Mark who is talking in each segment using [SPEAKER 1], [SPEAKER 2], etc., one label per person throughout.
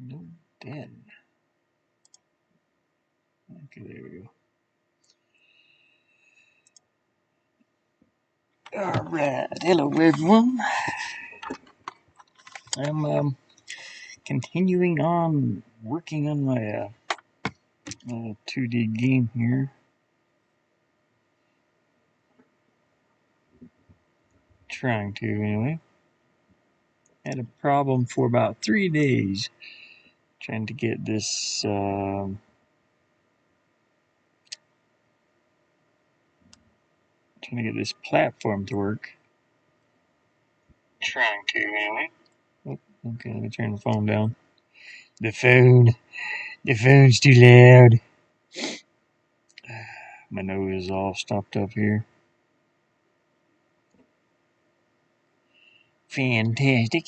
[SPEAKER 1] No dead. Okay, there we go. Alright, hello everyone. I'm continuing on working on my 2D game here. Trying to, anyway. Had a problem for about 3 days trying to get this platform to work. Trying to, anyway. Oh, okay, let me turn the phone down. The phone's too loud. My nose is all stopped up here. Fantastic.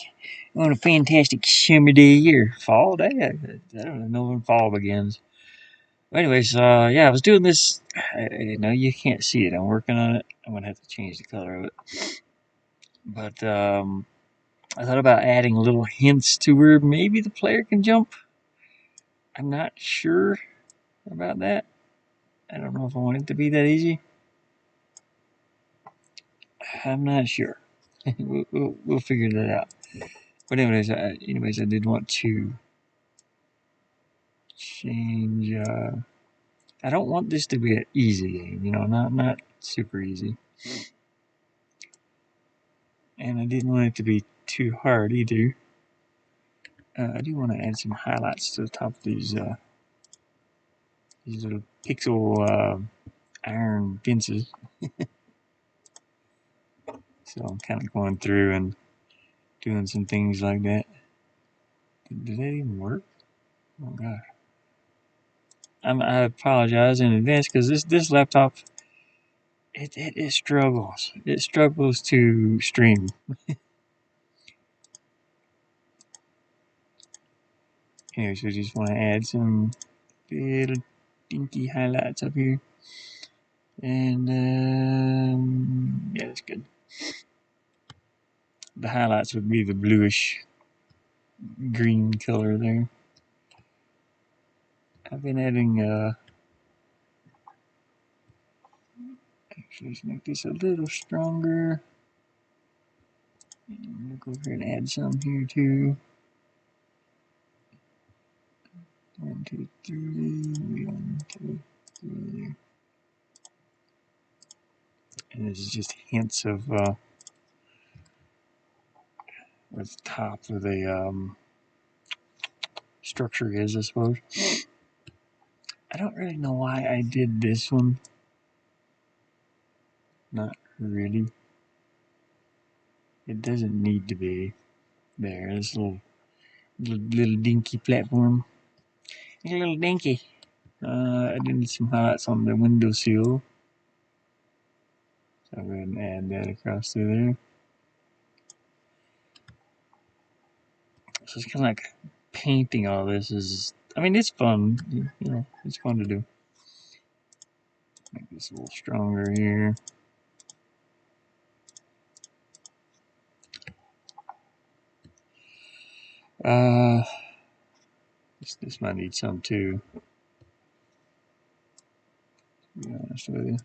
[SPEAKER 1] On a fantastic summer day or fall day. I don't know when fall begins. Anyways, yeah, I was doing this. No, you can't see it. I'm working on it. I'm gonna have to change the color of it. But I thought about adding little hints to where maybe the player can jump. I'm not sure about that. I don't know if I want it to be that easy. I'm not sure. we'll figure that out. But anyways, I did want to change. I don't want this to be an easy game, you know, not super easy. And I didn't want it to be too hard either. I do want to add some highlights to the top of these little pixel iron fences. So I'm kind of going through and doing some things like that. Did that even work? Oh god. I apologize in advance because this laptop it struggles. It struggles to stream. Anyway, so I just want to add some little dinky highlights up here. And yeah, that's good. The highlights would be the bluish green color there. I've been adding actually let's make this a little stronger. I'm gonna go over here and add some here too. 1, 2, 3, 1, 2, 3. And this is just hints of where the top of the structure is, I suppose. I don't really know why I did this one. Not really. It doesn't need to be there. This little dinky platform. A little dinky. I did some highlights on the windowsill. So I'll go ahead and add that across through there. So it's kind of like painting all this is, I mean, it's fun. You know, it's fun to do. Make this a little stronger here. This might need some too. To be honest with you.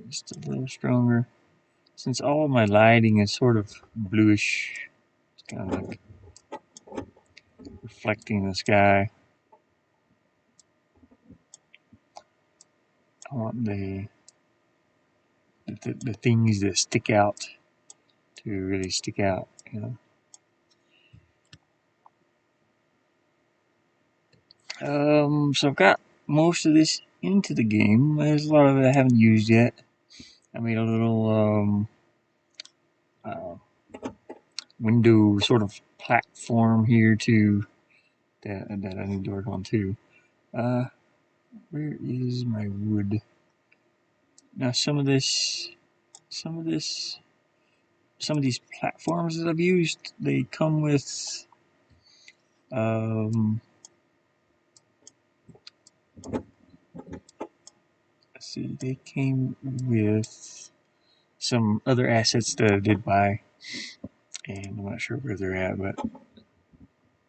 [SPEAKER 1] Just a little stronger. Since all of my lighting is sort of bluish, it's kind of like reflecting the sky. I want the things that stick out to really stick out, you know. So I've got most of this into the game. There's a lot of it I haven't used yet. I made a little window sort of platform here too that I need to work on too. Where is my wood? Now some of these platforms that I've used, they come with let's see, they came with some other assets that I did buy, and I'm not sure where they're at, but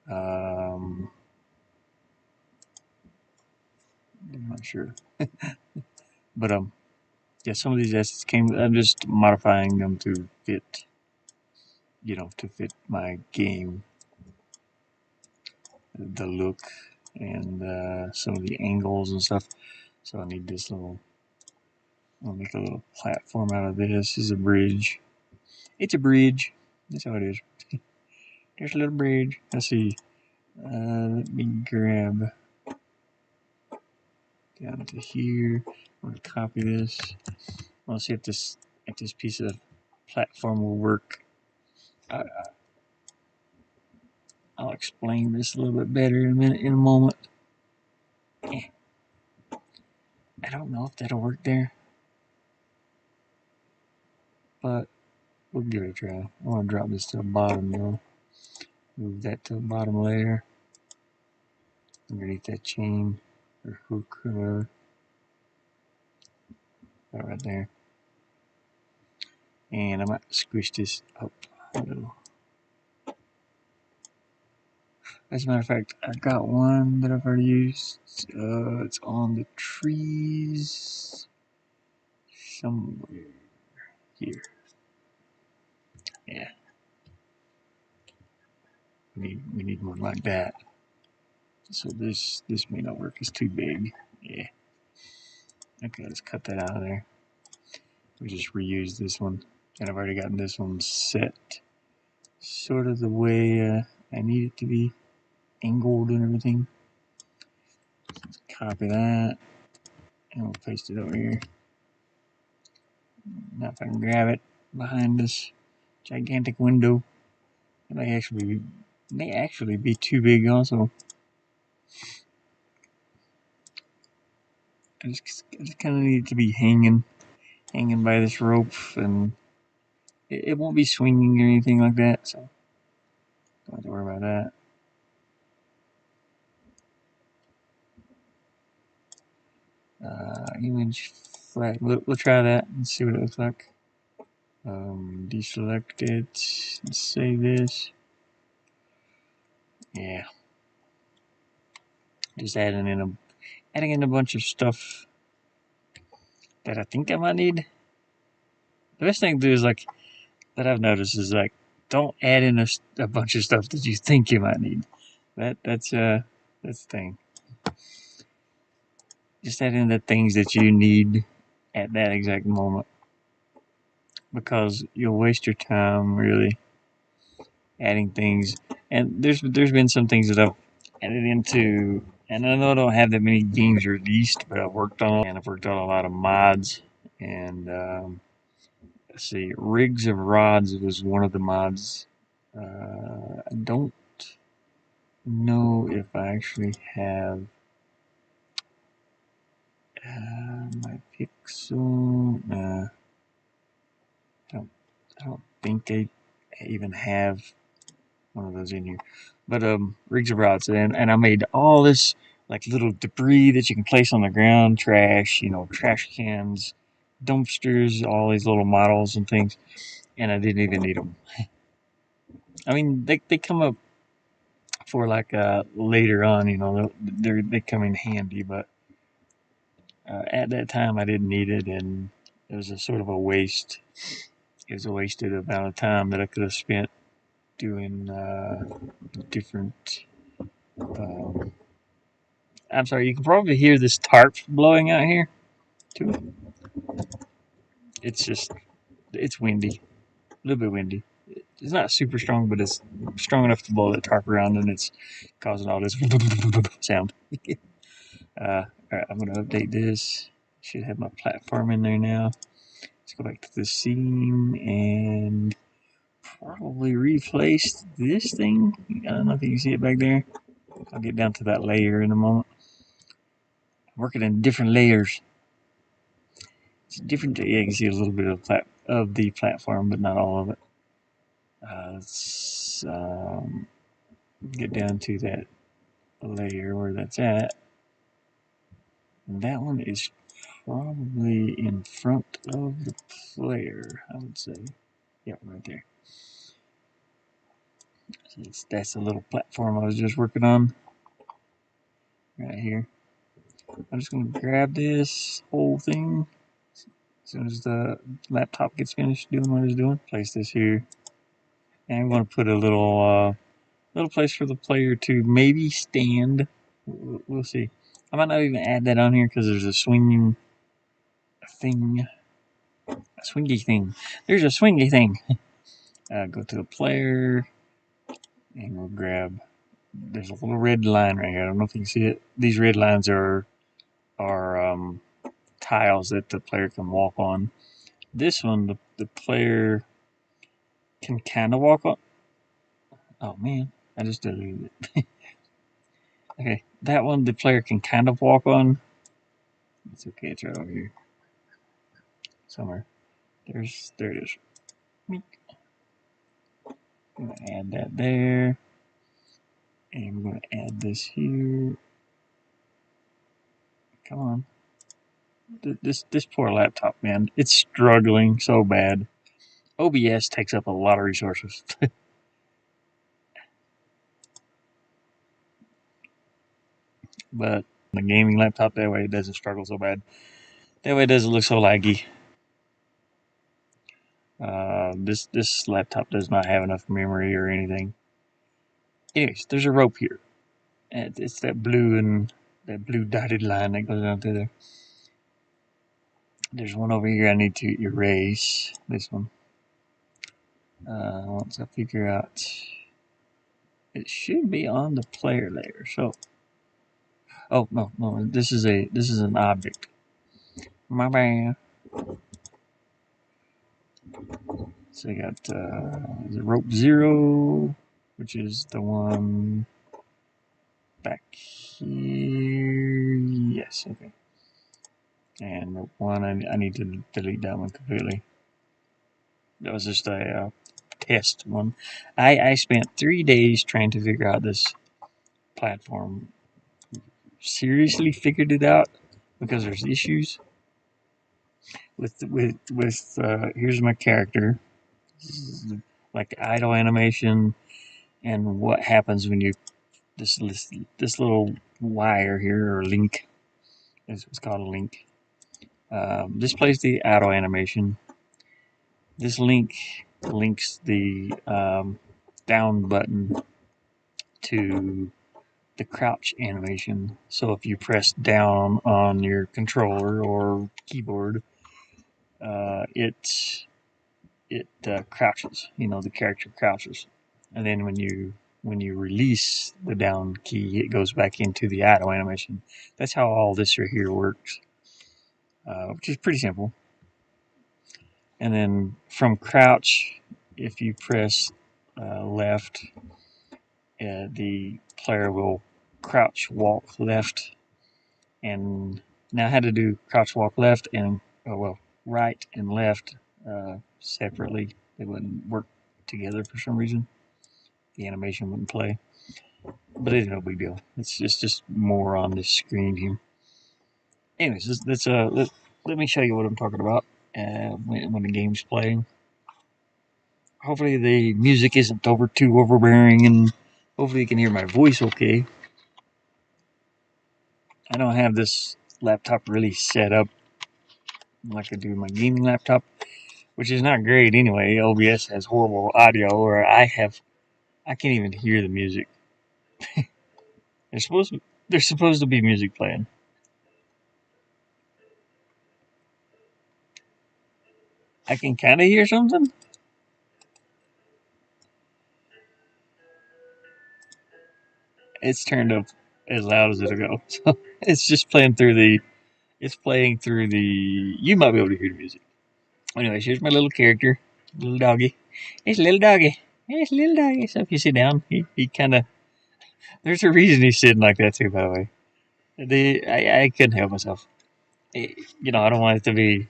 [SPEAKER 1] I'm not sure. But yeah, some of these assets came. I'm just modifying them to fit, you know, to fit my game, the look, and some of the angles and stuff. So I need this little. I'll make a little platform out of this. This is a bridge. It's a bridge. That's how it is. There's a little bridge. Let's see. Let me grab down to here. I'm gonna copy this. I'll see if this piece of platform will work. I'll explain this a little bit better in a moment. I don't know if that'll work there, but we'll give it a try. I want to drop this to the bottom though. Move that to the bottom layer underneath that chain or hook or whatever. Right there. And I might squish this up a little. As a matter of fact, I've got one that I've already used. It's on the trees somewhere here. Yeah. We need one like that. So this may not work. It's too big. Yeah. Okay, let's cut that out of there. We just reuse this one, and I've already gotten this one set sort of the way I need it to be, angled and everything. Let's copy that, and we'll paste it over here. Now if I can grab it behind this gigantic window, it may actually be too big also. I just kind of need it to be hanging by this rope, and it won't be swinging or anything like that, so don't have to worry about that. Image flat. We'll try that and see what it looks like. Deselect it. Let's save this. Yeah. Just adding in a bunch of stuff that I think I might need. The best thing to do is that I've noticed is don't add in a bunch of stuff that you think you might need. That's the thing. Just add in the things that you need at that exact moment, because you'll waste your time really adding things. And there's been some things that I've added into, and I know I don't have that many games released, but I've worked on a lot of mods. And let's see, Rigs of Rods was one of the mods. I don't know if I actually have my pixel. I don't think I even have one of those in here. But Rigs of Rods, and I made all this little debris that you can place on the ground, trash, trash cans, dumpsters, all these little models and things, and I didn't even need them. I mean, they come up for like later on, you know, they come in handy, but at that time I didn't need it, and it was a sort of a waste. It was a wasted amount of time that I could have spent doing different. Um, I'm sorry, you can probably hear this tarp blowing out here too. It's just it's windy, a little bit windy. It's not super strong, but it's strong enough to blow that tarp around, and it's causing all this sound. All right, I'm gonna update this. Should have my platform in there now. Let's go back to the scene and probably replace this thing. I don't know if you can see it back there. I'll get down to that layer in a moment. I'm working in different layers. It's different. Yeah, you can see a little bit of the platform, but not all of it. Let's get down to that layer where that's at. And that one is probably in front of the player, I would say. Yep, right there. So that's a little platform I was just working on right here. I'm just going to grab this whole thing as soon as the laptop gets finished doing what it's doing. Place this here. And I'm going to put a little place for the player to maybe stand. We'll see. I might not even add that on here because there's a swinging thing. A swingy thing. There's a swingy thing. Go to the player and we'll grab. There's a little red line right here. I don't know if you can see it. These red lines are tiles that the player can walk on. This one, the player can kind of walk on. Oh man, I just deleted it. Okay, that one the player can kind of walk on. It's okay, it's right over here somewhere. There it is. I'm gonna add that there, and we're gonna add this here. Come on, this poor laptop, man, it's struggling so bad. OBS takes up a lot of resources. But the gaming laptop, that way it doesn't struggle so bad. That way it doesn't look so laggy. This laptop does not have enough memory or anything. Anyways, there's a rope here. And it's that blue dotted line that goes down through there. There's one over here I need to erase. This one. Once I figure out, it should be on the player layer. So, oh no, this is an object. My bad. So I got rope 0, which is the one back here. Yes, okay. And rope 1, I need to delete that one completely. That was just a test one. I spent 3 days trying to figure out this platform. Seriously figured it out because there's issues with here's my character, like idle animation, and what happens when you this little wire here, or link, it's called a link. This plays the auto animation. This link links the down button to the crouch animation. So if you press down on your controller or keyboard, it crouches. You know, the character crouches, and then when you release the down key, it goes back into the auto animation. That's how all this right here works, which is pretty simple. And then from crouch, if you press left, the player will crouch walk left. And now I had to do crouch walk left and right and left separately. They wouldn't work together for some reason. The animation wouldn't play, but it's no big deal. It's just more on this screen here. Anyways, let me show you what I'm talking about when the game's playing. hopefully the music isn't too overbearing, and hopefully you can hear my voice okay. I don't have this laptop really set up like I do my gaming laptop, which is not great anyway. OBS has horrible audio, or I can't even hear the music. There's supposed to be music playing. I can kind of hear something. It's turned up as loud as it'll go. So it's just playing through the. It's playing through the. You might be able to hear the music. Anyway, here's my little character, little doggy. It's a little doggy. It's a little doggy. So if you sit down, he kind of. There's a reason he's sitting like that too. By the way, I couldn't help myself. You know, I don't want it to be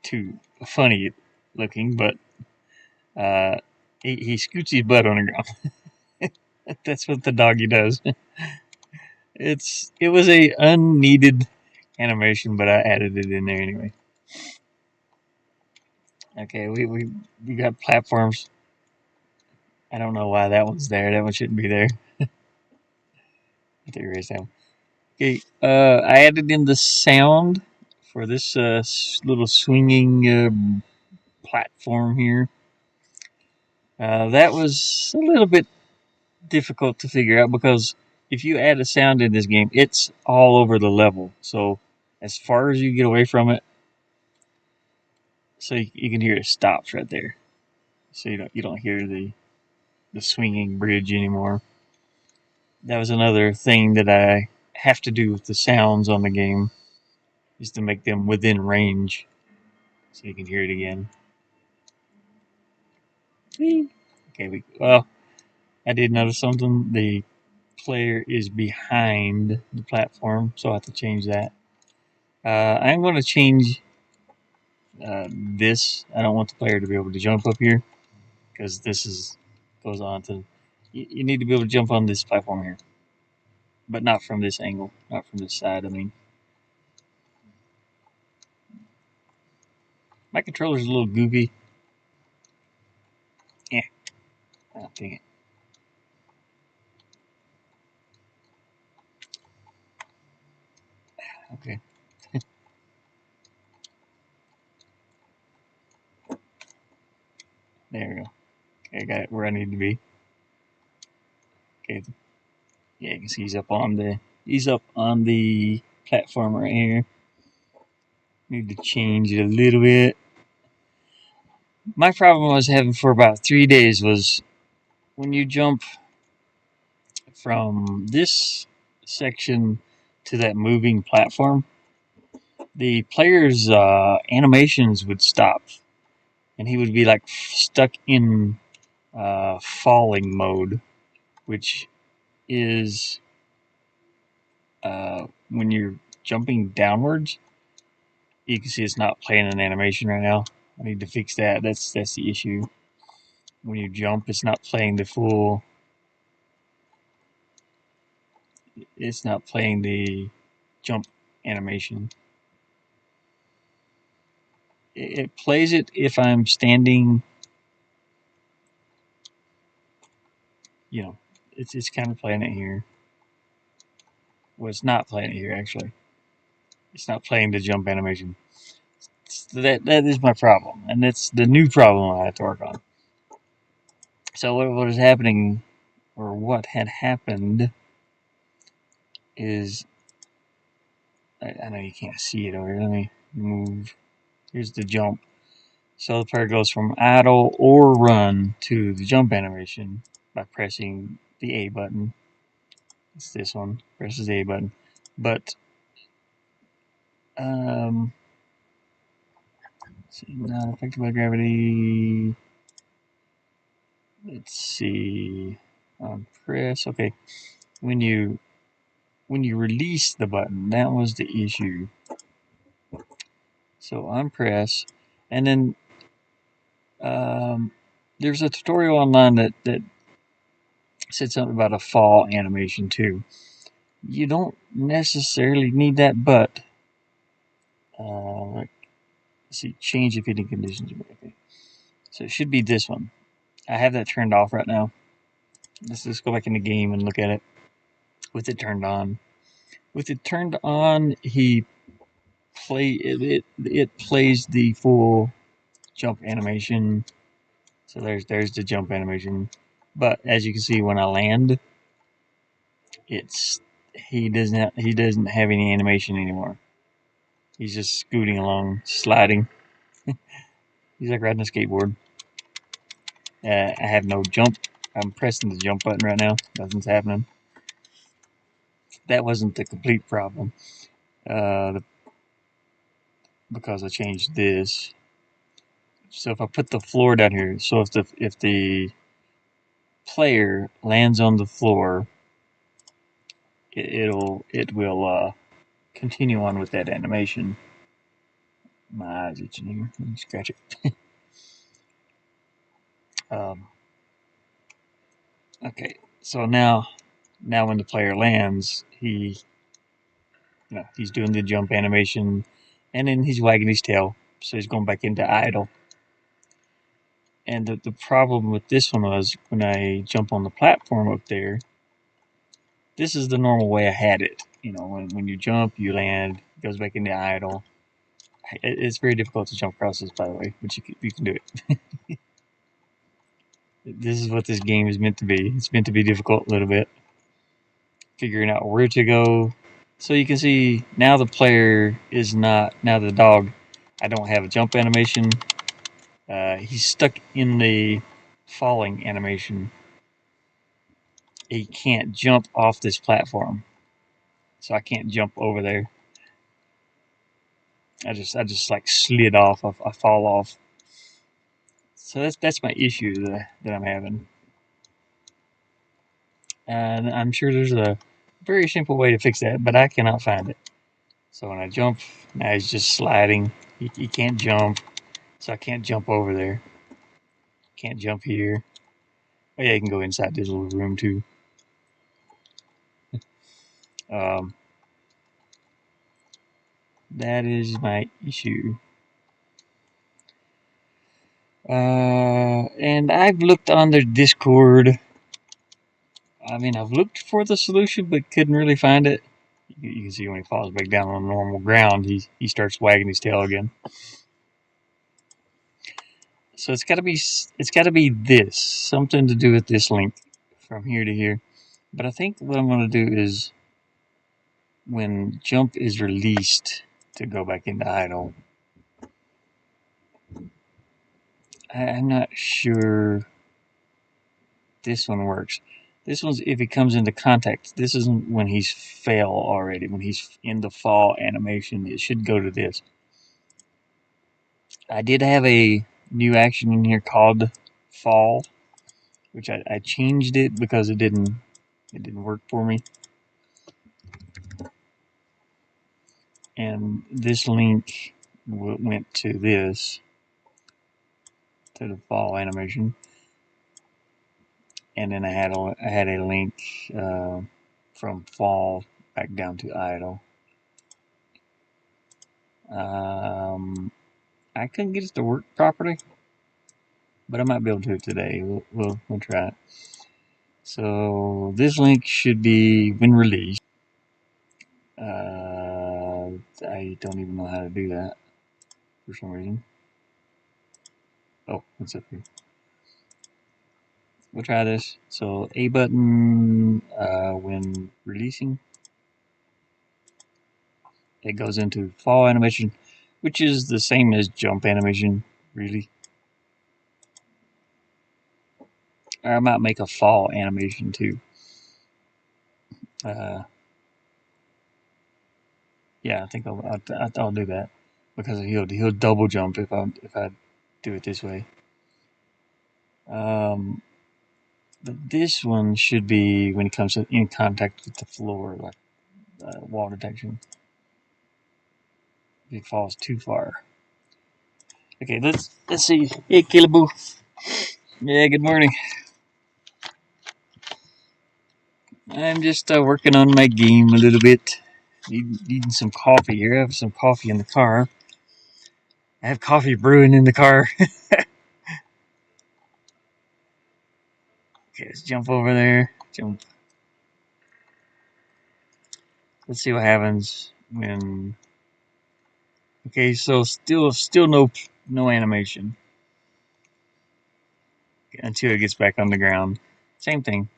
[SPEAKER 1] too funny looking, but he scoots his butt on the ground. That's what the doggy does. It was a unneeded animation, but I added it in there anyway. Okay, we got platforms. I don't know why that one's there. That one shouldn't be there. Erase that one. Okay, I added in the sound for this little swinging platform here. That was a little bit difficult to figure out because if you add a sound in this game, it's all over the level. So as far as you get away from it, so you can hear it stops right there. So you don't hear the swinging bridge anymore. That was another thing that I have to do with the sounds on the game, is to make them within range so you can hear it again. Okay, well, I did notice something. The player is behind the platform, so I have to change that. I'm going to change this. I don't want the player to be able to jump up here because goes on to. You need to be able to jump on this platform here, but not from this angle, not from this side. I mean, my controller's a little goofy. Yeah, oh, dang it. Okay. There we go. Okay, I got it where I need to be. Okay. Yeah, you can see he's up on the platform right here. Need to change it a little bit. My problem I was having for about 3 days was when you jump from this section to that moving platform, the player's animations would stop, and he would be like stuck in falling mode, which is when you're jumping downwards. You can see it's not playing an animation right now. I need to fix that. That's the issue. When you jump, it's not playing the full. It's not playing the jump animation. It plays it if I'm standing. You know, it's kind of playing it here. Well, it's not playing it here actually. It's not playing the jump animation. That is my problem, and that's the new problem I have to work on. So what is happening, or what had happened, is I know you can't see it over here. Let me move. Here's the jump. So the player goes from idle or run to the jump animation by pressing the A button. It's this one. Presses the A button. But see, not affected by gravity. Let's see. Press. Okay. When you release the button, that was the issue. So unpress, and then there's a tutorial online that said something about a fall animation too. You don't necessarily need that, but Let's see, change if any conditions. Okay. So it should be this one. I have that turned off right now. Let's just go back in the game and look at it with it turned on. With it turned on, it plays the full jump animation. So there's the jump animation. But as you can see, when I land, he doesn't have any animation anymore. He's just scooting along, sliding. He's like riding a skateboard. I have no jump. I'm pressing the jump button right now. Nothing's happening. That wasn't the complete problem. Because I changed this. So if I put the floor down here, so if the player lands on the floor, it will continue on with that animation. My eyes itching here. Let me scratch it. Okay, so now when the player lands, he's doing the jump animation, and then he's wagging his tail, so he's going back into idle. And the problem with this one was when I jump on the platform up there, this is the normal way I had it. When you jump, you land, it goes back into idle. It's very difficult to jump across this, by the way, but you can do it. This is what this game is meant to be. It's meant to be difficult a little bit. Figuring out where to go. So you can see now the player is not, now the dog, I don't have a jump animation. He's stuck in the falling animation. He can't jump off this platform. So I can't jump over there. I just like slid off. I fall off. So that's my issue that I'm having. And I'm sure there's a very simple way to fix that, but I cannot find it. So when I jump, now he's just sliding. He can't jump, so I can't jump over there. Can't jump here. Oh yeah, you can go inside this little room too. That is my issue. And I've looked on their Discord. I mean, I've looked for the solution, but couldn't really find it. You can see when he falls back down on normal ground, he starts wagging his tail again. So it's got to be this, something to do with this link from here to here. But I think what I'm going to do is when jump is released to go back into idle. I'm not sure this one works. This one's if he comes into contact. This isn't when he's fail already. When he's in the fall animation, it should go to this. I did have a new action in here called fall, which I changed it because it didn't work for me. And this link went to this, to the fall animation. And then I had a link from fall back down to idle. I couldn't get it to work properly, but I might be able to today. We'll try it. So this link should be when released. I don't even know how to do that for some reason. Oh, what's up here? We'll try this. So A button when releasing. It goes into fall animation, which is the same as jump animation, really. Or I might make a fall animation too. Yeah, I think I'll do that because he'll double jump if I do it this way. But this one should be when it comes in contact with the floor, like wall detection. If it falls too far. Okay, let's see. Hey, Killaboo. Yeah, good morning. I'm just working on my game a little bit. Needing some coffee here. I have some coffee in the car. I have coffee brewing in the car. Okay, let's jump over there. Jump. Let's see what happens when. Okay, so still no animation until it gets back on the ground. Same thing.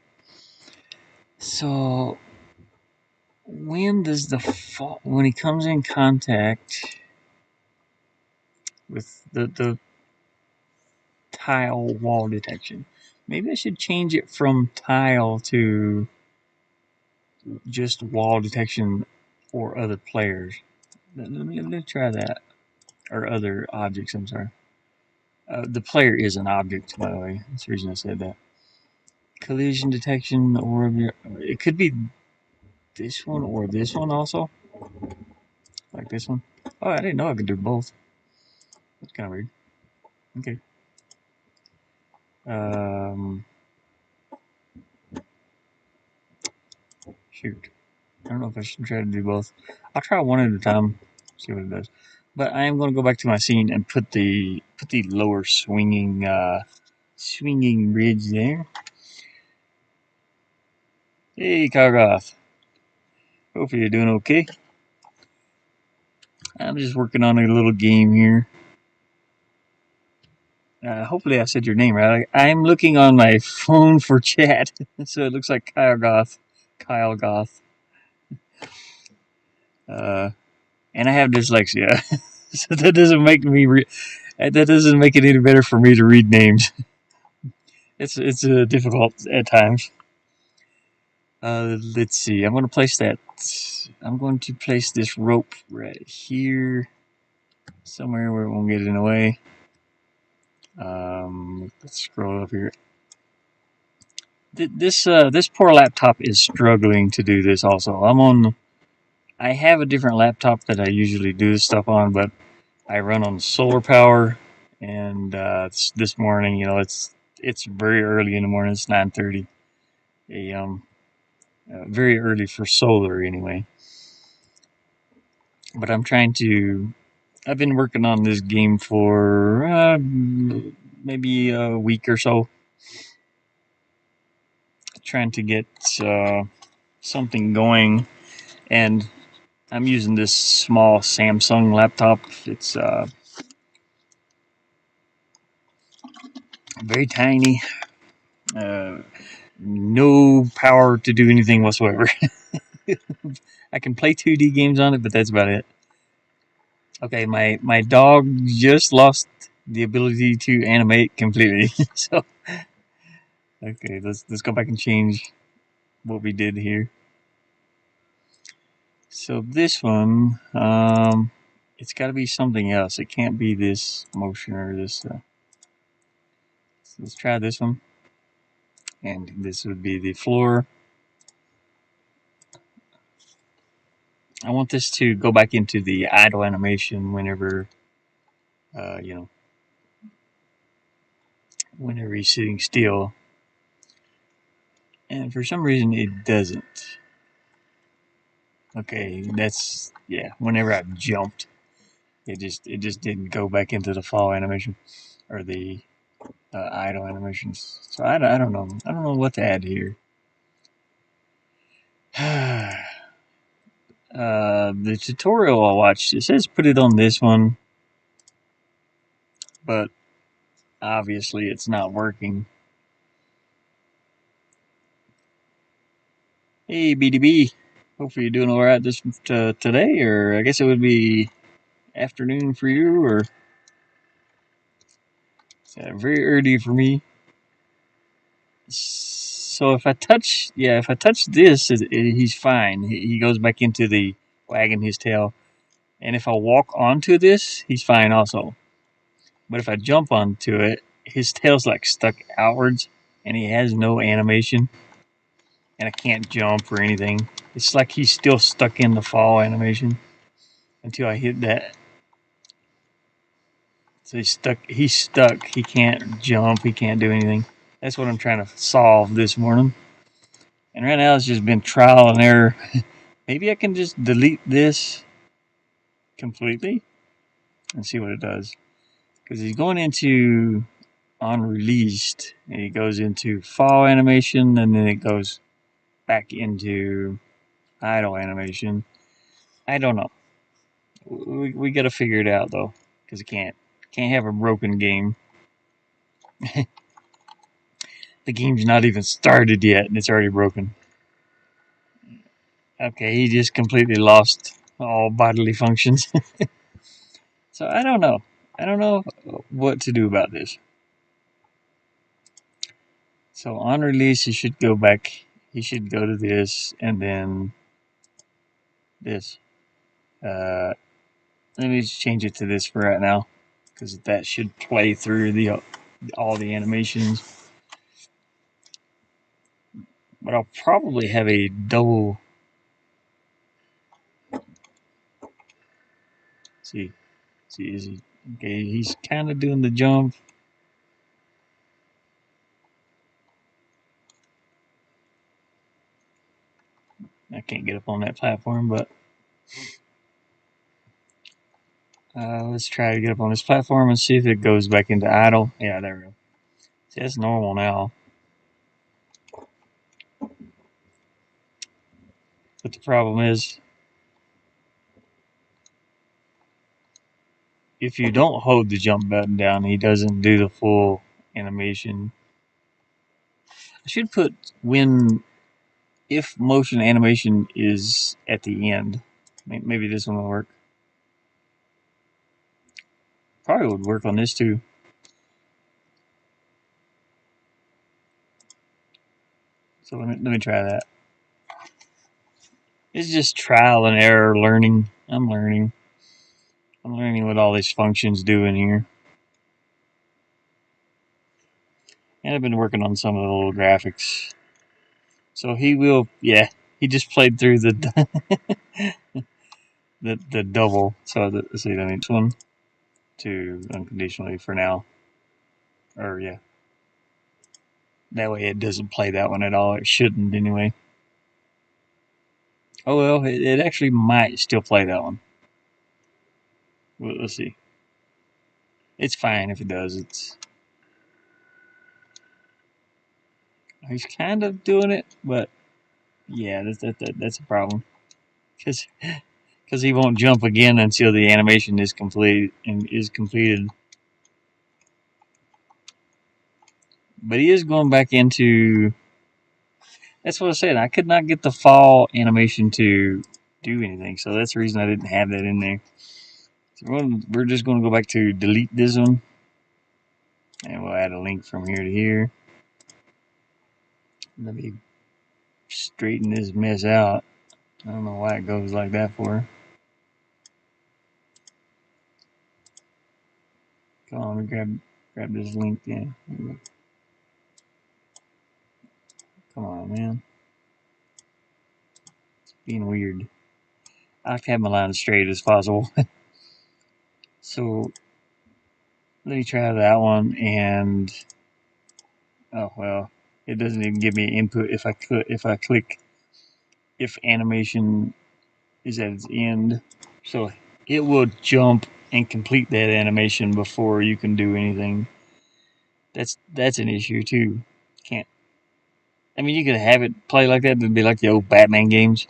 [SPEAKER 1] So when does the fall when he comes in contact with the tile wall detection? Maybe I should change it from tile to just wall detection or other players. Let me try that. Or other objects, I'm sorry. The player is an object, by the way. That's the reason I said that. Collision detection, or it could be this one or this one also. Like this one. Oh, I didn't know I could do both. That's kind of weird. Okay. Shoot. I don't know if I should try to do both. I'll try one at a time, see what it does. But I am going to go back to my scene and put the lower swinging bridge there. Hey, Kargoth. Hopefully you're doing okay. I'm just working on a little game here. Hopefully I said your name right. I'm looking on my phone for chat, so it looks like Kyle Goth. Kyle Goth. And I have dyslexia, so that doesn't make it any better for me to read names. It's difficult at times. Let's see. I'm going to place this rope right here, somewhere where it won't get in the way. Let's scroll up here. This poor laptop is struggling to do this. Also, I have a different laptop that I usually do this stuff on, but I run on solar power, and this morning, it's very early in the morning. It's 9:30 a.m. Very early for solar, anyway. But I've been working on this game for maybe a week or so, trying to get something going, and I'm using this small Samsung laptop. It's very tiny, no power to do anything whatsoever. I can play 2D games on it, but that's about it. Okay, my dog just lost the ability to animate completely. So, okay, let's go back and change what we did here. So this one, it's got to be something else. It can't be this motion or this. So let's try this one, and this would be the floor. I want this to go back into the idle animation whenever, whenever he's sitting still. And for some reason it doesn't. Okay, whenever I jumped, it just didn't go back into the fall animation or the idle animations. So I don't know. I don't know what to add here. The tutorial I watched, it says put it on this one, but obviously it's not working. Hey, BDB. Hopefully you're doing all right today, or I guess it would be afternoon for you, or it's very early for me. So if I touch this, he's fine. He goes back into the wagging his tail. And if I walk onto this, he's fine also. But if I jump onto it, his tail's like stuck outwards, and he has no animation. And I can't jump or anything. It's like he's still stuck in the fall animation until I hit that. So he's stuck. He can't jump. He can't do anything. That's what I'm trying to solve this morning. And right now it's just been trial and error. Maybe I can just delete this completely. and see what it does. Because he's going into on released, and he goes into fall animation, and then it goes back into idle animation. I don't know. We got to figure it out though, because it can't have a broken game. The game's not even started yet, and it's already broken. Okay, he just completely lost all bodily functions. So I don't know. I don't know what to do about this. So on release, he should go back. He should go to this, and then this. Let me just change it to this for right now, because that should play through all the animations. But I'll probably have a double. See, is he okay? He's kind of doing the jump. I can't get up on that platform, but let's try to get up on this platform and see if it goes back into idle. Yeah, there we go. See, that's normal now. But the problem is, if you don't hold the jump button down, he doesn't do the full animation. I should put if motion animation is at the end. Maybe this one will work. Probably would work on this too. So let me try that. It's just trial and error learning. I'm learning what all these functions do in here. And I've been working on some of the little graphics. So he will, yeah, he just played through the the double. So let's see, the next one to unconditionally for now. Or yeah. That way it doesn't play that one at all. It shouldn't anyway. Oh well, it actually might still play that one. Well, let's see. It's fine if it does. He's kind of doing it, but yeah, that's a problem. Because he won't jump again until the animation is complete and is completed. But he is going back into. That's what I said. I could not get the fall animation to do anything, so that's the reason I didn't have that in there. So we're just going to go back to delete this one, and we'll add a link from here to here. Let me straighten this mess out. I don't know why it goes like that for. Come on, let me grab this link in. Come on, man. It's being weird. I like to have my line as straight as possible. So let me try that one, and oh well, it doesn't even give me input if I click if animation is at its end. So it will jump and complete that animation before you can do anything. That's an issue too. Can't. I mean, you could have it play like that. It'd be like the old Batman games.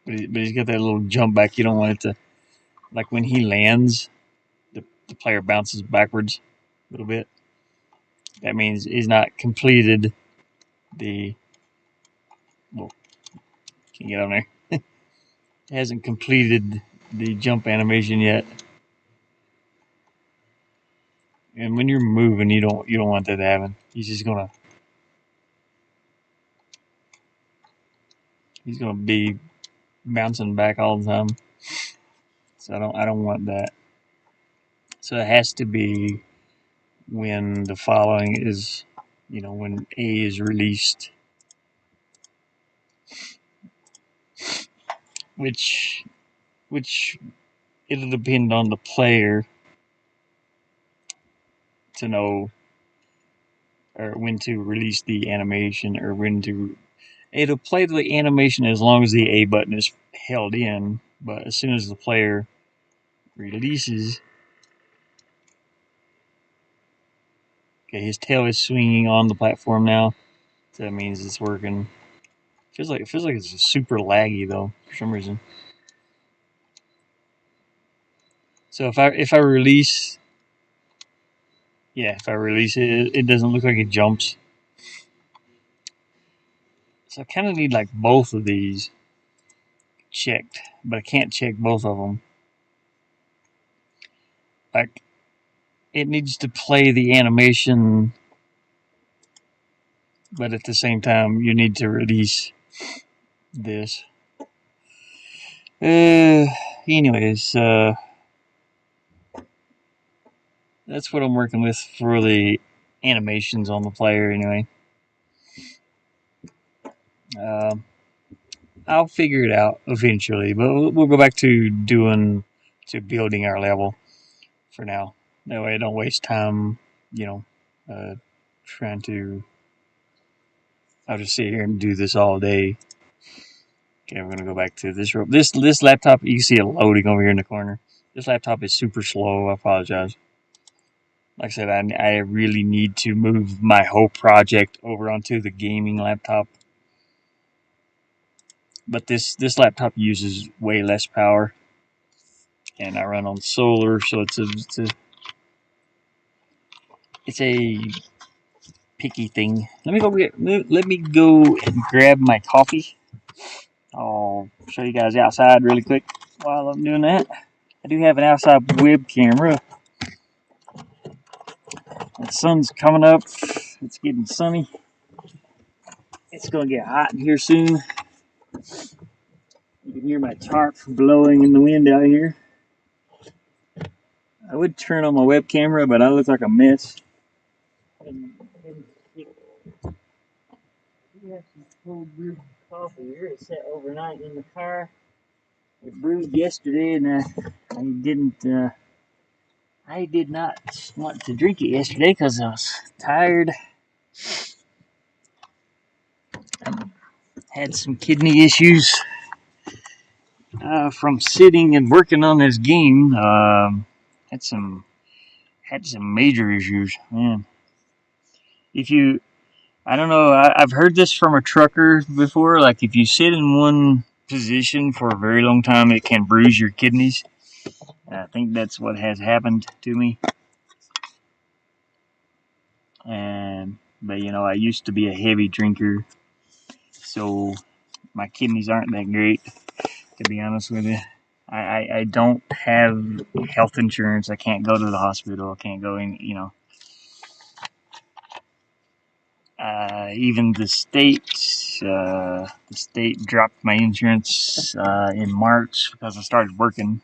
[SPEAKER 1] But he's got that little jump back. You don't want it to, like when he lands, the player bounces backwards a little bit. That means he's not completed the. Well, can't get on there. Hasn't completed the jump animation yet. And when you're moving, you don't want that to happen. He's gonna be bouncing back all the time. So I don't want that. So it has to be when the following is, when A is released, which it'll depend on the player to know or when to release the animation or when to. It'll play the animation as long as the A button is held in. but as soon as the player releases, okay, his tail is swinging on the platform now. So that means it's working. It feels like it's super laggy though for some reason. So if I release, yeah, if I release it, it doesn't look like it jumps. So I kind of need like both of these checked, but I can't check both of them. Like it needs to play the animation, but at the same time you need to release this. Anyways, that's what I'm working with for the animations on the player. Anyway, um, I'll figure it out eventually, but we'll go back to building our level for now. That way I don't waste time, you know, trying to. I'll just sit here and do this all day. Okay, we're gonna go back to this rope. This laptop, you can see it loading over here in the corner. This laptop is super slow. I apologize. Like I said, I really need to move my whole project over onto the gaming laptop. But this laptop uses way less power, and I run on solar, so it's a picky thing. Let me go and grab my coffee. I'll show you guys outside really quick while I'm doing that. I do have an outside web camera. The sun's coming up. It's getting sunny. It's gonna get hot in here soon. You can hear my tarp blowing in the wind out here. I would turn on my web camera, but I look like a mess. We have some cold brewed coffee here. It sat overnight in the car. It brewed yesterday, and I did not want to drink it yesterday because I was tired. I had some kidney issues from sitting and working on this game. Had some major issues, man. If you I don't know. I've heard this from a trucker before. Like, if you sit in one position for a very long time, it can bruise your kidneys. I think that's what has happened to me. But I used to be a heavy drinker, so my kidneys aren't that great, to be honest with you. I don't have health insurance. I can't go to the hospital. I can't go in. Even the state dropped my insurance in March because I started working,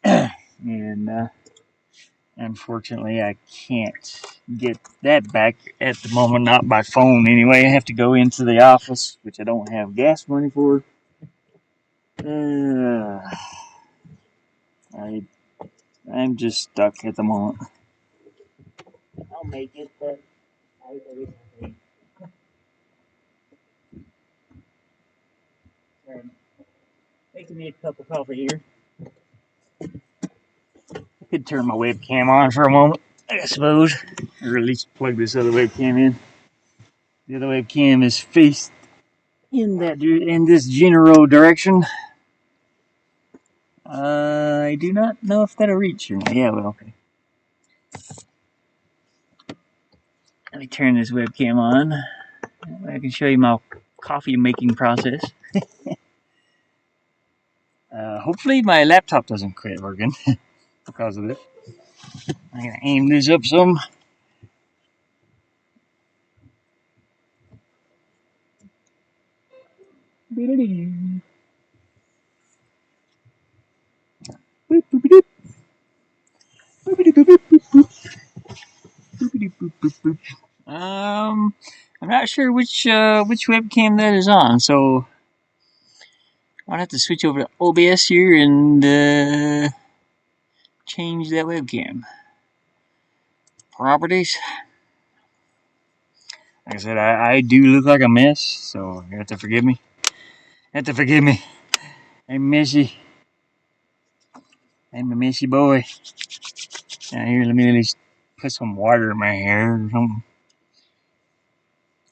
[SPEAKER 1] and unfortunately, I can't get that back at the moment. Not by phone, anyway. I have to go into the office, which I don't have gas money for. I'm just stuck at the moment. I'll make it, but making me a cup of coffee here. I could turn my webcam on for a moment, I suppose, or at least plug this other webcam in. The other webcam is faced in this general direction. I do not know if that'll reach or not. Yeah, well, okay. Let me turn this webcam on. I can show you my coffee making process. Hopefully my laptop doesn't quit working because of it. I'm gonna aim this up some. I'm not sure which webcam that is on, so I'll have to switch over to OBS here and change that webcam. Properties. Like I said, I do look like a mess, so you have to forgive me. I'm messy. I'm a messy boy. Now here, let me at least put some water in my hair or something.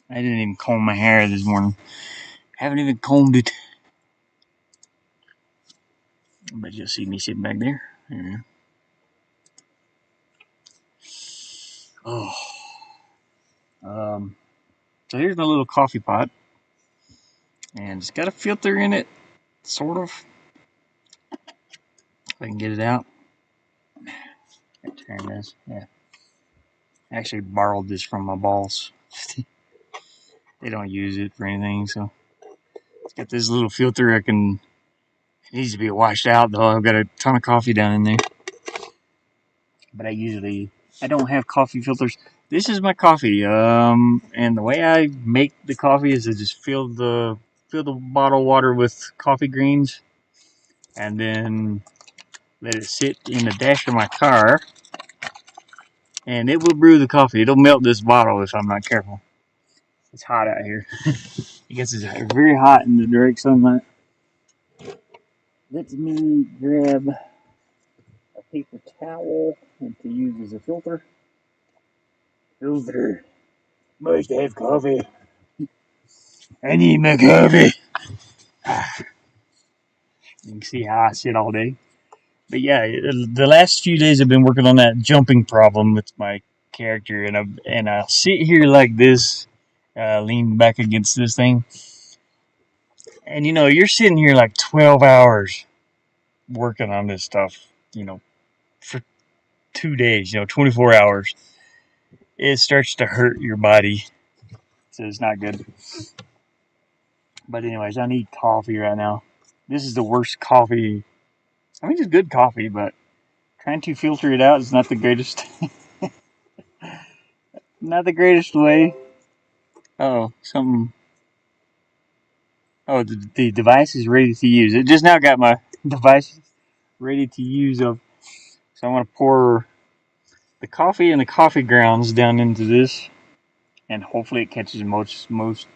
[SPEAKER 1] I didn't even comb my hair this morning. Haven't even combed it. But you'll see me sitting back there. Yeah. Oh. So here's my little coffee pot. And it's got a filter in it, sort of. If I can get it out. Turn this. Yeah. I actually borrowed this from my boss. They don't use it for anything, so it's got this little filter. It needs to be washed out though. I've got a ton of coffee down in there. But I don't have coffee filters. This is my coffee. And the way I make the coffee is I just fill the bottle water with coffee greens and then let it sit in the dash of my car. And it will brew the coffee. It'll melt this bottle if I'm not careful. It's hot out here. I guess it's very hot in the direct sunlight. Let me grab a paper towel and to use as a filter. Filter. Must have coffee. I need my coffee. You can see how I sit all day. But yeah, the last few days I've been working on that jumping problem with my character, and I'll sit here like this, lean back against this thing, and you're sitting here like 12 hours working on this stuff, for 2 days, 24 hours. It starts to hurt your body, so it's not good. But anyways, I need coffee right now. This is the worst coffee. I mean, it's good coffee, but trying to filter it out is not the greatest. Not the greatest way. Oh, something. Oh, the device is ready to use. It just now got my device ready to use. So I want to pour the coffee and the coffee grounds down into this, and hopefully it catches most.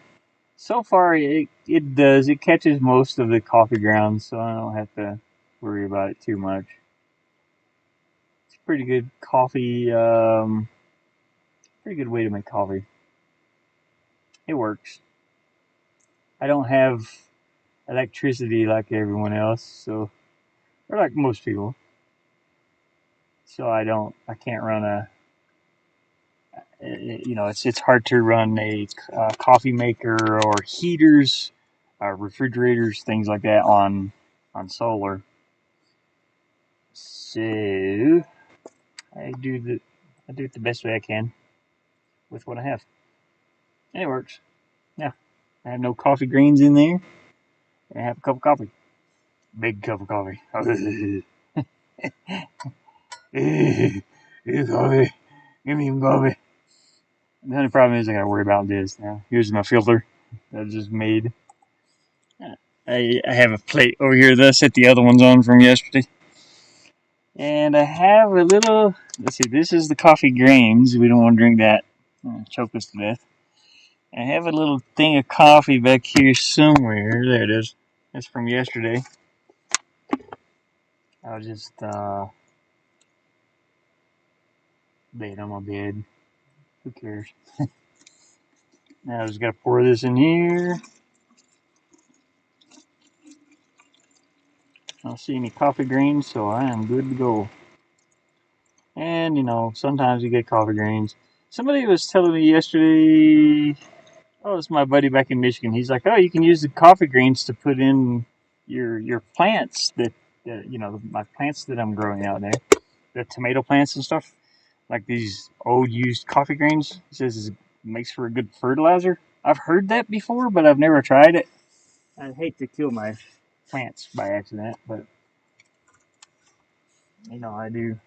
[SPEAKER 1] So far, it does. It catches most of the coffee grounds, so I don't have to worry about it too much. It's pretty good coffee. Pretty good way to make coffee. It works. I don't have electricity like everyone else, so or like most people. So I can't run it's hard to run a coffee maker or heaters, refrigerators, things like that on solar. So I do it the best way I can with what I have, and it works. Yeah, I have no coffee greens in there. I have a cup of coffee, big cup of coffee. Coffee, give me some coffee. The only problem is I gotta worry about this now. Here's my filter that I just made. I have a plate over here that I set the other ones on from yesterday. And I have a little, let's see, this is the coffee grains. We don't want to drink that. Choke us to death. I have a little thing of coffee back here somewhere. There it is. That's from yesterday. I'll just lay it on my bed. Who cares? Now I just gotta pour this in here. I don't see any coffee greens, so I am good to go. And sometimes you get coffee greens. Somebody was telling me yesterday. Oh, it's my buddy back in Michigan. He's like, oh, you can use the coffee greens to put in your plants my plants that I'm growing out there, the tomato plants and stuff, like these old used coffee greens. He says it makes for a good fertilizer. I've heard that before, but I've never tried it. I hate to kill my plants by accident, but I do.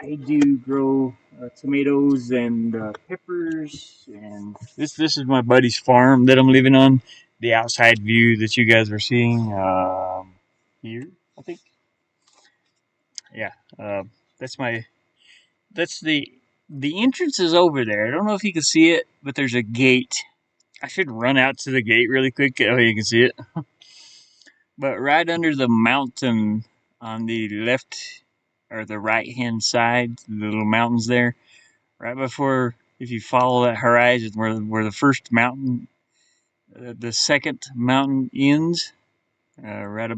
[SPEAKER 1] I do grow tomatoes and peppers, and this is my buddy's farm that I'm living on. The outside view that you guys are seeing here, I think. Yeah, that's my that's the entrance is over there. I don't know if you can see it, but there's a gate. I should run out to the gate really quick. Oh, you can see it. But right under the mountain on the left or the right hand side, the little mountains there, right before, if you follow that horizon where the first mountain, the second mountain ends, right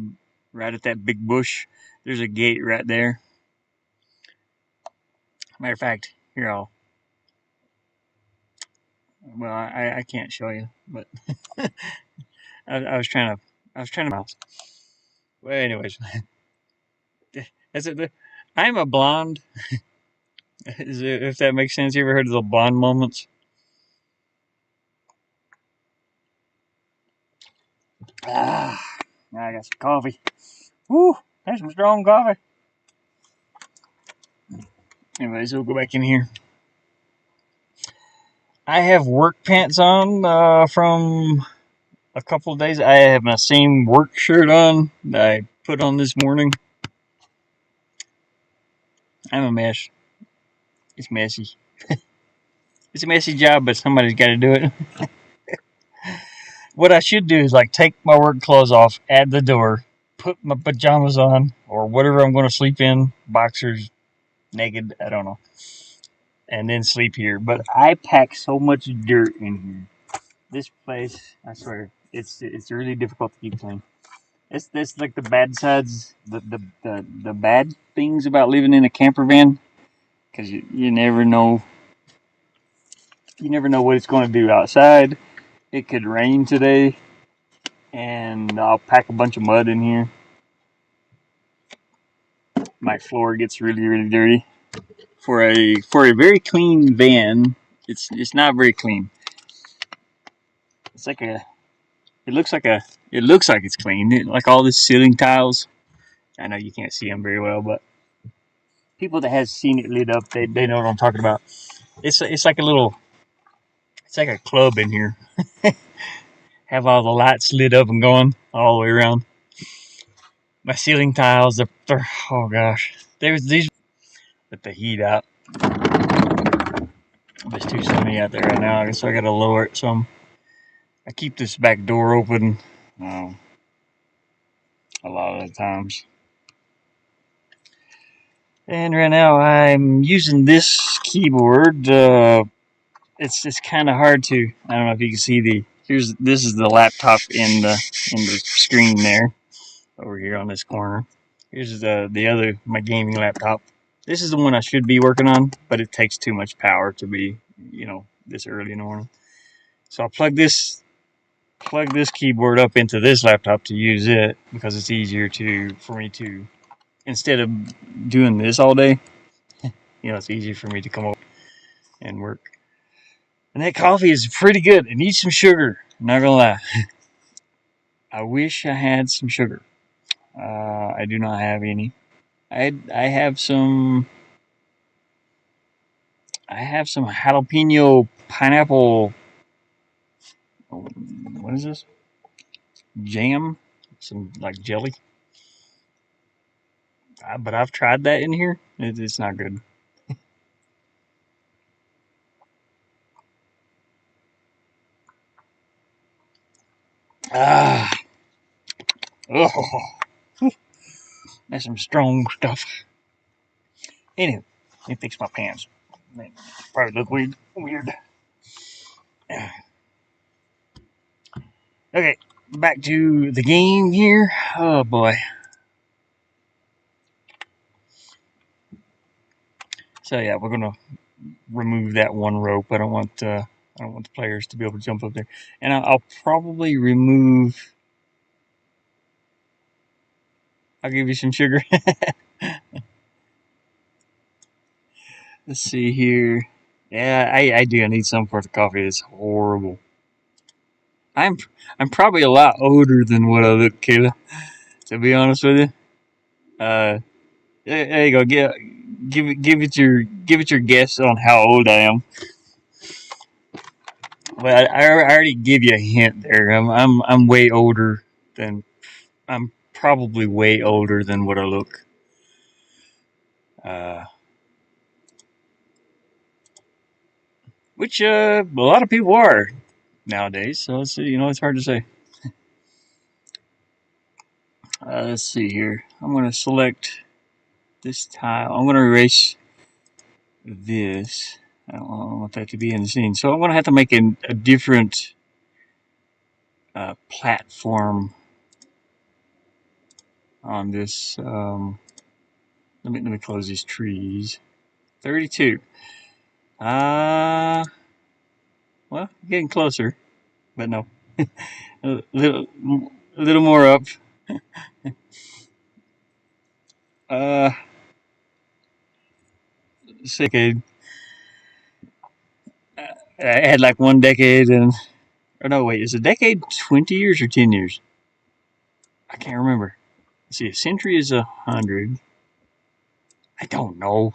[SPEAKER 1] at that big bush. There's a gate right there. Matter of fact, here I can't show you, but I was trying to mouse. Well, anyways, that's it. I'm a blonde. If that makes sense. You ever heard of the blonde moments? Ah, now I got some coffee. Woo, that's some strong coffee. Anyways, we'll go back in here. I have work pants on from a couple of days. I have my same work shirt on that I put on this morning. I'm a mess. It's messy. It's a messy job, but somebody's got to do it. What I should do is like take my work clothes off at the door, put my pajamas on or whatever I'm going to sleep in, boxers, naked, I don't know, and then sleep here. But I pack so much dirt in here. This place, I swear, it's really difficult to keep clean. It's like the bad sides, the bad things about living in a camper van, because you never know. You never know what it's going to do outside. It could rain today, and I'll pack a bunch of mud in here. My floor gets really dirty. For a very clean van, it's not very clean. It's like a it looks like a it looks like it's clean. Like all the ceiling tiles. I know you can't see them very well, but people that has seen it lit up, they know what I'm talking about. It's like a little it's like a club in here. Have all the lights lit up and going all the way around. My ceiling tiles, they're oh gosh, there's these with the heat out. It's too sunny out there right now, so I gotta lower it some. I keep this back door open um, a lot of the times. And right now I'm using this keyboard. It's kind of hard to. I don't know if you can see this is the laptop in the screen there over here on this corner. Here's the other my gaming laptop. This is the one I should be working on, but it takes too much power to be this early in the morning. So I'll plug this keyboard up into this laptop to use it because it's easier for me to instead of doing this all day. It's easier for me to come over and work. And that coffee is pretty good. It needs some sugar. I'm not gonna lie. I wish I had some sugar. I do not have any. I have some. I have some jalapeno pineapple. What is this? Jam? Some like jelly. But I've tried that in here. It's not good. Ah. Oh. That's some strong stuff. Anyway, let me fix my pants. They probably look weird. Okay, back to the game here. Oh boy. So yeah, we're gonna remove that one rope. I don't want the players to be able to jump up there. And I'll probably remove. I'll give you some sugar. Let's see here. Yeah, I do. I need some for the coffee. It's horrible. I'm I'm probably a lot older than what I look, Kayla. To be honest with you. There you go. Give it your guess on how old I am. Well, I already give you a hint there. I'm way older than I'm probably way older than what I look. Uh, which a lot of people are nowadays. So it's hard to say. Let's see here. I'm going to select this tile. I'm going to erase this. I don't want that to be in the scene. So I'm going to have to make a different platform on this. Let me close these trees. 32. Well, getting closer, but no. a little more up. Uh, decade. I had like 1 decade and. Or no, wait, is a decade 20 years or 10 years? I can't remember. Let's see, a century is 100. I don't know.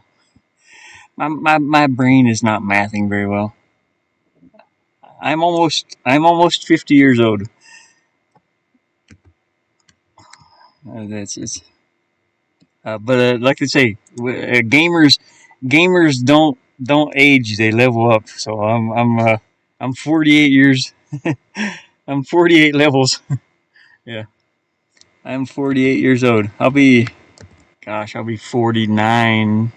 [SPEAKER 1] My brain is not mathing very well. I'm almost 50 years old. That's it's. But like I say, gamers don't age; they level up. So I'm 48 years. I'm 48 levels. Yeah, I'm 48 years old. I'll be 49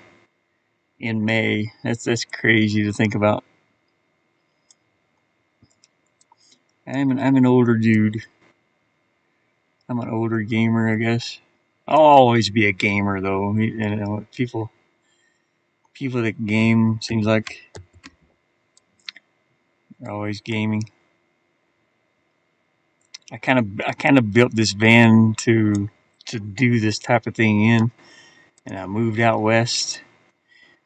[SPEAKER 1] in May. That's crazy to think about. I'm an older dude. I'm an older gamer, I guess. I'll always be a gamer though. You know, people that game seems like they're always gaming. I kind of built this van to do this type of thing in, and I moved out west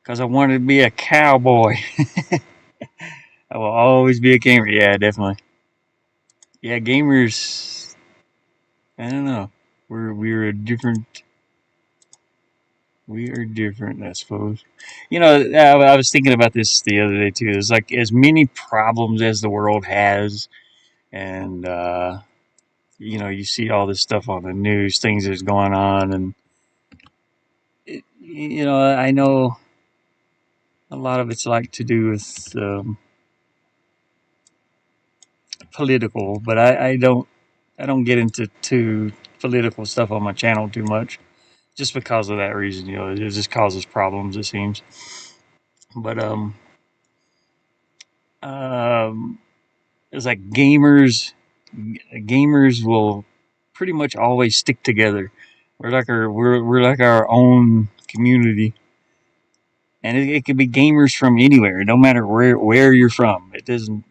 [SPEAKER 1] because I wanted to be a cowboy. I will always be a gamer. Yeah, definitely. Yeah, gamers. I don't know. We're a different. We are different, I suppose. You know, I was thinking about this the other day too. It's like as many problems as the world has, and you know, you see all this stuff on the news, things that's going on, and you know, I know a lot of it's like to do with political, but I don't get into too political stuff on my channel too much, just because of that reason. You know, it just causes problems. It seems, but um, it's like gamers will pretty much always stick together. We're like our own community, and it could be gamers from anywhere, no matter where you're from. It doesn't,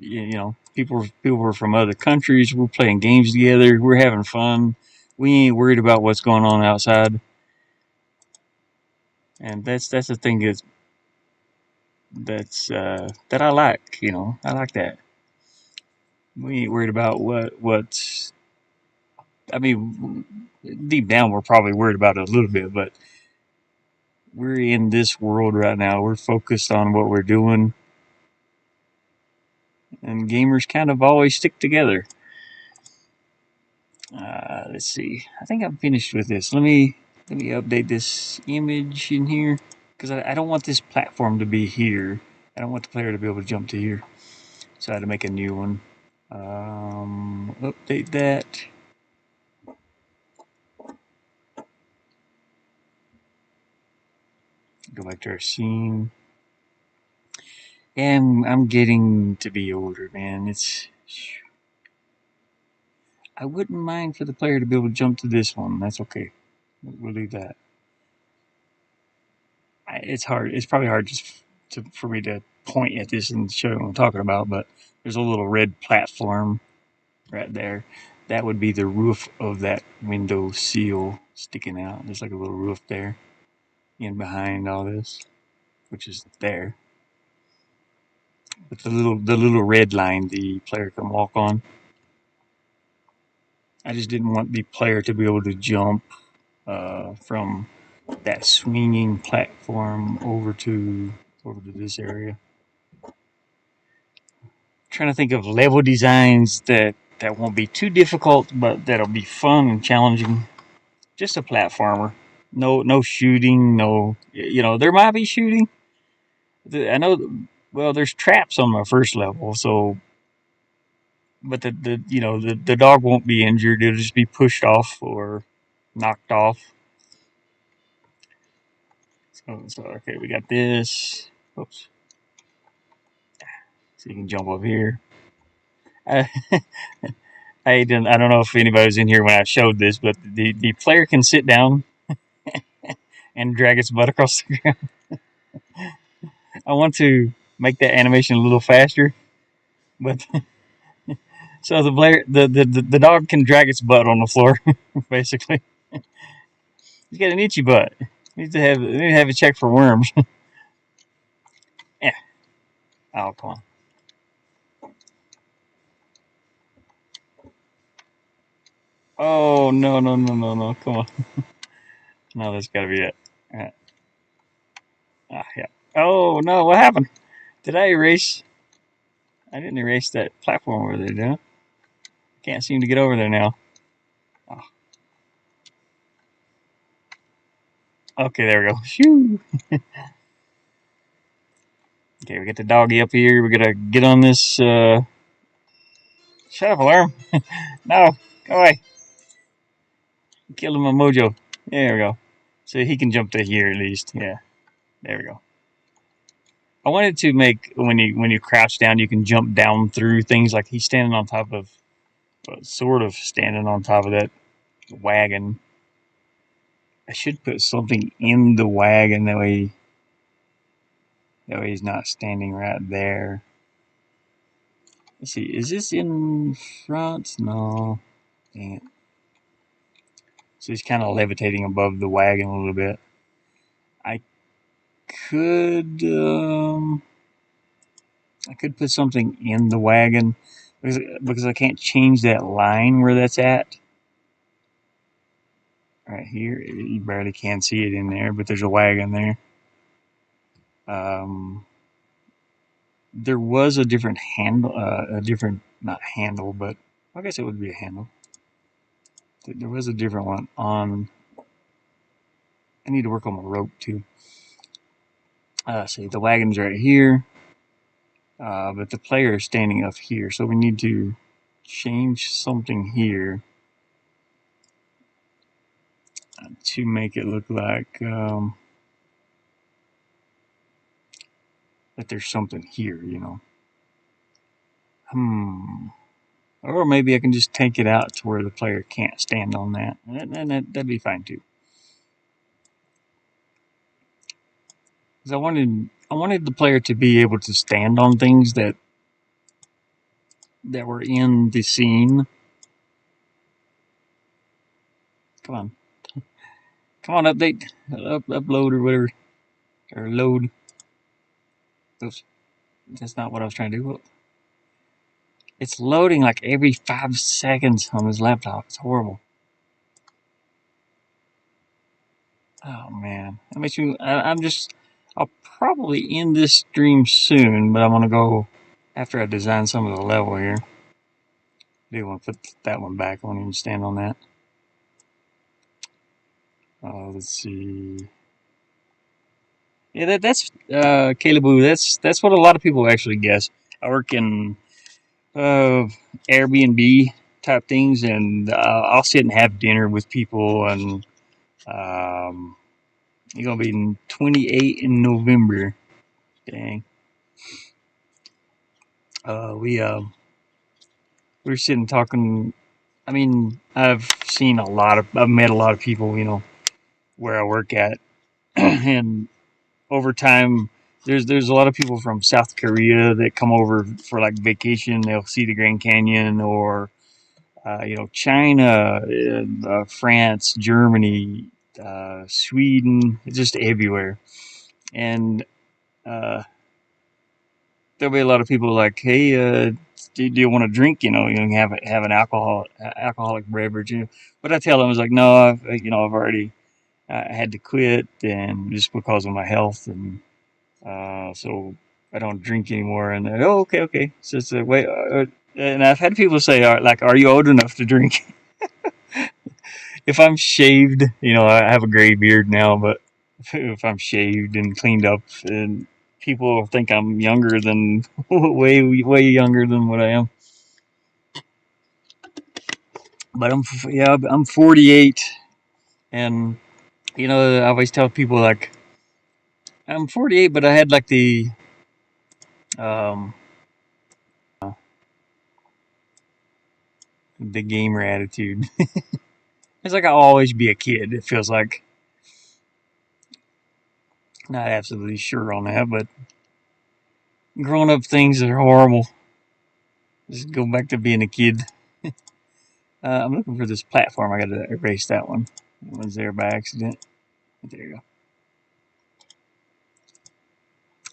[SPEAKER 1] you know, people are from other countries. We're playing games together. We're having fun. We ain't worried about what's going on outside, and that's the thing that I like. You know, I like that. We ain't worried about what's. I mean, deep down, we're probably worried about it a little bit, but we're in this world right now. We're focused on what we're doing, and gamers kind of always stick together. Let's see. I think I'm finished with this. Let me update this image in here because I don't want this platform to be here. I don't want the player to be able to jump to here. So I had to make a new one. Update that. Go back to our scene. And I'm getting to be older, man. I wouldn't mind for the player to be able to jump to this one. That's okay. We'll do that. It's hard. It's probably hard for me to point at this and show you what I'm talking about, but there's a little red platform right there. That would be the roof of that window seal sticking out. There's like a little roof there in behind all this, which is there. But the little red line the player can walk on. I just didn't want the player to be able to jump from that swinging platform over to this area. Trying to think of level designs that won't be too difficult, but that'll be fun and challenging. Just a platformer. No shooting. No, you know, there might be shooting. I know. Well, there's traps on my first level, so but the dog won't be injured. It'll just be pushed off, or knocked off. So okay, we got this. Oops. So you can jump up here. I, I don't know if anybody was in here when I showed this, but the player can sit down and drag its butt across the ground. I want to make that animation a little faster, but so the player, the dog can drag its butt on the floor, basically. He's got an itchy butt. Need to have a check for worms. Yeah. Oh, come on. Oh no no no no no! Come on. No, that's got to be it. Yeah. Oh no! What happened? Did I erase? I didn't erase that platform over there, did I? Can't seem to get over there now. Oh. Okay, there we go. Shoo. Okay, we got the doggy up here. We gotta get on this. Shut up, alarm! No, go away. Killing my mojo. There we go. So he can jump to here at least. Yeah, there we go. I wanted to make when you crouch down, you can jump down through things. Like he's standing on top of, sort of standing on top of that wagon. I should put something in the wagon that way he's not standing right there. Let's see, is this in front? No. Dang it. So he's kind of levitating above the wagon a little bit. I could put something in the wagon because I can't change that line where that's at. Right here, you barely can see it in there, but there's a wagon there. There was a different handle, not handle, but I guess it would be a handle. There was a different one on. I need to work on the rope too. See, the wagon's right here, but the player is standing up here, so we need to change something here to make it look like that there's something here, Or maybe I can just take it out to where the player can't stand on that. That'd be fine too. Because I wanted the player to be able to stand on things that were in the scene. Come on. Come on, update. Upload or whatever. Or load. Oops. That's not what I was trying to do. It's loading like every 5 seconds on this laptop. It's horrible. Oh, man. That makes me... I'll probably end this stream soon, but I'm going to go after I design some of the level here. I do want to put that one back. I won't even stand on that. Let's see. Yeah, that's Caleboo. That's what a lot of people actually guess. I work in Airbnb type things, and I'll sit and have dinner with people, and you're gonna be 28 in November. Dang. We were sitting talking. I mean, I've met a lot of people, where I work at, and over time, there's a lot of people from South Korea that come over for like vacation. They'll see the Grand Canyon, or China, France, Germany, Sweden, just everywhere. And there'll be a lot of people like, hey, do you want to drink? You can have an alcoholic beverage. But I tell them, I was like, no, I've already had to quit, and just because of my health, and so I don't drink anymore. And oh, okay. So it's a wait. And I've had people say, like, are you old enough to drink? If I'm shaved, I have a gray beard now, but if I'm shaved and cleaned up, and people think I'm younger than way younger than what I am. But I'm 48. And you know, I always tell people like I'm 48, but I had like um the gamer attitude. It's like I'll always be a kid. It feels like not absolutely sure on that, but grown up things are horrible. Just go back to being a kid. I'm looking for this platform. I gotta erase that one. It was there by accident. There you go.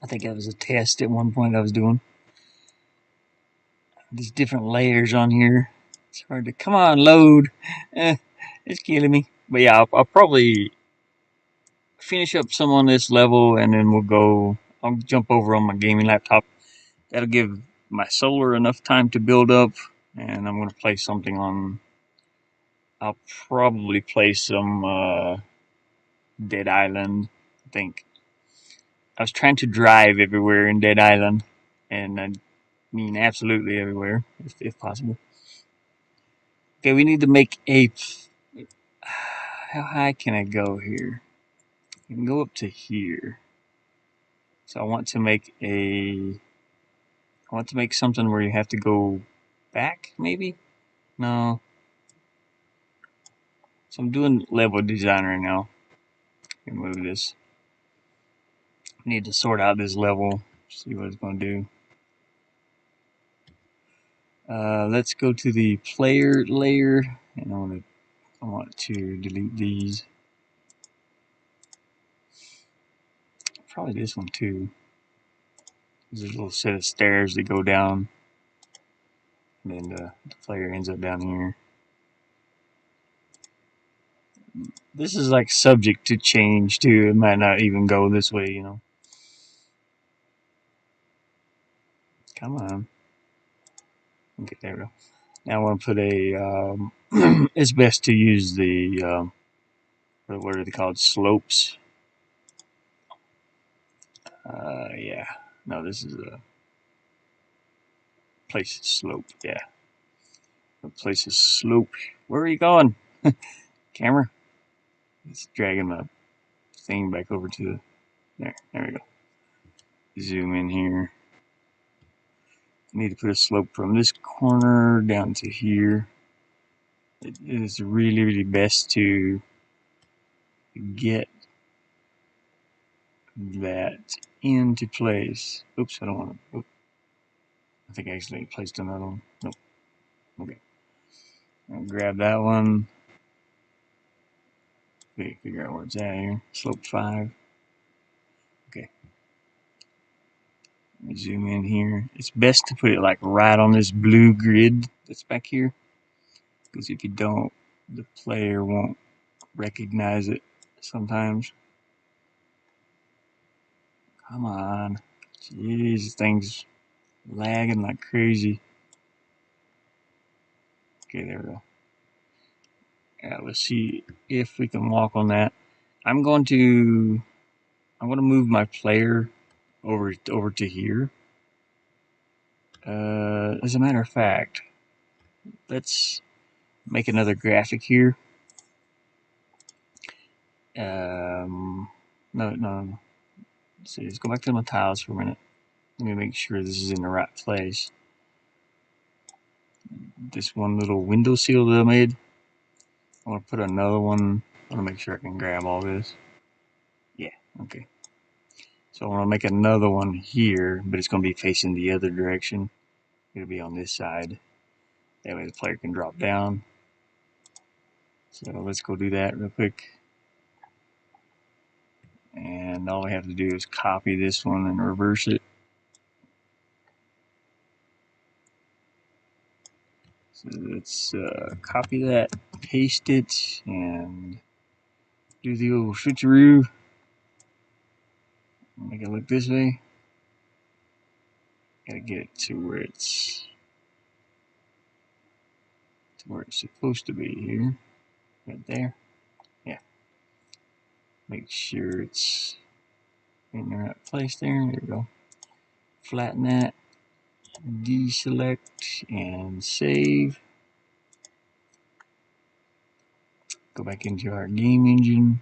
[SPEAKER 1] I think that was a test at one point I was doing. These different layers on here. It's hard to come on load. It's killing me. But yeah, I'll probably finish up some on this level and then we'll go. I'll jump over on my gaming laptop. That'll give my solar enough time to build up, and I'm gonna play something on. I'll probably play some Dead Island. I think I was trying to drive everywhere in Dead Island, and I mean absolutely everywhere if possible. Okay, we need to make a. How high can I go here? I can go up to here. So I want to make a. I want to make something where you have to go back, maybe? No. So I'm doing level design right now. Move this. I need to sort out this level, see what it's going to do. Let's go to the player layer, and I want to delete these. Probably this one too. There's a little set of stairs that go down, and then the player ends up down here. This is like subject to change too. It might not even go this way, you know. Come on. Okay, there we go. Now I want to put a. It's best to use the. What are they called? Slopes. Yeah. No, this is a place slope. Yeah. The place is slope. Where are you going? Camera? It's dragging my thing back over to the. There. There we go. Zoom in here. I need to put a slope from this corner down to here. It is really, really best to get that into place. Oops, I don't want to. Oops. I think I accidentally placed another one. Nope. Okay. I'll grab that one. Okay, figure out where it's at here. Slope 5. Okay. Let me zoom in here. It's best to put it like right on this blue grid that's back here. Because if you don't, the player won't recognize it sometimes. Come on. Jeez, this thing's lagging like crazy. Okay, there we go. Yeah, let's see if we can walk on that. I'm going to move my player over to here. As a matter of fact, let's make another graphic here. No. Let's see, let's go back to my tiles for a minute. Let me make sure this is in the right place. This one little window seal that I made. I want to put another one. I want to make sure I can grab all this. Yeah, okay. So I want to make another one here, but it's going to be facing the other direction. It'll be on this side. That way the player can drop down. So let's go do that real quick. And all I have to do is copy this one and reverse it. So let's copy that, paste it, and do the old switcheroo. Make it look this way. Gotta get it to where it's supposed to be here. Right there. Yeah. Make sure it's in the right place there. There we go. Flatten that. Deselect and save. go back into our game engine,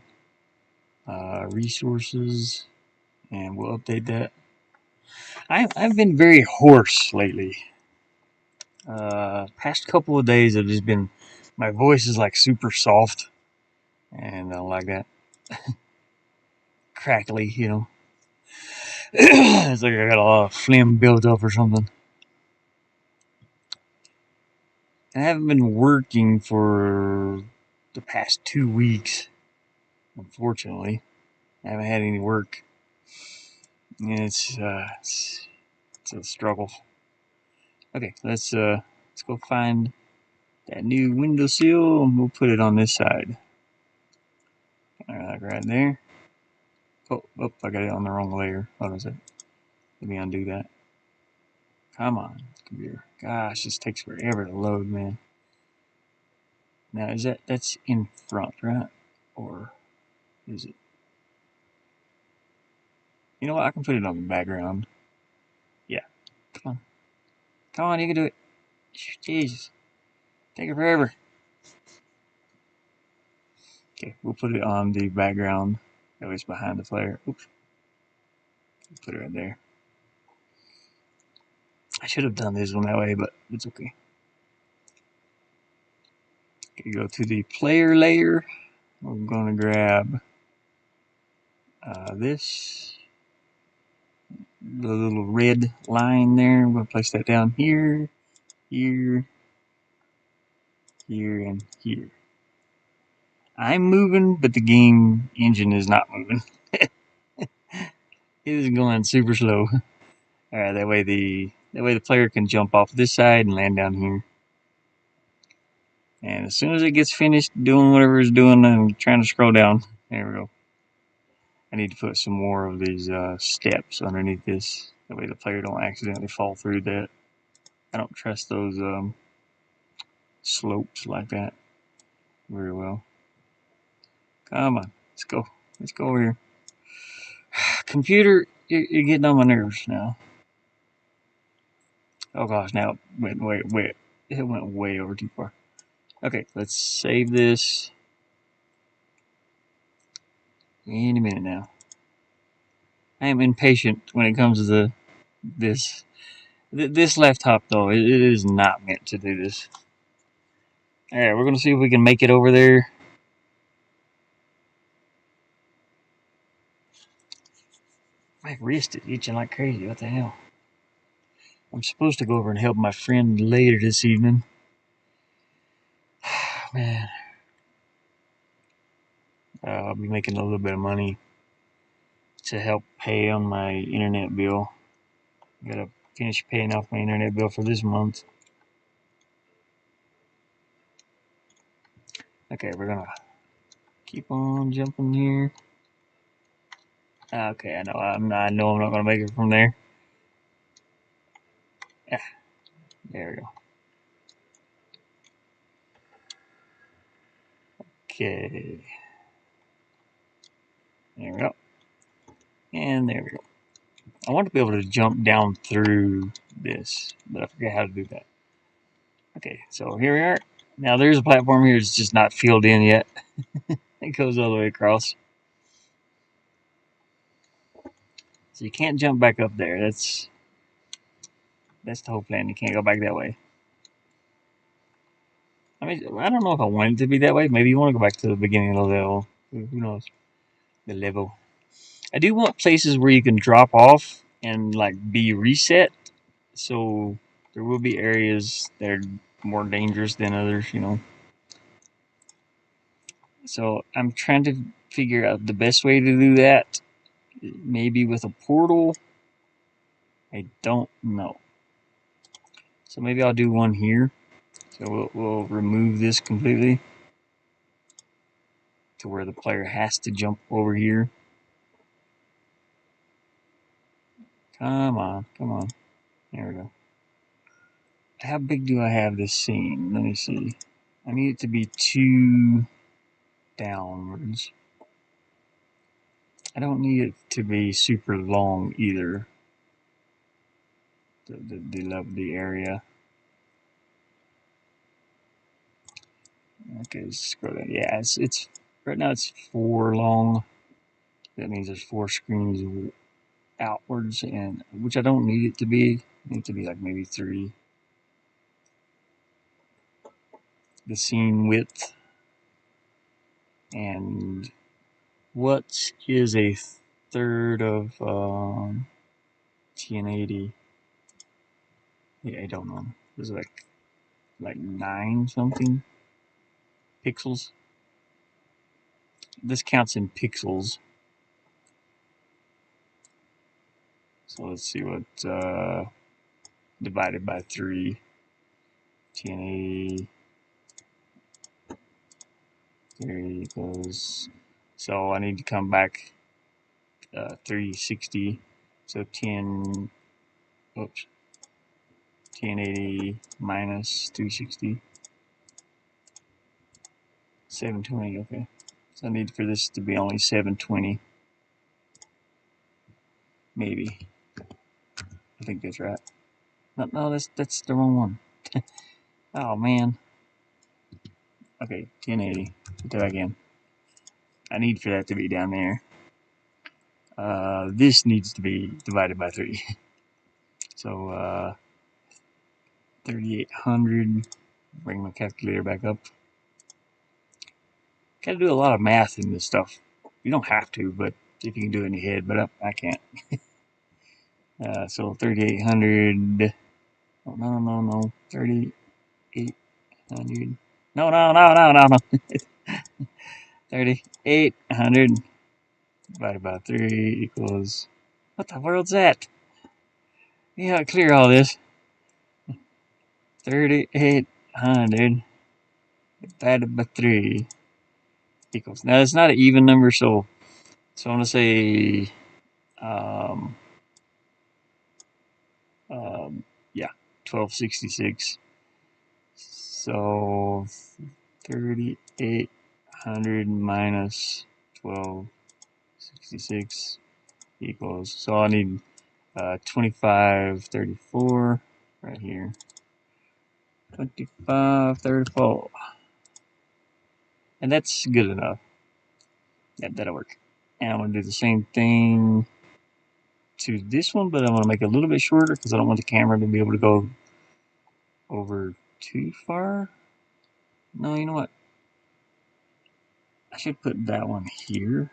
[SPEAKER 1] resources, and we'll update that. I've been very hoarse lately. Past couple of days I've just been, my voice is like super soft, and I don't like that. Crackly, you know. It's like I got a lot of phlegm built up or something. I haven't been working for the past 2 weeks, unfortunately. I haven't had any work. And it's a struggle. Okay, let's go find that new windowsill and we'll put it on this side. Alright, right there. Oh, I got it on the wrong layer. Hold on a second. Let me undo that. Come on, computer. Gosh, this takes forever to load, man. Now, that's in front, right? Or is it? You know what? I can put it on the background. Yeah. Come on. Come on, you can do it. Jesus. Take it forever. Okay, we'll put it on the background. That way it's behind the player. Oops. Put it right there. I should have done this one that way, but it's okay. Okay, go to the player layer. We're going to grab this. The little red line there. I'm going to place that down here, here, here, and here. I'm moving, but the game engine is not moving. It is going super slow. Alright, that way the player can jump off this side and land down here. And as soon as it gets finished doing whatever it's doing, I'm trying to scroll down. There we go. I need to put some more of these steps underneath this. That way the player don't accidentally fall through that. I don't trust those slopes like that very well. Come on, let's go. Let's go over here. Computer, you're getting on my nerves now. Oh gosh, now it went way over too far. Okay, let's save this. Any minute now. I am impatient when it comes to this. This laptop though, it is not meant to do this. Alright, we're gonna see if we can make it over there. My wrist is itching like crazy. What the hell? I'm supposed to go over and help my friend later this evening. Man. I'll be making a little bit of money to help pay on my internet bill. Gotta finish paying off my internet bill for this month. Okay, we're gonna keep on jumping here. Okay, I know I'm not gonna make it from there. Yeah, there we go. Okay. There we go. And there we go. I want to be able to jump down through this, but I forget how to do that. Okay, so here we are. Now there's a platform here that's just not filled in yet. It goes all the way across. So you can't jump back up there. That's the whole plan. You can't go back that way. I mean, I don't know if I want it to be that way. Maybe you want to go back to the beginning of the level. Who knows? The level. I do want places where you can drop off and like be reset. So there will be areas that are more dangerous than others, you know. So I'm trying to figure out the best way to do that. Maybe with a portal. I don't know. So maybe I'll do one here. So we'll remove this completely to where the player has to jump over here. Come on, come on. There we go. How big do I have this scene? Let me see. I need it to be 2 downwards. I don't need it to be super long either. The area. Okay, scroll down. Yeah, it's right now it's 4 long. That means there's 4 screens outwards, and which I don't need it to be. I need it to be like maybe 3. The scene width, and what is a third of 1080? Yeah, I don't know. Is it like 9 something pixels? This counts in pixels. So let's see what divided by 3. 1080. There equals. So I need to come back 360. So 10. Oops. 1080 minus 360. 720. Okay. So I need for this to be only 720. Maybe. I think that's right. No, that's the wrong one. Oh man. Okay, 1080. Put that again. I need for that to be down there. This needs to be divided by 3. So 3800. Bring my calculator back up. Gotta do a lot of math in this stuff. You don't have to, but if you can do it in your head, but I can't. So 3800. Oh, no. 3800. No. 3800 divided by 3 equals. What the world's that? Yeah, clear all this. 3800 divided by 3 equals. Now, it's not an even number, so I'm going to say, um, yeah, 1266. So 3800 minus 1266 equals. So I need 2534 right here. 2534. And that's good enough. That'll work. And I'm going to do the same thing to this one, but I'm going to make it a little bit shorter because I don't want the camera to be able to go over too far. No, you know what? I should put that one here.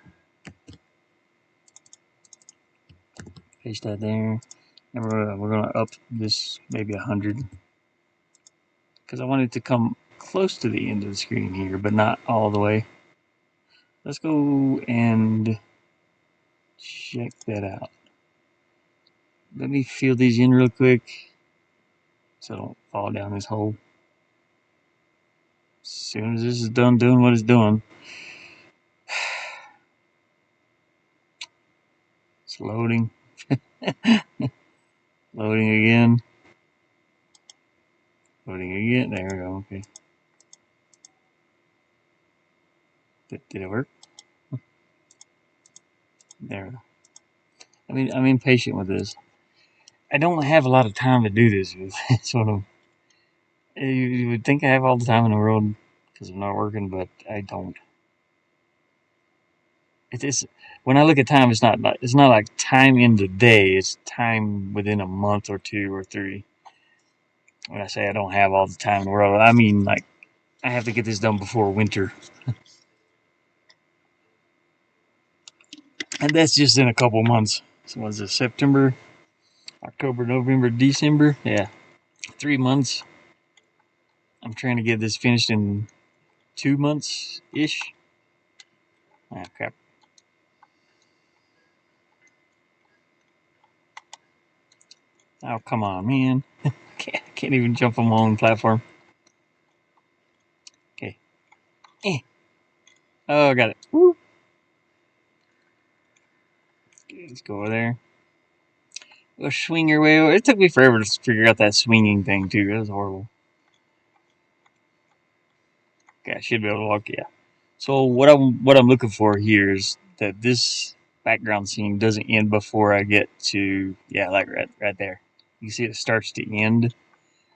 [SPEAKER 1] Paste that there. And we're going to up this maybe 100. Because I want it to come close to the end of the screen here, but not all the way. Let's go and check that out. Let me fill these in real quick so I don't fall down this hole. As soon as this is done doing what it's doing. It's loading. Loading again. Loading again. There we go. Okay. Did it work? There we go. I'm impatient with this. I don't have a lot of time to do this with sort of. You would think I have all the time in the world because I'm not working, but I don't. It is when I look at time, it's not like time in the day. It's time within a month or 2 or 3. When I say I don't have all the time in the world, I mean like I have to get this done before winter, and that's just in a couple months. So what's it? September, October, November, December. Yeah, 3 months. I'm trying to get this finished in 2 months ish. Ah, crap. Oh, come on, man. Can't even jump on my own platform. Okay. Oh, I got it. Woo. Okay, let's go over there. Go swing your way over. It took me forever to figure out that swinging thing, too. It was horrible. Okay, I should be able to walk, yeah. So what I'm looking for here is that this background scene doesn't end before I get to, yeah, like right there. You see it starts to end.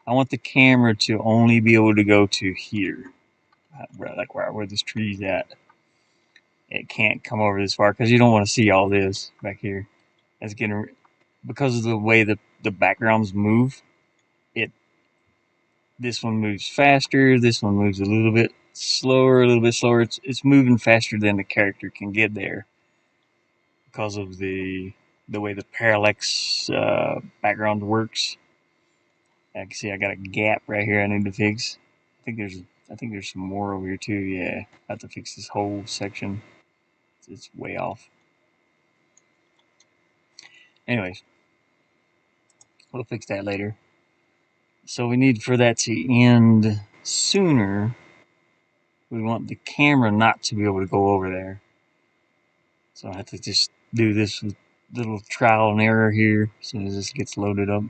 [SPEAKER 1] I want the camera to only be able to go to here. like where this tree's at. It can't come over this far because you don't want to see all this back here. It's getting because of the way the backgrounds move. It this one moves faster. This one moves a little bit slower, a little bit slower. It's moving faster than the character can get there because of the way the parallax background works. I can see I got a gap right here I need to fix. I think there's some more over here too. Yeah, I have to fix this whole section. It's way off. Anyways, we'll fix that later. So we need for that to end sooner. We want the camera not to be able to go over there. So I have to just do this little trial and error here as soon as this gets loaded up.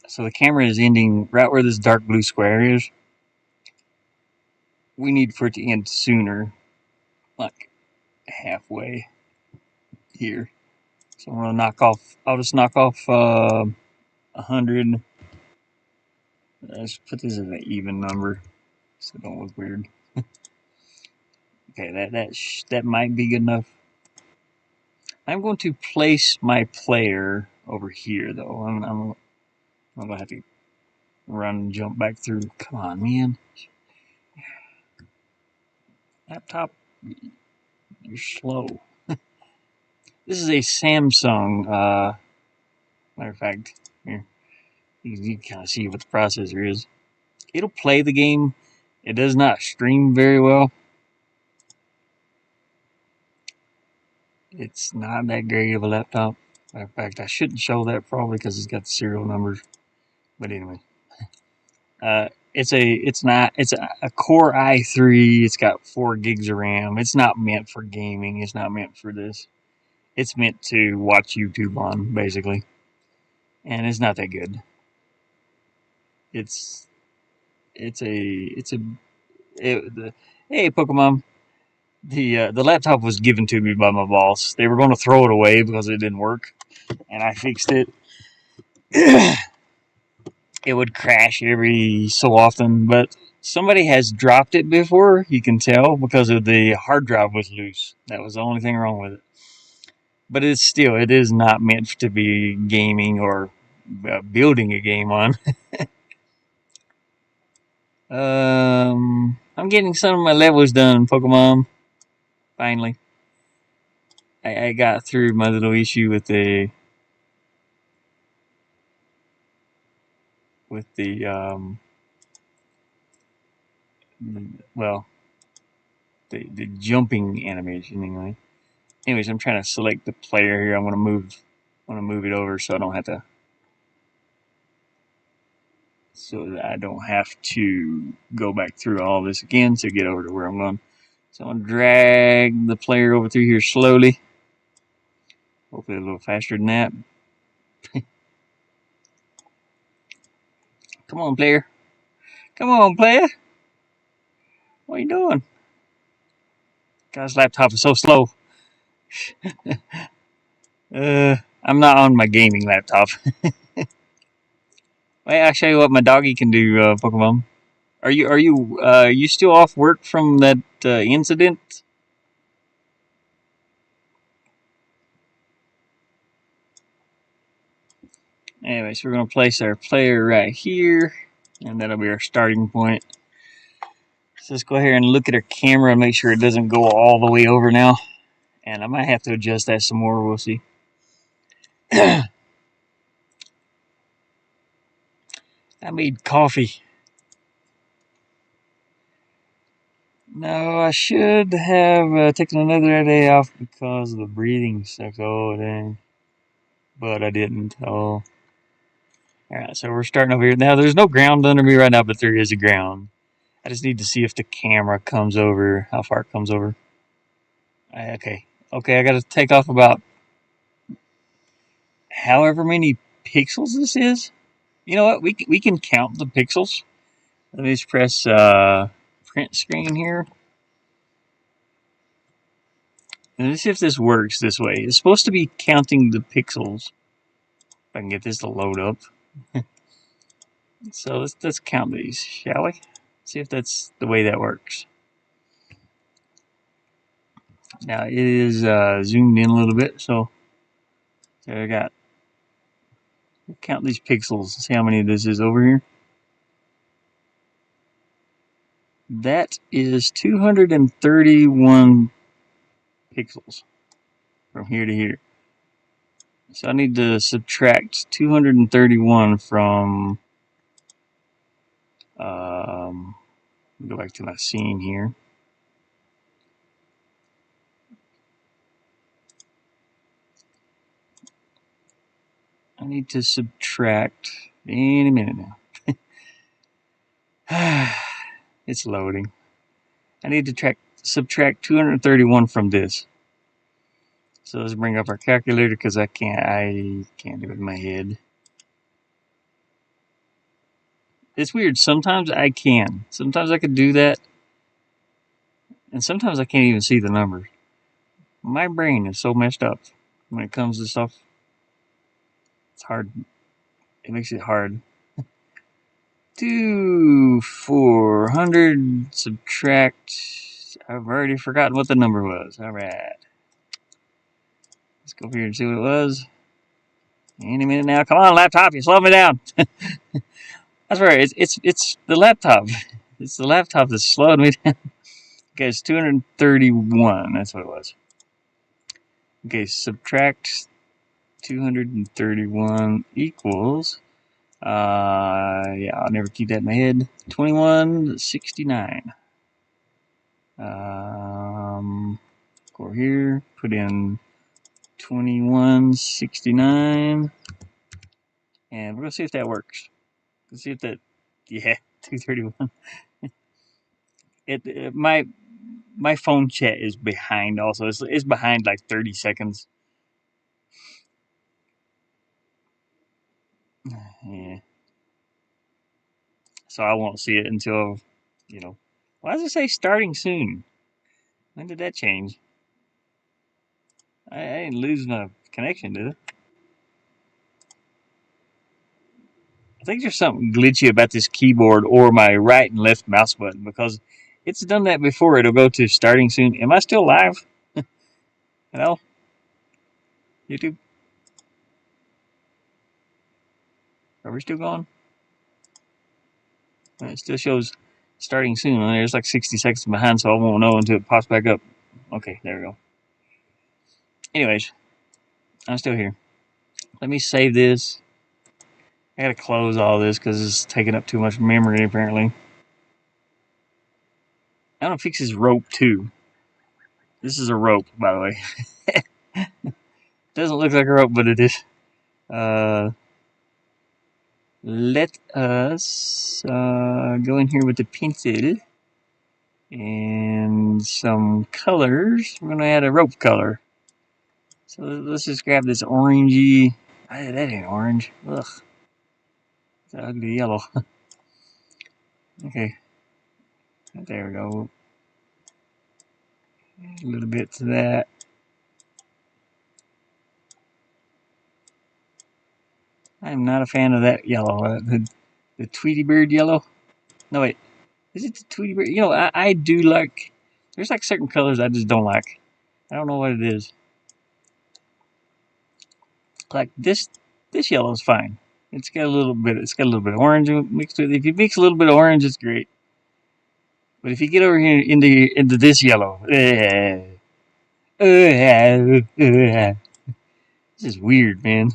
[SPEAKER 1] So the camera is ending right where this dark blue square is. We need for it to end sooner, like halfway here. So I'm gonna knock off. I'll just knock off 100. Let's put this as an even number, so it don't look weird. Okay, that might be good enough. I'm going to place my player over here, though. I'm gonna have to run and jump back through. Come on, man. Laptop, you're slow. This is a Samsung. Matter of fact, here you can kind of see what the processor is. It'll play the game. It does not stream very well. It's not that great of a laptop. Matter of fact, I shouldn't show that probably because it's got the serial numbers. But anyway, it's a Core i3. It's got 4 gigs of RAM. It's not meant for gaming. It's not meant for this. It's meant to watch YouTube on, basically, and it's not that good. It's hey Pokemon. The laptop was given to me by my boss. They were going to throw it away because it didn't work, and I fixed it. It would crash every so often, but somebody has dropped it before. You can tell because of the hard drive was loose. That was the only thing wrong with it. But it is not meant to be gaming or building a game on. I'm getting some of my levels done, Pokemon. Finally, I got through my little issue with the well, the jumping animation anyway. Anyways, I'm trying to select the player here. I want to move it over so I don't have to go back through all this again to get over to where I'm going. So I'm going to drag the player over through here slowly. Hopefully a little faster than that. Come on, player. Come on, player. What are you doing? God's laptop is so slow. I'm not on my gaming laptop. Wait, I'll show you what my doggy can do, Pokemon. Are you still off work from that incident? Anyways, we're gonna place our player right here, and that'll be our starting point. So let's go ahead and look at our camera and make sure it doesn't go all the way over now. And I might have to adjust that some more. We'll see. I made coffee. No, I should have taken another day off because the breathing sucks. Oh, dang. But I didn't. Oh. Alright, so we're starting over here. Now, there's no ground under me right now, but there is a ground. I just need to see if the camera comes over, how far it comes over. Okay. Okay, I gotta take off about however many pixels this is. You know what? We can count the pixels. Let me just press print screen here. And let's see if this works this way. It's supposed to be counting the pixels. If I can get this to load up. So let's count these, shall we? See if that's the way that works. Now it is zoomed in a little bit, so I got, count these pixels, see how many this is over here. That is 231 pixels from here to here. So I need to subtract 231 from, go back to my scene here. I need to subtract, in a minute now. It's loading. I need to subtract 231 from this. So let's bring up our calculator because I can't do it in my head. It's weird. Sometimes I can. Sometimes I can do that. And sometimes I can't even see the numbers. My brain is so messed up when it comes to stuff. It's hard. It makes it hard. 400 subtract. I've already forgotten what the number was. Alright. Let's go over here and see what it was. Any minute now. Come on, laptop. You slow me down. That's right. It's the laptop. It's the laptop that's slowing me down. Okay, it's 231. That's what it was. Okay, subtract 231 equals. Yeah, I'll never keep that in my head. 2169. Go here, put in 2169, and we're gonna see if that works. Let's see if that, yeah, 231. My phone chat is behind also. It's behind like 30 seconds. Yeah. So I won't see it until, why does it say starting soon? When did that change? I didn't lose my connection, did I? I think there's something glitchy about this keyboard or my right and left mouse button because it's done that before. It'll go to starting soon. Am I still live? Hello? YouTube? Are we still going? It still shows starting soon. There's like 60 seconds behind, so I won't know until it pops back up. Okay, there we go. Anyways, I'm still here. Let me save this. I gotta close all this because it's taking up too much memory, apparently. I'm gonna fix this rope, too. This is a rope, by the way. Doesn't look like a rope, but it is. Let us go in here with the pencil and some colors. We're gonna add a rope color. So let's just grab this orangey. That ain't orange. Ugh. It's an ugly yellow. Okay. There we go. A little bit to that. I'm not a fan of that yellow. The Tweety Bird yellow. No, wait. Is it the Tweety Bird? I do like. There's like certain colors I just don't like. I don't know what it is. Like this yellow is fine. It's got a little bit of orange mixed with it. If you mix a little bit of orange, it's great. But if you get over here into this yellow, this is weird, man.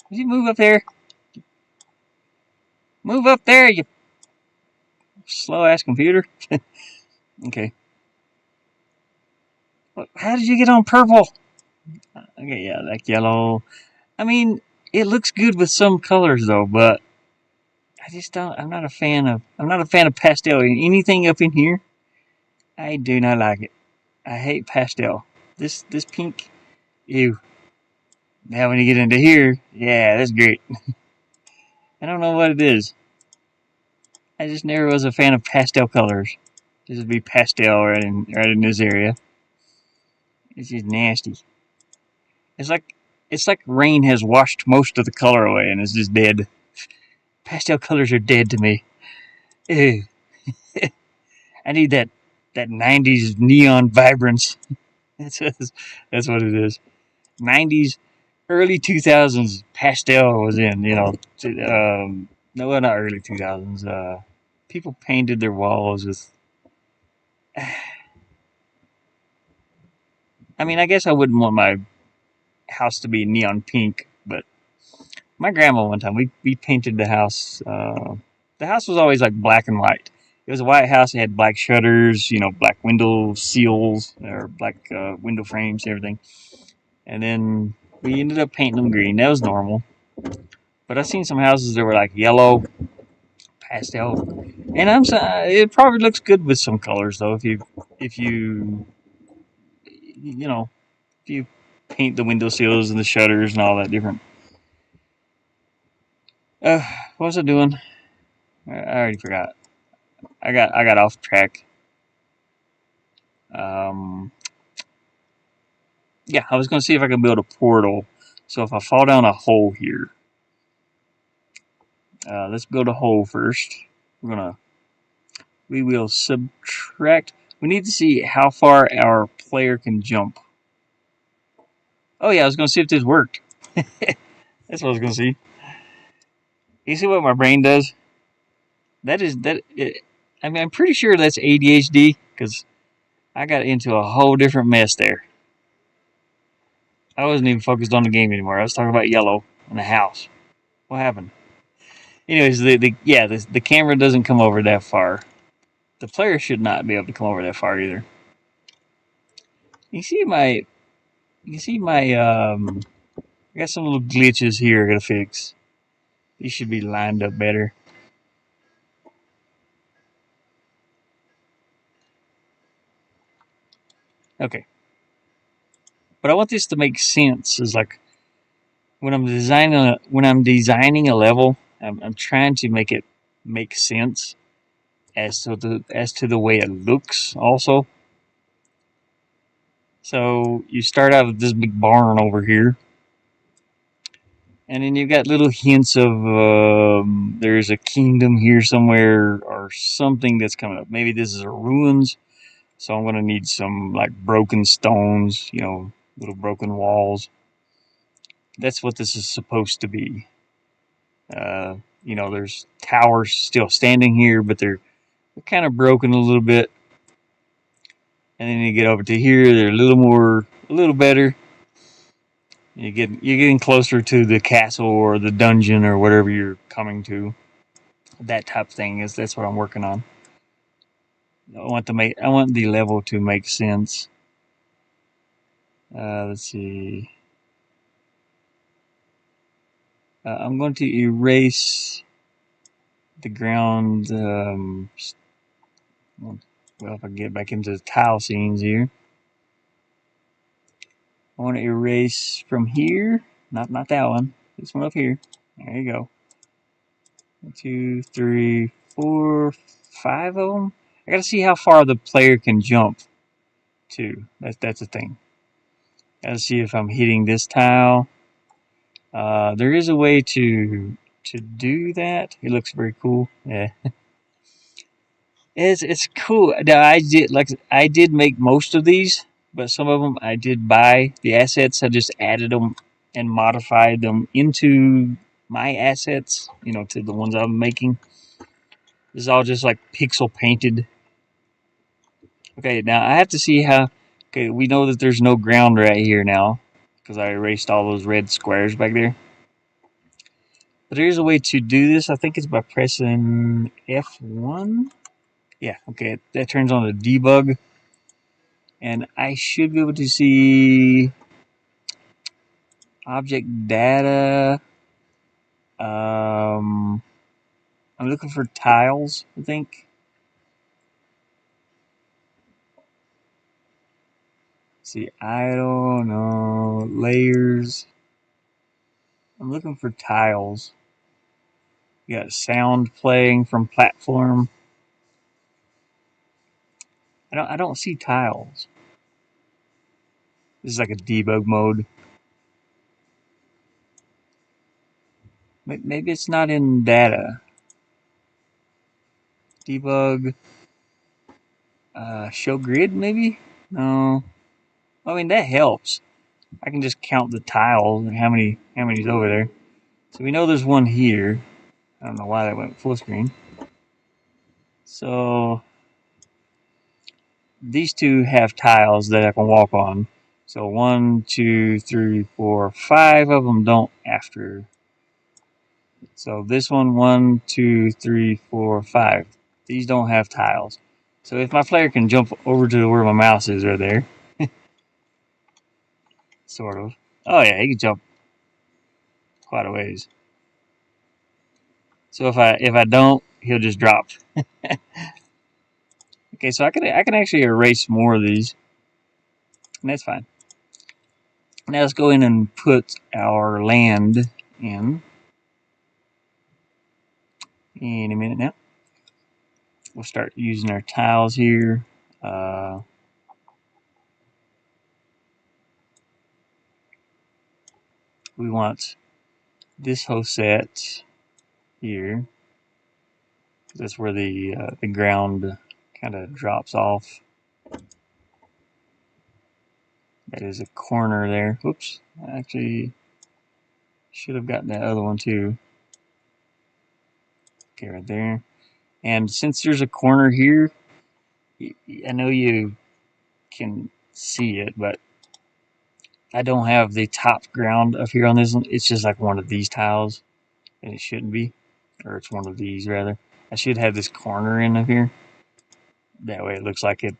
[SPEAKER 1] Would you move up there? Move up there, you slow ass computer. Okay. How did you get on purple? Okay, yeah, like yellow. I mean, it looks good with some colors though, but I just don't. I'm not a fan of pastel. Anything up in here, I do not like it. I hate pastel. This pink, ew. Now when you get into here, yeah, that's great. I don't know what it is. I just never was a fan of pastel colors. This would be pastel right in this area. It's just nasty. It's like rain has washed most of the color away and it's just dead. Pastel colors are dead to me. Ew. I need that 90s neon vibrance. That's, that's what it is. 90s, early 2000s pastel was in, no, well, not early 2000s. People painted their walls with, I mean, I guess I wouldn't want my house to be neon pink, but my grandma one time, we painted the house was always like black and white. It was a white house. It had black shutters, black window seals or black window frames, everything. And then we ended up painting them green. That was normal. But I've seen some houses that were like yellow, pastel, and it probably looks good with some colors though. If you you know if you paint the window seals and the shutters and all that different. What was I doing? I already forgot. I got off track. Um, yeah, I was gonna see if I could build a portal. So if I fall down a hole here, let's build a hole first. We will subtract. We need to see how far our player can jump. Oh yeah, I was gonna see if this worked. That's what I was gonna see. You see what my brain does? That is that. I mean, I'm pretty sure that's ADHD because I got into a whole different mess there. I wasn't even focused on the game anymore. I was talking about yellow and the house. What happened? Anyways, the camera doesn't come over that far. The player should not be able to come over that far either. You see my, you see my, I got some little glitches here I gotta fix. These should be lined up better. Okay, but I want this to make sense. Is like when I'm designing a level, I'm trying to make it make sense as to the way it looks. Also, so you start out with this big barn over here, and then you've got little hints of there's a kingdom here somewhere or something that's coming up. Maybe this is a ruins, so I'm gonna need some like broken stones, little broken walls. That's what this is supposed to be. Uh, there's towers still standing here, but they're kind of broken a little bit. And then you get over to here, they're a little better. You're getting closer to the castle or the dungeon or whatever you're coming to. That type of thing is that's what I'm working on. I want the level to make sense. Let's see. I'm going to erase the ground. Well, if I get back into the tile scenes here, I want to erase from here. Not that one. This one up here. There you go. 1, 2, 3, 4, 5 of them. I gotta see how far the player can jump too. That's the thing. Gotta see if I'm hitting this tile. There is a way to do that. It looks very cool. Yeah, it's cool. Now I did make most of these, but some of them I did buy the assets. I just added them and modified them into my assets. To the ones I'm making. This is all just like pixel painted. Okay, now I have to see how. Okay, we know that there's no ground right here now because I erased all those red squares back there. But there's a way to do this. I think it's by pressing F1. Yeah, okay, that turns on the debug. And I should be able to see object data. Um, I'm looking for tiles, I think. See, I don't know. Layers. I'm looking for tiles. You got sound playing from platform. I don't see tiles. This is like a debug mode. Maybe it's not in data. Debug. Show grid, maybe? No. I mean, that helps. I can just count the tiles and how many's over there. So we know there's one here. I don't know why that went full screen. So these two have tiles that I can walk on. So 1, 2, 3, 4, 5 of them don't after. So this one, 1, 2, 3, 4, 5. These don't have tiles. So if my player can jump over to where my mouse is right there, sort of. Oh yeah, he can jump quite a ways. So if I don't, he'll just drop. Okay, so I can actually erase more of these, and that's fine. Now let's go in and put our land in a minute now. We'll start using our tiles here. We want this whole set here. That's where the ground kind of drops off. That is a corner there. Whoops, I actually should have gotten that other one too. Okay, right there. And since there's a corner here, I know you can see it, but I don't have the top ground up here on this one. It's just like one of these tiles, and it shouldn't be. Or it's one of these, rather. I should have this corner in up here. That way it looks like it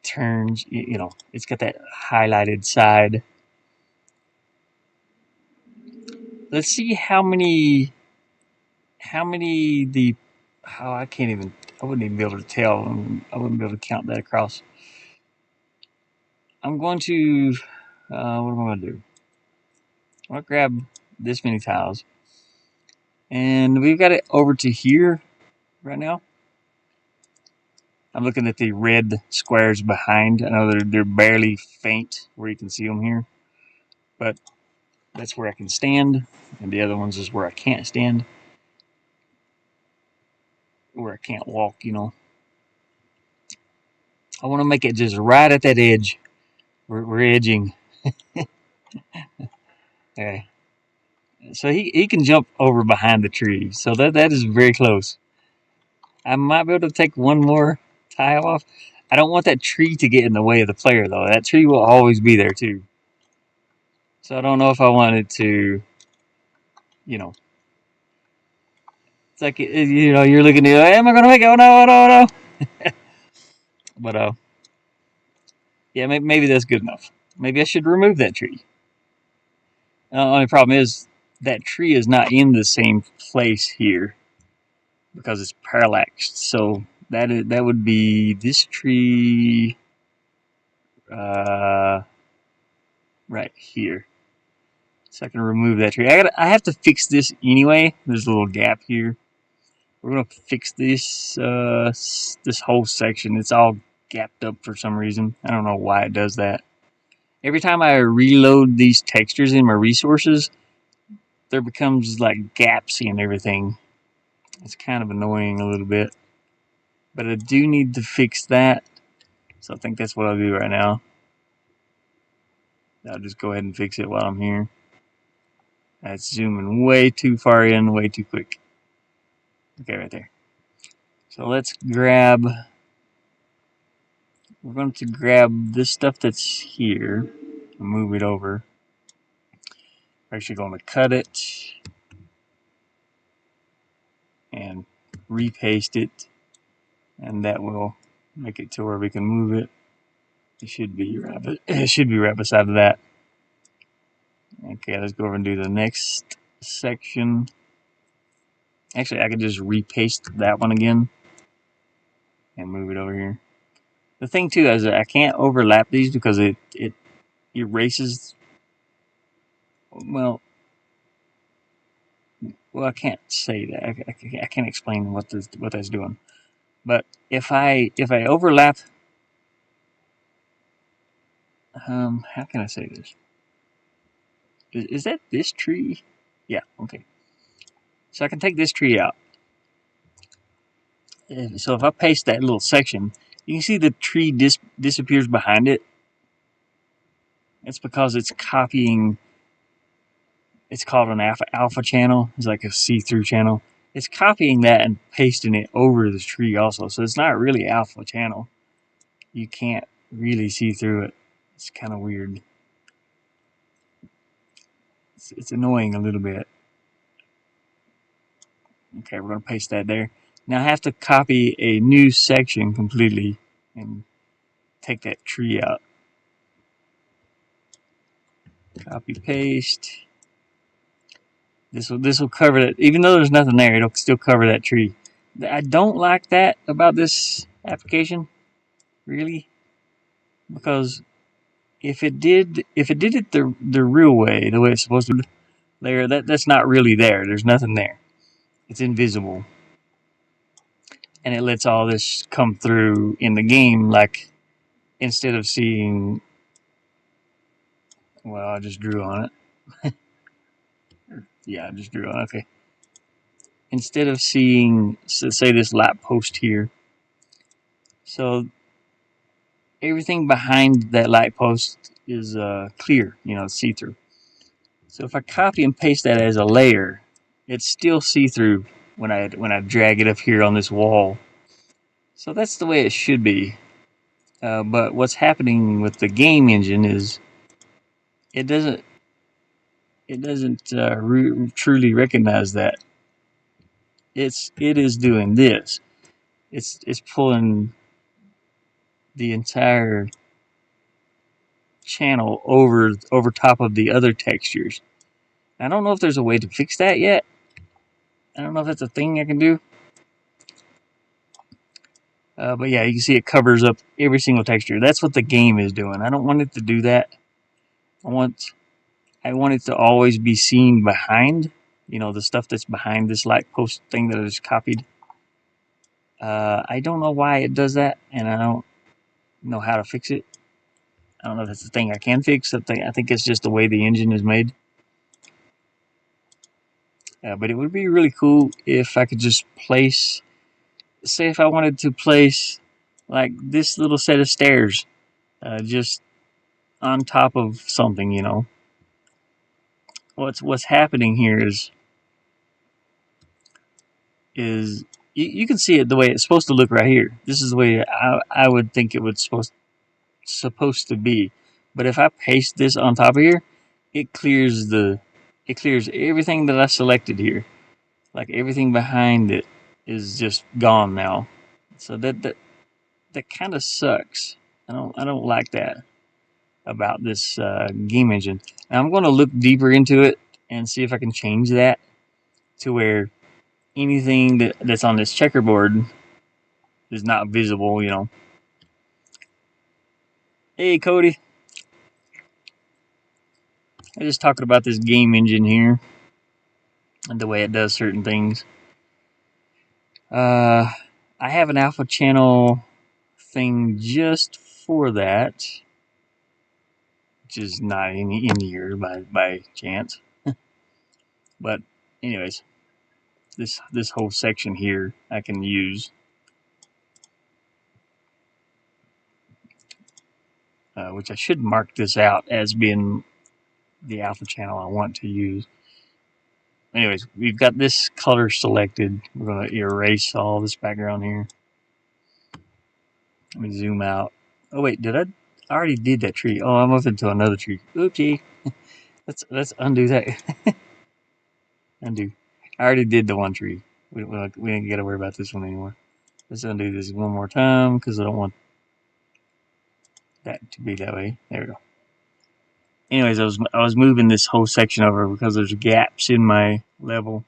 [SPEAKER 1] turns, you know, it's got that highlighted side. Let's see how many I can't even, I wouldn't even be able to tell. I wouldn't be able to count that across. I'm going to, what am I going to do? I'm going to grab this many tiles. And we've got it over to here right now. I'm looking at the red squares behind. I know they're barely faint where you can see them here. But that's where I can stand. And the other ones is where I can't stand. Where I can't walk, you know. I want to make it just right at that edge. We're edging. Okay. So he can jump over behind the tree. So that is very close. I might be able to take one more tile off. I don't want that tree to get in the way of the player, though. That tree will always be there, too. So I don't know if I wanted to, you know. It's like, you know, you're looking at, am I going to make it? Oh, no, oh, no, oh, no. But, yeah, maybe that's good enough. Maybe I should remove that tree. Only problem is that tree is not in the same place here because it's parallaxed. So that would be this tree right here. So I can remove that tree. I have to fix this anyway. There's a little gap here. We're gonna fix this this whole section. It's all gapped up for some reason. I don't know why it does that. Every time I reload these textures in my resources, there becomes like gaps in everything. It's kind of annoying a little bit. But I do need to fix that. So I think that's what I'll do right now. I'll just go ahead and fix it while I'm here. That's zooming way too far in, way too quick. Okay, right there. So let's grab, we're going to grab this stuff that's here and move it over. We're actually going to cut it and repaste it, and that will make it to where we can move it. It should be right beside of that. Okay, let's go over and do the next section. Actually, I could just repaste that one again and move it over here. The thing too is that I can't overlap these because it erases. Well, I can't say that. I can't explain what that's doing. But if I overlap, how can I say this? Is that this tree? Yeah. Okay. So I can take this tree out. So if I paste that little section, you can see the tree disappears behind it. It's because it's copying. It's called an alpha channel. It's like a see-through channel. It's copying that and pasting it over the tree also. So it's not really alpha channel. You can't really see through it. It's kind of weird. It's annoying a little bit. Okay, we're going to paste that there. Now I have to copy a new section completely and take that tree out. Copy paste. This will cover it. Even though there's nothing there, it'll still cover that tree. I don't like that about this application, really, because if it did it the real way, the way it's supposed to, there that's not really there. There's nothing there. It's invisible, and it lets all this come through in the game. Like instead of seeing, well, I just drew on it. Yeah, I just drew on it. Okay. Instead of seeing, say, this lap post here, so everything behind that light post is clear, see-through. So if I copy and paste that as a layer, it's still see-through when I drag it up here on this wall. So that's the way it should be. But what's happening with the game engine is it doesn't truly recognize that it is doing this. It's pulling the entire channel over top of the other textures. I don't know if there's a way to fix that yet. I don't know if that's a thing I can do. But yeah, you can see it covers up every single texture. That's what the game is doing. I don't want it to do that. I want it to always be seen behind, the stuff that's behind this light post thing that I just copied. I don't know why it does that, and I don't know how to fix it. I don't know if that's the thing I can fix. I think it's just the way the engine is made. But it would be really cool if I could just place, say if I wanted to place like this little set of stairs just on top of something. What's happening here is you can see it the way it's supposed to look right here. This is the way I would think it would supposed to be. But if I paste this on top of here, it clears everything that I selected here. Like everything behind it is just gone now. So that kind of sucks. I don't like that about this game engine. Now I'm going to look deeper into it and see if I can change that to where anything that's on this checkerboard is not visible. Hey, Cody. I'm just talking about this game engine here and the way it does certain things. I have an alpha channel thing just for that, which is not in here by chance. But anyways, this whole section here I can use, which I should mark this out as being the alpha channel I want to use. Anyways, we've got this color selected. We're going to erase all this background here. Let me zoom out. Oh wait, I already did that tree. Oh, I'm moving to another tree. Oopsie. Let's undo that. Undo. I already did the one tree. We ain't got to worry about this one anymore. Let's undo this one more time because I don't want that to be that way. There we go. Anyways, I was moving this whole section over because there's gaps in my level.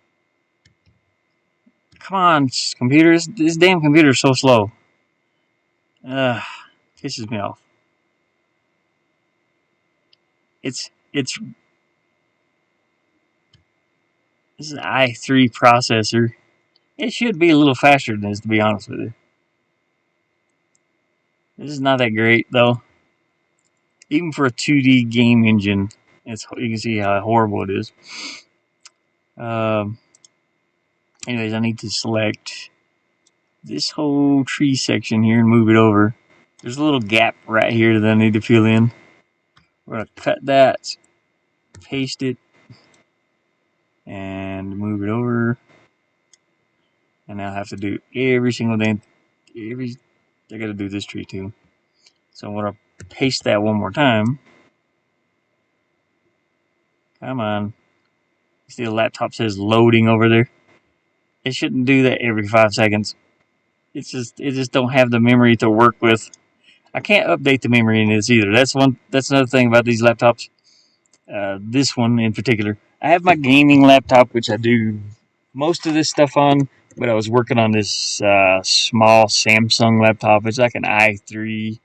[SPEAKER 1] Come on, computer! This damn computer is so slow. Pisses me off. It's this is an i3 processor. It should be a little faster than this, to be honest with you. This is not that great though. Even for a 2D game engine, you can see how horrible it is. Anyways, I need to select this whole tree section here and move it over. There's a little gap right here that I need to fill in. We're going to cut that, paste it, and move it over. And now I have to do every single thing. I got to do this tree too. So I'm going to paste that one more time. Come on. See the laptop says loading over there. It shouldn't do that every 5 seconds. It just don't have the memory to work with. I can't update the memory in this either. That's another thing about these laptops. This one in particular. I have my gaming laptop, which I do most of this stuff on, but I was working on this small Samsung laptop. It's like an i3,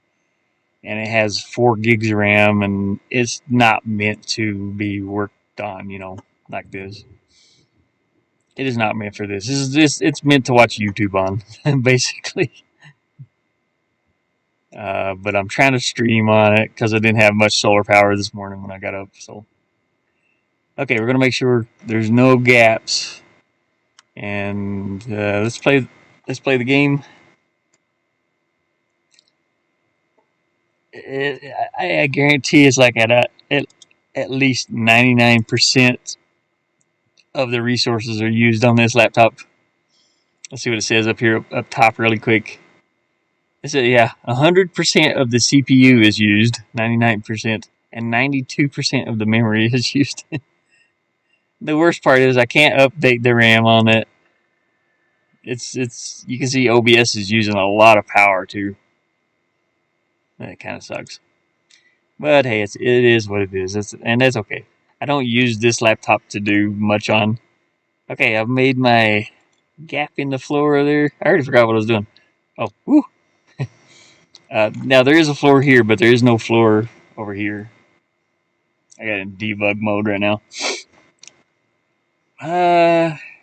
[SPEAKER 1] and it has 4 gigs of RAM, and it's not meant to be worked on, like this. It is not meant for this. It's meant to watch YouTube on, basically. But I'm trying to stream on it because I didn't have much solar power this morning when I got up. So, okay, we're gonna make sure there's no gaps, and let's play the game. I guarantee it's like at least 99% of the resources are used on this laptop. Let's see what it says up here up top really quick. It said, yeah, 100% of the CPU is used, 99%, and 92% of the memory is used. The worst part is I can't update the RAM on it. It's you can see OBS is using a lot of power too. That kind of sucks. But hey, it is what it is, and that's okay. I don't use this laptop to do much on. Okay, I've made my gap in the floor there. I already forgot what I was doing. Oh, whoo! Now there is a floor here, but there is no floor over here. I got it in debug mode right now.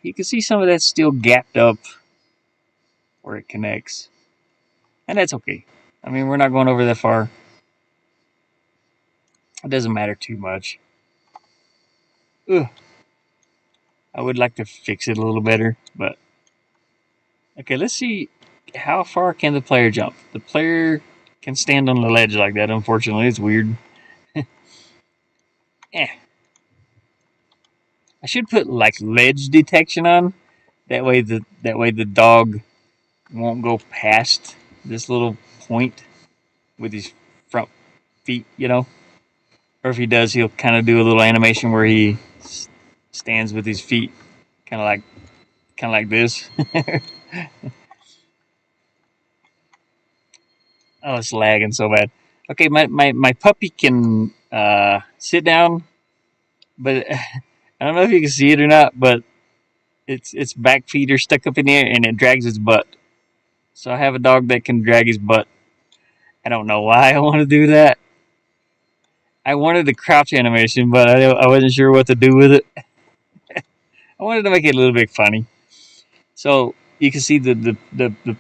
[SPEAKER 1] You can see some of that still gapped up where it connects, and that's okay. I mean, we're not going over that far. It doesn't matter too much. Ugh. I would like to fix it a little better, but okay. Let's see how far can the player jump. The player can stand on the ledge like that. Unfortunately, it's weird. Eh. I should put like ledge detection on. That way the dog won't go past this little point with his front feet, Or if he does, he'll kind of do a little animation where he stands with his feet, kind of like this. Oh, it's lagging so bad. Okay, my puppy can sit down, but I don't know if you can see it or not, but its back feet are stuck up in the air and it drags its butt. So I have a dog that can drag his butt. I don't know why I want to do that. I wanted the crouch animation, but I wasn't sure what to do with it. I wanted to make it a little bit funny. So you can see the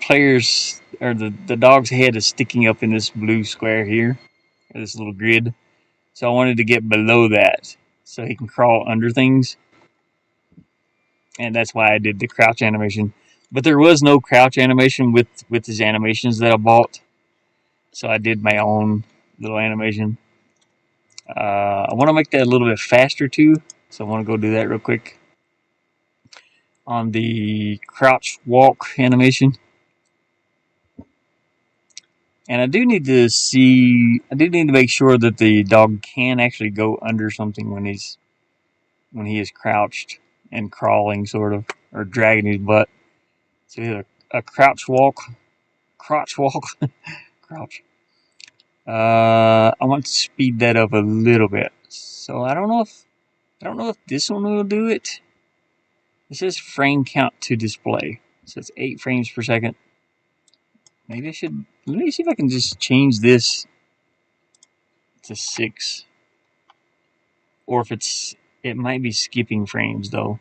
[SPEAKER 1] players or the dog's head is sticking up in this blue square here, or this little grid. So I wanted to get below that so he can crawl under things. And that's why I did the crouch animation. But there was no crouch animation with his animations that I bought. So I did my own little animation. I want to make that a little bit faster too. So I want to go do that real quick. On the crouch walk animation. And I do need to make sure that the dog can actually go under something when he is crouched and crawling, sort of, or dragging his butt. So a crouch walk, crouch. I want to speed that up a little bit. So I don't know if this one will do it. It says frame count to display. So it's 8 frames per second. Maybe I should. Let me see if I can just change this to 6. Or if it might be skipping frames though.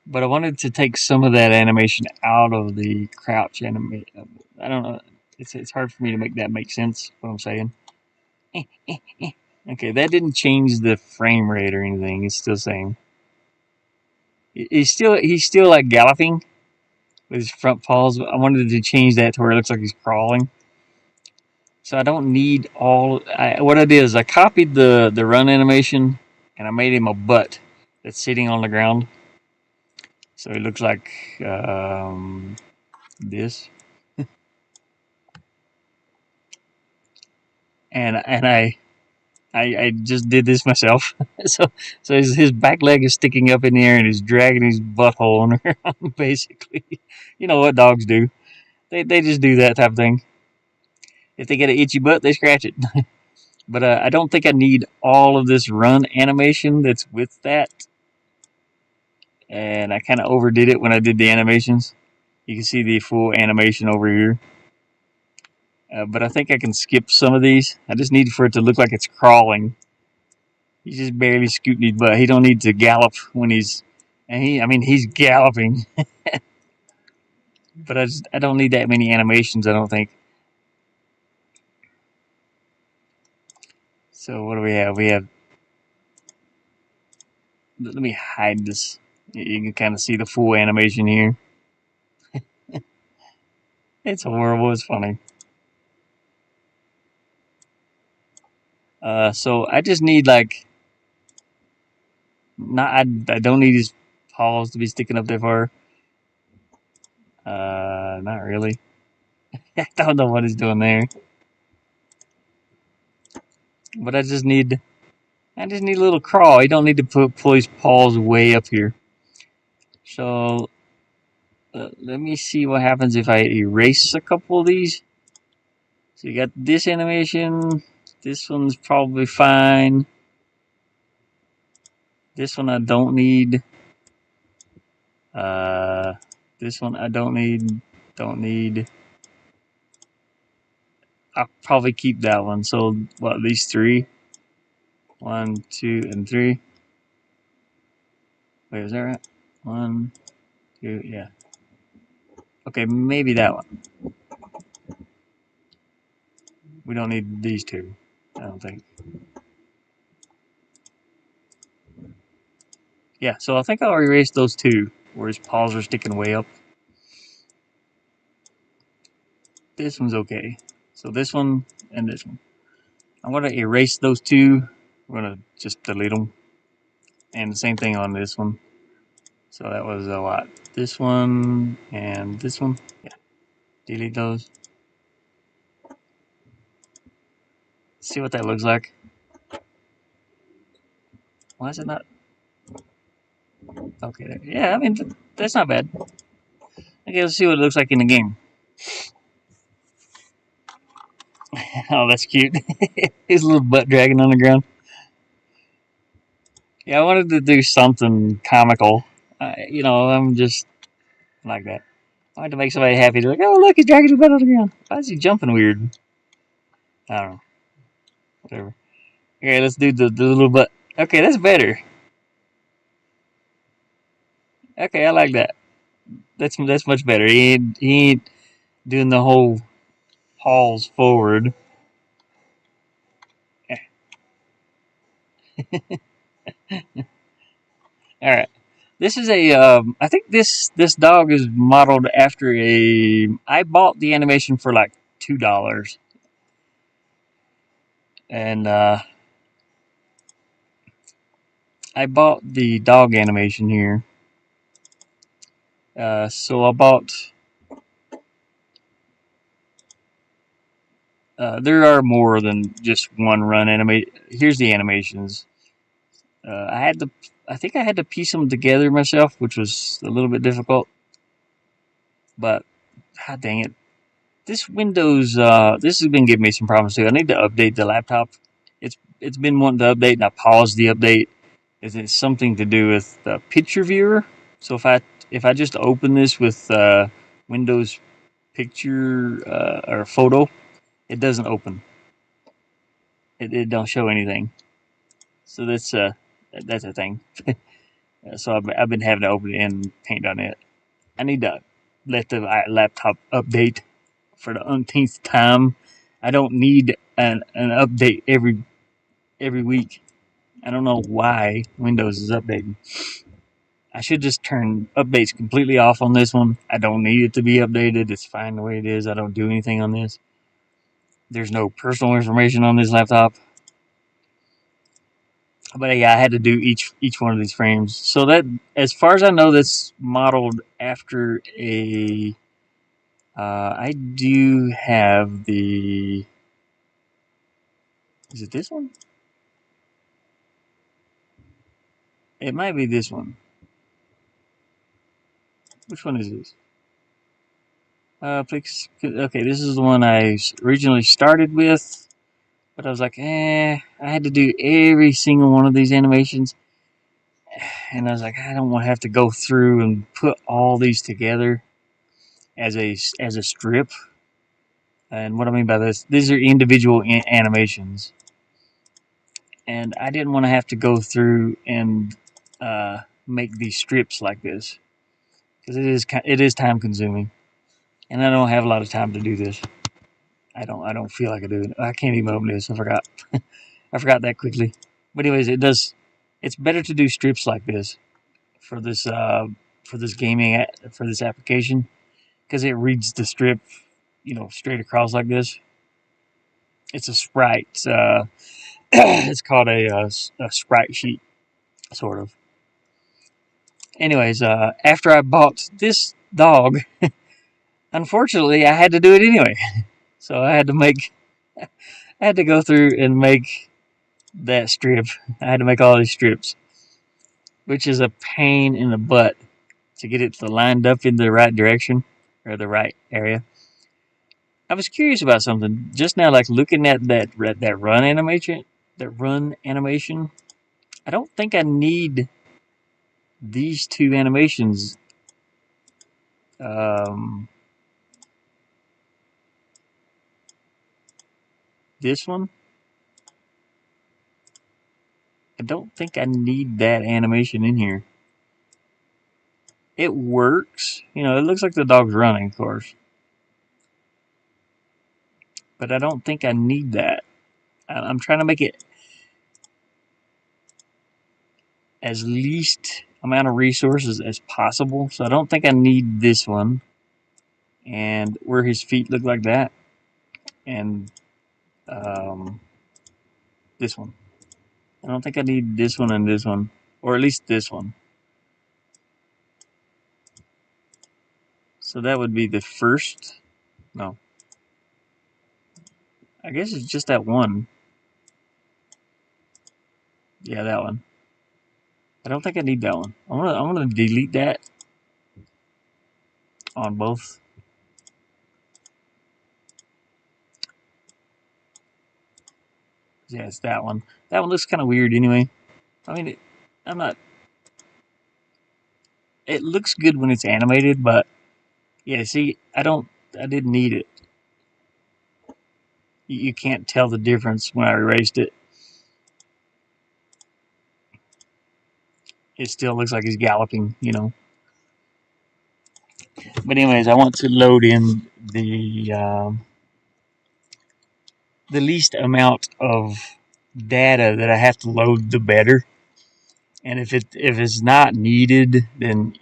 [SPEAKER 1] But I wanted to take some of that animation out of the crouch animation. I don't know. It's hard for me to make that make sense, what I'm saying. Okay, that didn't change the frame rate or anything. It's still the same. He's still like galloping with his front paws. I wanted to change that to where it looks like he's crawling. So I don't need all. What I did is I copied the run animation and I made him a butt that's sitting on the ground. So it looks like this. And I just did this myself. so his back leg is sticking up in the air and he's dragging his butthole around. Basically, you know what dogs do? They just do that type of thing. If they get an itchy butt, they scratch it. But I don't think I need all of this run animation that's with that. And I kind of overdid it when I did the animations. You can see the full animation over here. But I think I can skip some of these. I just need for it to look like it's crawling. He's just barely scooting his butt. He don't need to gallop when he's, and he's galloping. But I don't need that many animations. I don't think. So what do we have? We have. Let me hide this. You can kind of see the full animation here. It's horrible. It's funny. So I just need like, not. I don't need his paws to be sticking up that far. Not really. I don't know what he's doing there. But I just need a little crawl. You don't need to pull his paws way up here. So let me see what happens if I erase a couple of these. So you got this animation. This one's probably fine. This one I don't need. This one I don't need. Don't need. I'll probably keep that one. So what? These three. 1, 2, and 3. Wait, is that right? 1, 2, yeah. Okay, maybe that one. We don't need these two, I don't think. Yeah, so I think I'll erase those two, where his paws are sticking way up. This one's okay. So this one and this one. I'm going to erase those two. I'm going to just delete them. And the same thing on this one. So that was a lot. This one and this one. Yeah, delete those. See what that looks like. Why is it not? Okay, yeah, I mean, that's not bad. Okay, let's see what it looks like in the game. Oh, that's cute. His little butt dragging on the ground. Yeah, I wanted to do something comical. I'm just like that. I wanted to make somebody happy. They're like, oh, look, he's dragging his butt on the ground. Why is he jumping weird? I don't know. Whatever. Okay, let's do the little butt. Okay, that's better. Okay, I like that. That's much better. He ain't doing the whole hauls forward. All right. This is a. I think this dog is modeled after a. I bought the animation for like $2, and I bought the dog animation here. So I bought. There are more than just one run animate. Here's the animations. I had to. I think I had to piece them together myself, which was a little bit difficult. But, god dang it, this Windows. This has been giving me some problems too. I need to update the laptop. It's been wanting to update, and I paused the update. It's something to do with the picture viewer. So if I just open this with Windows Picture or Photo, it doesn't open. It don't show anything. So that's a thing. So I've been having to open it in Paint.net. I need to let the laptop update for the umpteenth time. I don't need an update every week. I don't know why Windows is updating. I should just turn updates completely off on this one. I don't need it to be updated. It's fine the way it is. I don't do anything on this. There's no personal information on this laptop. But yeah, I had to do each one of these frames. So that, as far as I know, that's modeled after a. I do have the. Is it this one? It might be this one. Which one is this? Okay, this is the one I originally started with, but I was like, I had to do every single one of these animations, and I was like, I don't want to have to go through and put all these together as a strip. And what I mean by this, these are individual animations, and I didn't want to have to go through and make these strips like this because it is time consuming, and I don't have a lot of time to do this. I don't feel like I do. I can't even open this. I forgot. I forgot that quickly. But anyways, it does. It's better to do strips like this for this gaming for this application because it reads the strip, straight across like this. It's a sprite. It's called a sprite sheet, sort of. Anyways, after I bought this dog, unfortunately, I had to do it anyway. So I had to go through and make that strip. I had to make all these strips, which is a pain in the butt to get it lined up in the right direction or the right area. I was curious about something just now, like looking at that run animation. That run animation. I don't think I need these two animations. Um, this one. I don't think I need that animation in here. It works. It looks like the dog's running, of course. But I don't think I need that. I'm trying to make it as least amount of resources as possible. So I don't think I need this one. And where his feet look like that. And this one. I don't think I need this one and this one. Or at least this one. So that would be the first. No. I guess it's just that one. Yeah, that one. I don't think I need that one. I'm gonna delete that on both. Yeah, it's that one. That one looks kind of weird anyway. I mean, I'm not. It looks good when it's animated, but yeah, see, I didn't need it. You can't tell the difference when I erased it. It still looks like he's galloping. But anyways, I want to load in the least amount of data that I have to load, the better. And if it's not needed, then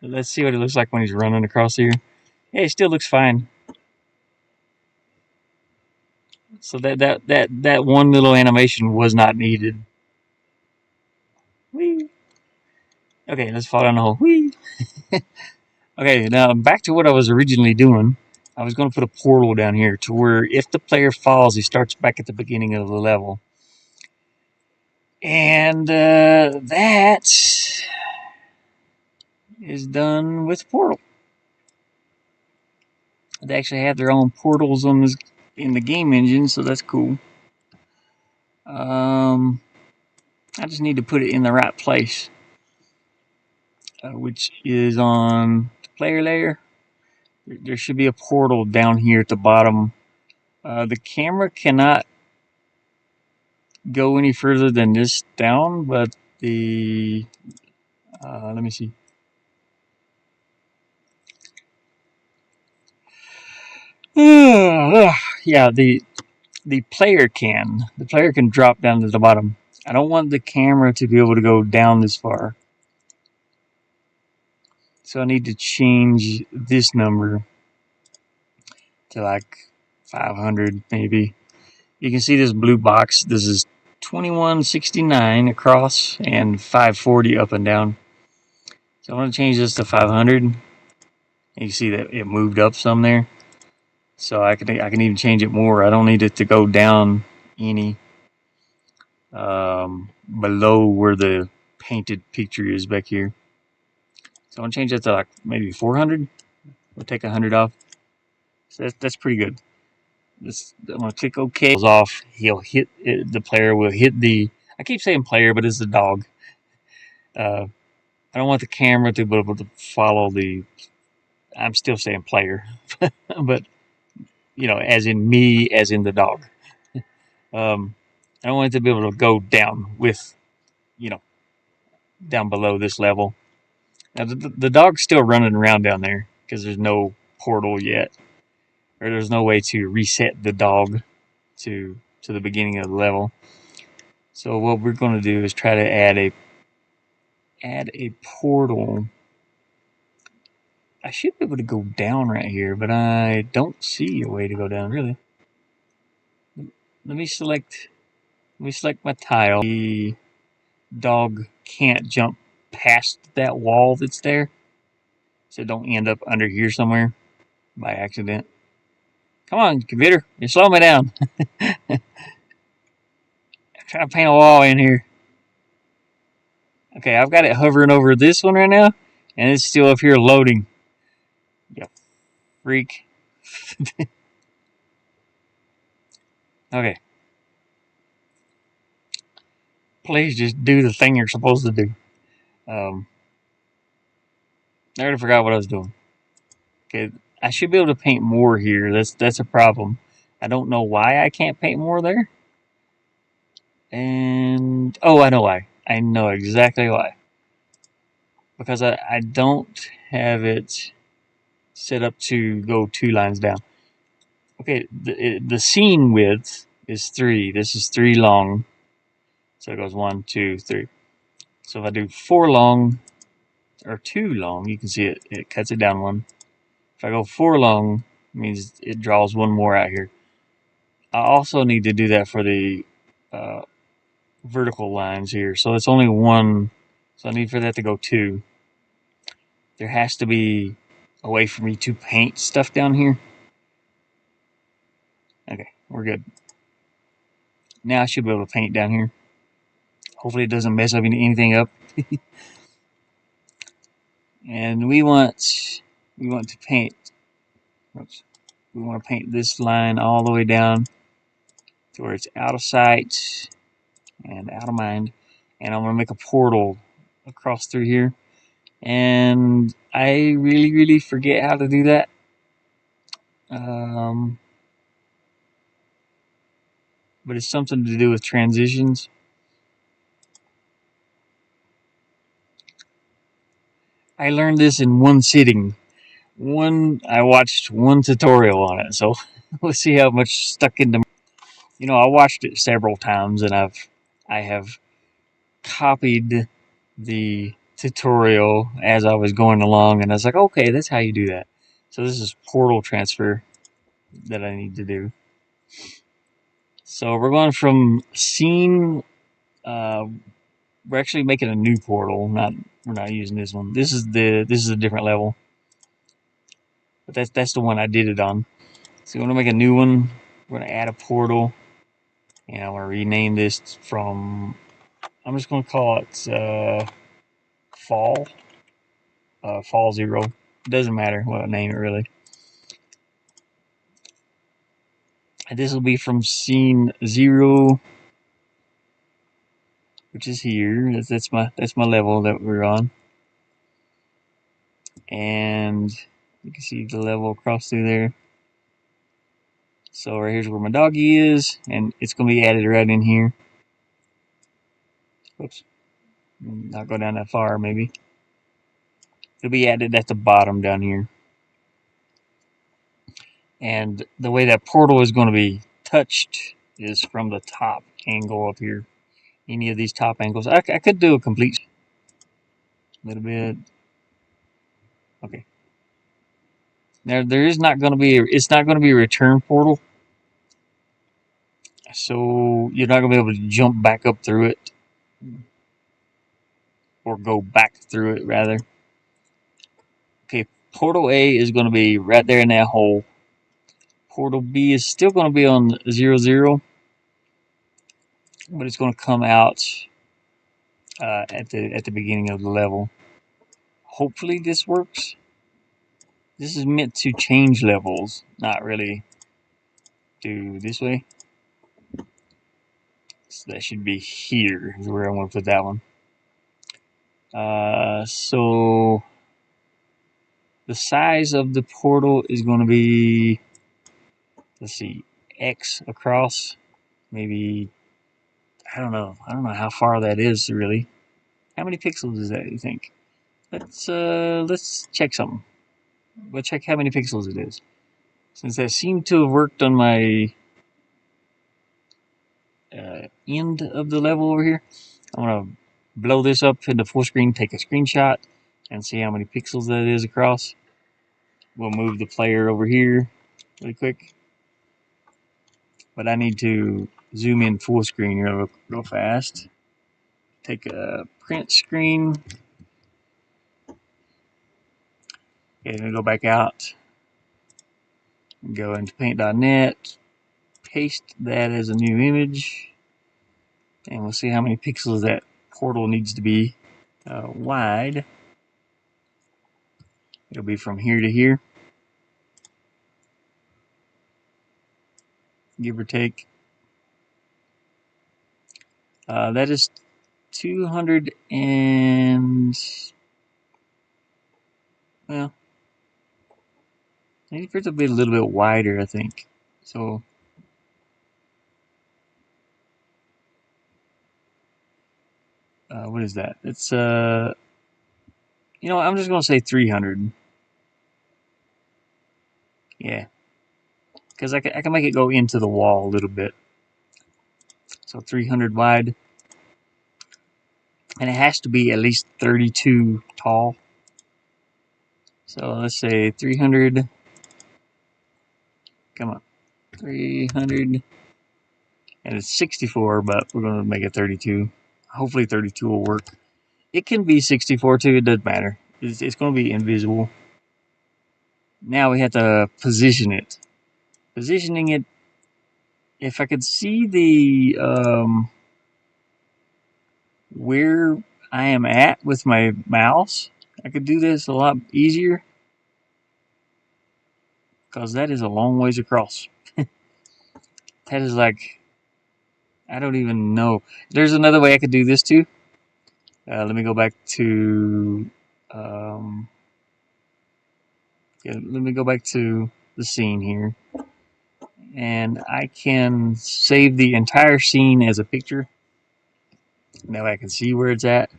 [SPEAKER 1] let's see what it looks like when he's running across here. Yeah, it still looks fine. So that one little animation was not needed. Whee! Okay, let's fall down the hole. Whee! Okay, now back to what I was originally doing. I was going to put a portal down here to where if the player falls, he starts back at the beginning of the level. And that is done with portal. They actually have their own portals in the game engine, so that's cool. I just need to put it in the right place, which is on the player layer. There should be a portal down here at the bottom. The camera cannot go any further than this down, but let me see. Yeah, the player can. The player can drop down to the bottom. I don't want the camera to be able to go down this far. So I need to change this number to like 500 maybe. You can see this blue box. This is 2169 across and 540 up and down. So I want to change this to 500. You see that it moved up some there. So I can even change it more. I don't need it to go down any below where the painted picture is back here. So I'm gonna change that to like maybe 400. We'll take 100 off. So that's pretty good. I'm gonna click OK. Off. He'll hit the player. Will hit the. I keep saying player, but it's the dog. I don't want the camera to be able to follow the. I'm still saying player, but you know, as in me, as in the dog. I don't want it to be able to go down with, you know, down below this level. Now the dog's still running around down there because there's no portal yet, or there's no way to reset the dog to the beginning of the level. So what we're going to do is try to add a portal. I should be able to go down right here, but I don't see a way to go down really. Let me select my tile. The dog can't jump past that wall that's there, so don't end up under here somewhere by accident. Come on, computer, you're slowing me down. I'm trying to paint a wall in here. Okay, I've got it hovering over this one right now, and it's still up here loading. You freak. Okay. Please just do the thing you're supposed to do. I already forgot what I was doing. Okay, I should be able to paint more here. That's a problem. I don't know why I can't paint more there. And oh, I know why. I know exactly why. Because I don't have it set up to go 2 lines down. Okay, the scene width is 3. This is 3 long. So it goes 1, 2, 3. So if I do 4 long or 2 long, you can see it cuts it down 1. If I go 4 long, it means it draws 1 more out here. I also need to do that for the vertical lines here. So it's only 1. So I need for that to go 2. There has to be a way for me to paint stuff down here. Okay, we're good. Now I should be able to paint down here. Hopefully it doesn't mess up anything up. And we want to paint. Oops, we want to paint this line all the way down to where it's out of sight and out of mind. And I'm going to make a portal across through here. And I really forget how to do that. But it's something to do with transitions. I learned this in one sitting. I watched one tutorial on it, so let's see how much stuck into. You know, I watched it several times, and I have copied the tutorial as I was going along, and I was like, okay, that's how you do that. So this is portal transfer that I need to do. So we're going from scene. We're actually making a new portal. We're not using this one. This is a different level. But that's the one I did it on. So we're gonna make a new one. We're gonna add a portal, and I'm gonna rename this from. I'm just gonna call it Fall. Fall 0. It doesn't matter what I name it really. And this will be from scene 0, which is here. That's my level that we're on. And you can see the level across through there. So right here's where my doggy is, and it's going to be added right in here. Oops. Not go down that far, maybe. It'll be added at the bottom down here. And the way that portal is going to be touched is from the top angle up here. Any of these top angles. I could do a complete little bit. Okay. There is not going to be. It's not going to be a return portal, so you're not going to be able to jump back up through it, or go back through it rather. Okay, portal A is going to be right there in that hole. Portal B is still going to be on 0, 0, but it's going to come out at the beginning of the level. Hopefully this works. This is meant to change levels, not really do this way. So that should be here is where I want to put that one. So the size of the portal is going to be, let's see, X across. Maybe, I don't know how far that is really. How many pixels is that, you think? Let's check something. We'll check how many pixels it is. Since that seemed to have worked on my end of the level over here, I'm going to blow this up into full screen, take a screenshot, and see how many pixels that is across. We'll move the player over here really quick. But I need to zoom in full screen real fast. Take a print screen. Okay, then go back out. Go into paint.net. Paste that as a new image. And we'll see how many pixels that portal needs to be wide. It'll be from here to here, give or take. That is 200 and, well, maybe it will be a little bit wider, I think. So what is that? It's I'm just gonna say 300. Yeah, because I can make it go into the wall a little bit. So 300 wide, and it has to be at least 32 tall. So let's say 300. Come on, 300, and it's 64, but we're gonna make it 32. Hopefully 32 will work. It can be 64 too. It doesn't matter. It's gonna be invisible. Now we have to position it. Positioning it. If I could see the where I am at with my mouse, I could do this a lot easier, because that is a long ways across. That is like, I don't even know. There's another way I could do this too. Let me go back to let me go back to the scene here, and I can save the entire scene as a picture. Now I can see where it's at.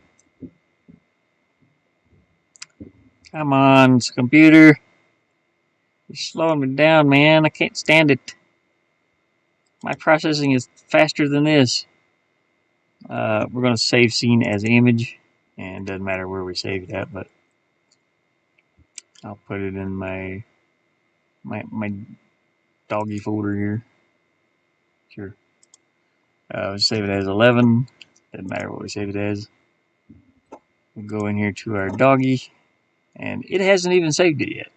[SPEAKER 1] Come on, computer. You're slowing me down, man. I can't stand it. My processing is faster than this. We're going to save scene as image. And it doesn't matter where we save it at, but I'll put it in my doggy folder here. Sure. We'll save it as 11. Doesn't matter what we save it as. We'll go in here to our doggy. And it hasn't even saved it yet.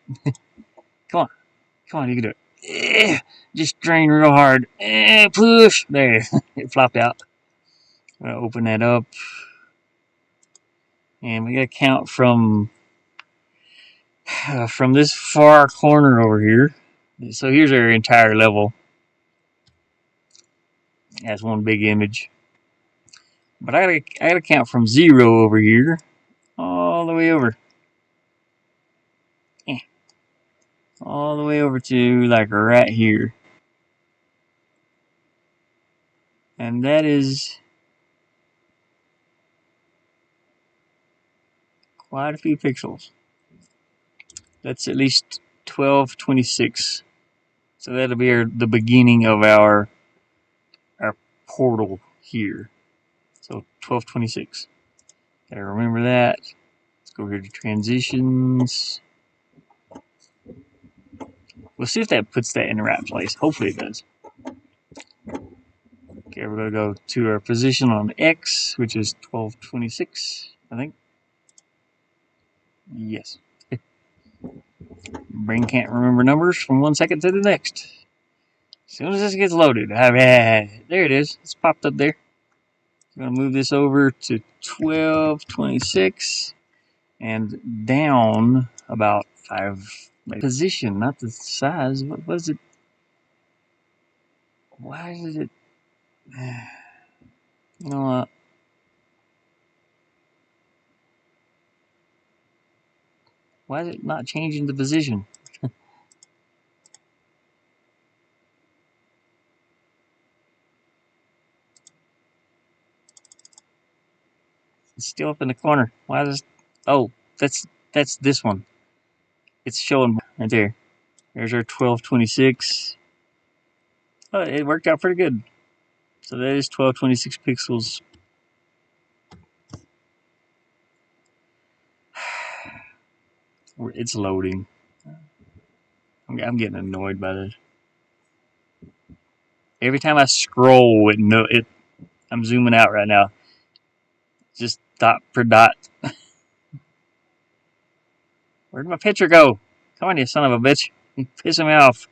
[SPEAKER 1] Come on. Come on, you can do it. Just drain real hard. Push. There. It flopped out. I'm going to open that up. And we got to count from this far corner over here. So here's our entire level. That's one big image. But I gotta count from 0 over here all the way over. All the way over to like right here. And that is quite a few pixels. That's at least 1226. So that'll be the beginning of our portal here. So 1226. Gotta remember that. Let's go here to transitions. We'll see if that puts that in the right place. Hopefully it does. Okay, we're gonna go to our position on X, which is 1226, I think. Yes. Brain can't remember numbers from 1 second to the next. As soon as this gets loaded, there it is. It's popped up there. I'm gonna move this over to 1226 and down about 5 position, not the size. What was it? Why did it? You know what? Why is it not changing the position? It's still up in the corner. Why does? Oh, that's this one. It's showing right there. There's our 1226. Oh, it worked out pretty good. So that is 1226 pixels. It's loading. I'm getting annoyed by this. Every time I scroll, I'm zooming out right now. Just dot per dot. Where'd my picture go? Come on, you son of a bitch. You're pissing me off.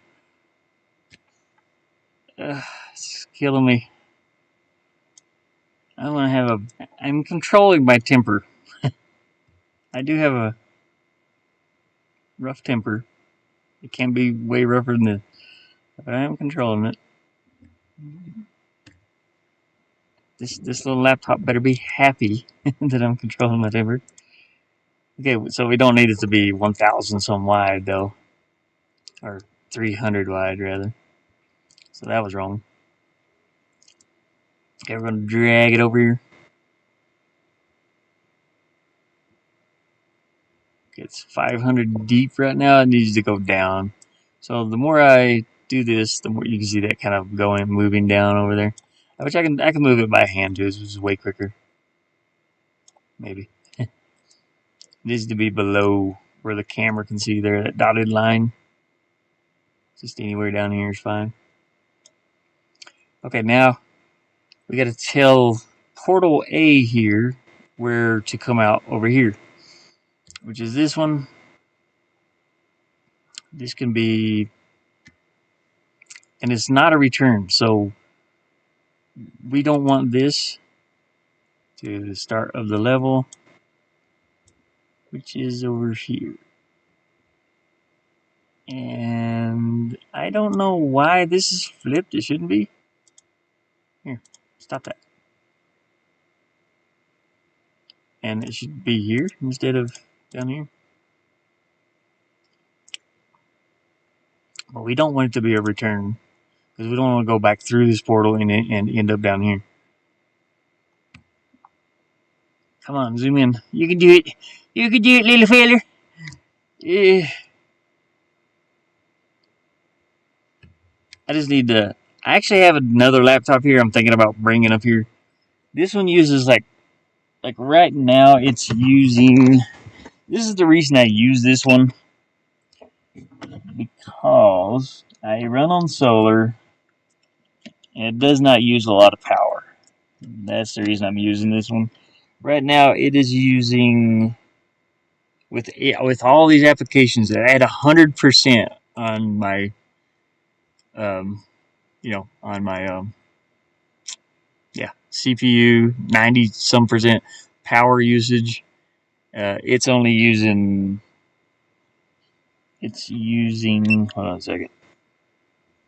[SPEAKER 1] It's killing me. I'm controlling my temper. I do have a rough temper. It can be way rougher than this, but I am controlling it. This little laptop better be happy that I'm controlling my temper. Okay, so we don't need it to be 1,000 some wide though, or 300 wide rather. So that was wrong. Okay, we're gonna drag it over here. Okay, it's 500 deep right now. It needs to go down. So the more I do this, the more you can see that kind of moving down over there. Which I can move it by hand too. This is way quicker. Maybe. It needs to be below where the camera can see there, that dotted line. Just anywhere down here is fine. Okay, now we got to tell portal A here where to come out over here, which is this one. This can be, and it's not a return, so we don't want this to the start of the level, which is over here. And I don't know why this is flipped. It shouldn't be. Here, stop that. And it should be here instead of down here. But we don't want it to be a return, because we don't want to go back through this portal and end up down here. Come on, zoom in. You can do it. You can do it, little fella. Yeah. I just need to. I actually have another laptop here I'm thinking about bringing up here. This one uses like right now it's using. This is the reason I use this one, because I run on solar and it does not use a lot of power. That's the reason I'm using this one. Right now it is using with all these applications at 100% on my on my CPU, 90 some percent power usage. It's only using. It's using. Hold on a second.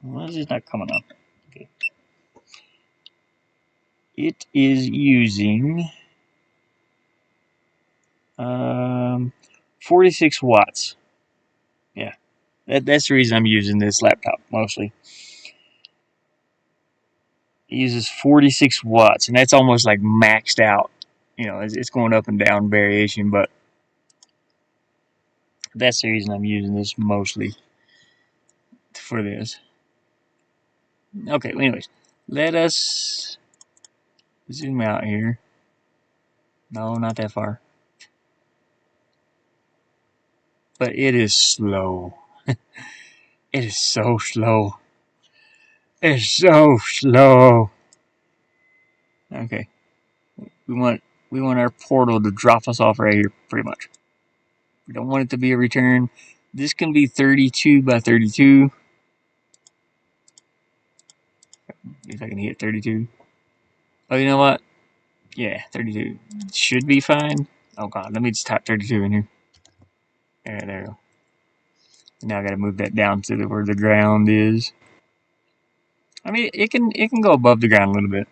[SPEAKER 1] Why is it not coming up? Okay. It is using 46 watts. Yeah, that's the reason I'm using this laptop mostly. It uses 46 watts, and that's almost like maxed out. It's going up and down variation, but that's the reason I'm using this mostly for this. Okay, anyways, let us Zoom out here. No, not that far. But it is slow. It is so slow. It's so slow. Okay. We want our portal to drop us off right here, pretty much. We don't want it to be a return. This can be 32 by 32. If I can hit 32. Oh, you know what? Yeah, 32. Should be fine. Oh god, let me just type 32 in here. There we go. Now I gotta move that down to where the ground is. I mean, it can go above the ground a little bit.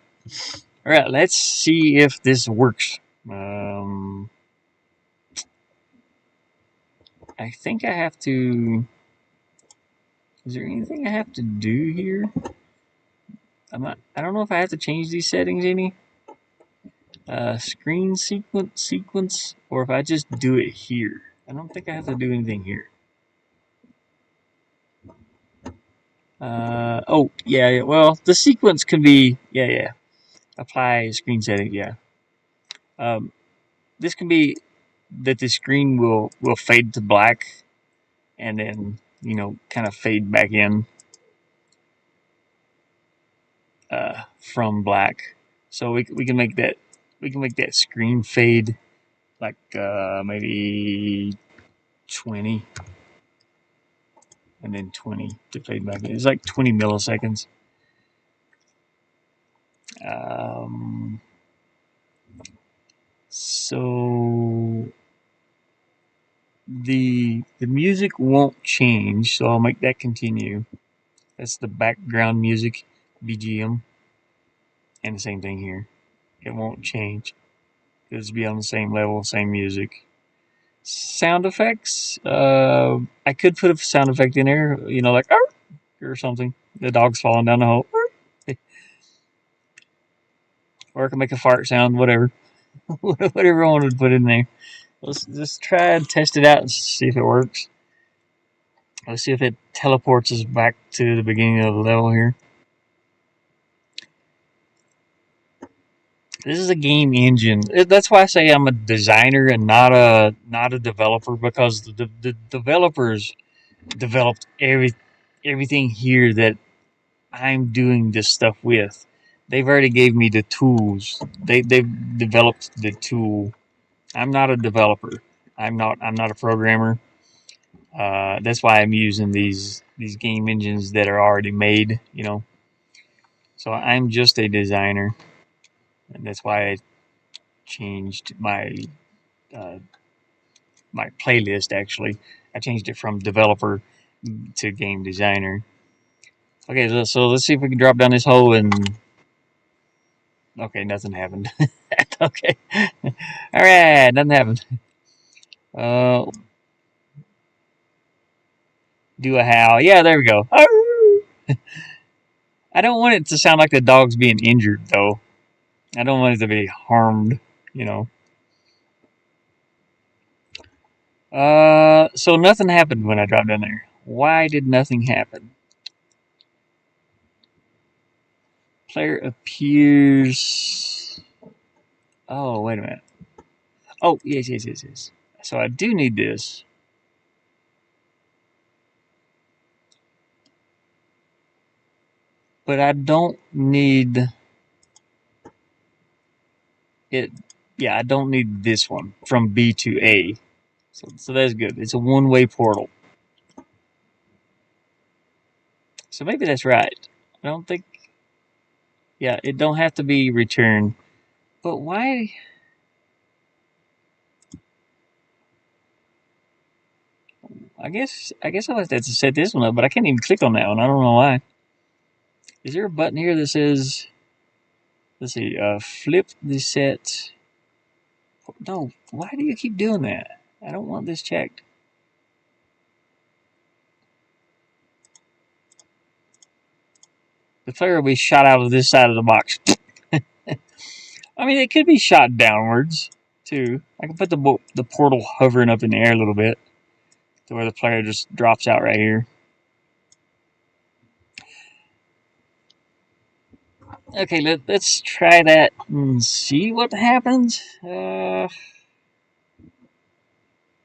[SPEAKER 1] All right, let's see if this works. I think I have to. Is there anything I have to do here? I don't know if I have to change these settings any. Screen sequence, or if I just do it here. I don't think I have to do anything here. Oh, yeah, well, the sequence can be, yeah. Apply screen setting, yeah. Um, this can be that the screen will fade to black and then, kind of fade back in from black. So we can make that screen fade like maybe 20 and then 20 to fade back in. It's like 20 milliseconds. So the music won't change, so I'll make that continue. That's the background music, BGM, and the same thing here. It won't change. It'll be on the same level, same music. Sound effects. I could put a sound effect in there, like or something. The dog's falling down the hole, or I can make a fart sound, whatever, whatever I wanted to put in there. Let's just try and test it out and see if it works. Let's see if it teleports us back to the beginning of the level here. This is a game engine. That's why I say I'm a designer and not a developer, because the developers developed everything here that I'm doing this stuff with. They've already gave me the tools. They've developed the tool. I'm not a developer. I'm not a programmer. That's why I'm using these game engines that are already made. So I'm just a designer, and that's why I changed uh, my playlist. Actually, I changed it from developer to game designer. Okay, so let's see if we can drop down this hole and. Okay, nothing happened. Okay, all right, nothing happened. Uh, do a howl. Yeah, there we go. I don't want it to sound like the dog's being injured, though. I don't want it to be harmed, you know. So nothing happened when I dropped in there. Why did nothing happen? Player appears. Oh, wait a minute. Oh, yes. So I do need this. But I don't need it. Yeah, I don't need this one from B to A. So that's good. It's a one-way portal. So maybe that's right. I don't think. Yeah, it don't have to be returned. But why? I guess I'll have to set this one up, but I can't even click on that one. I don't know why. Is there a button here that says? Let's see. Flip the set. No. Why do you keep doing that? I don't want this checked. The player will be shot out of this side of the box. I mean, it could be shot downwards too. I can put the portal hovering up in the air a little bit to where the player just drops out right here. Okay, let's try that and see what happens. I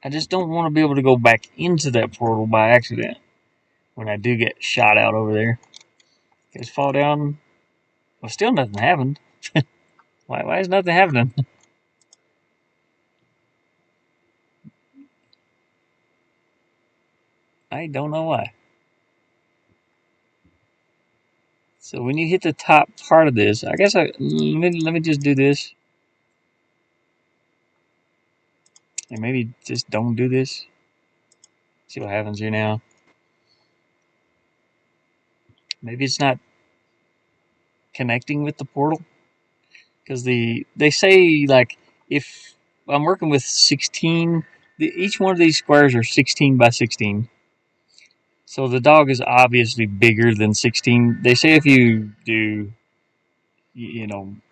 [SPEAKER 1] just don't want to be able to go back into that portal by accident when I do get shot out over there. Just fall down. Well, still nothing happened. Why is nothing happening? I don't know why. So when you hit the top part of this, I guess let me just do this. And maybe just don't do this. See what happens here now. Maybe it's not connecting with the portal. Because they say, like, if I'm working with 16, each one of these squares are 16 by 16. So the dog is obviously bigger than 16. They say if you do,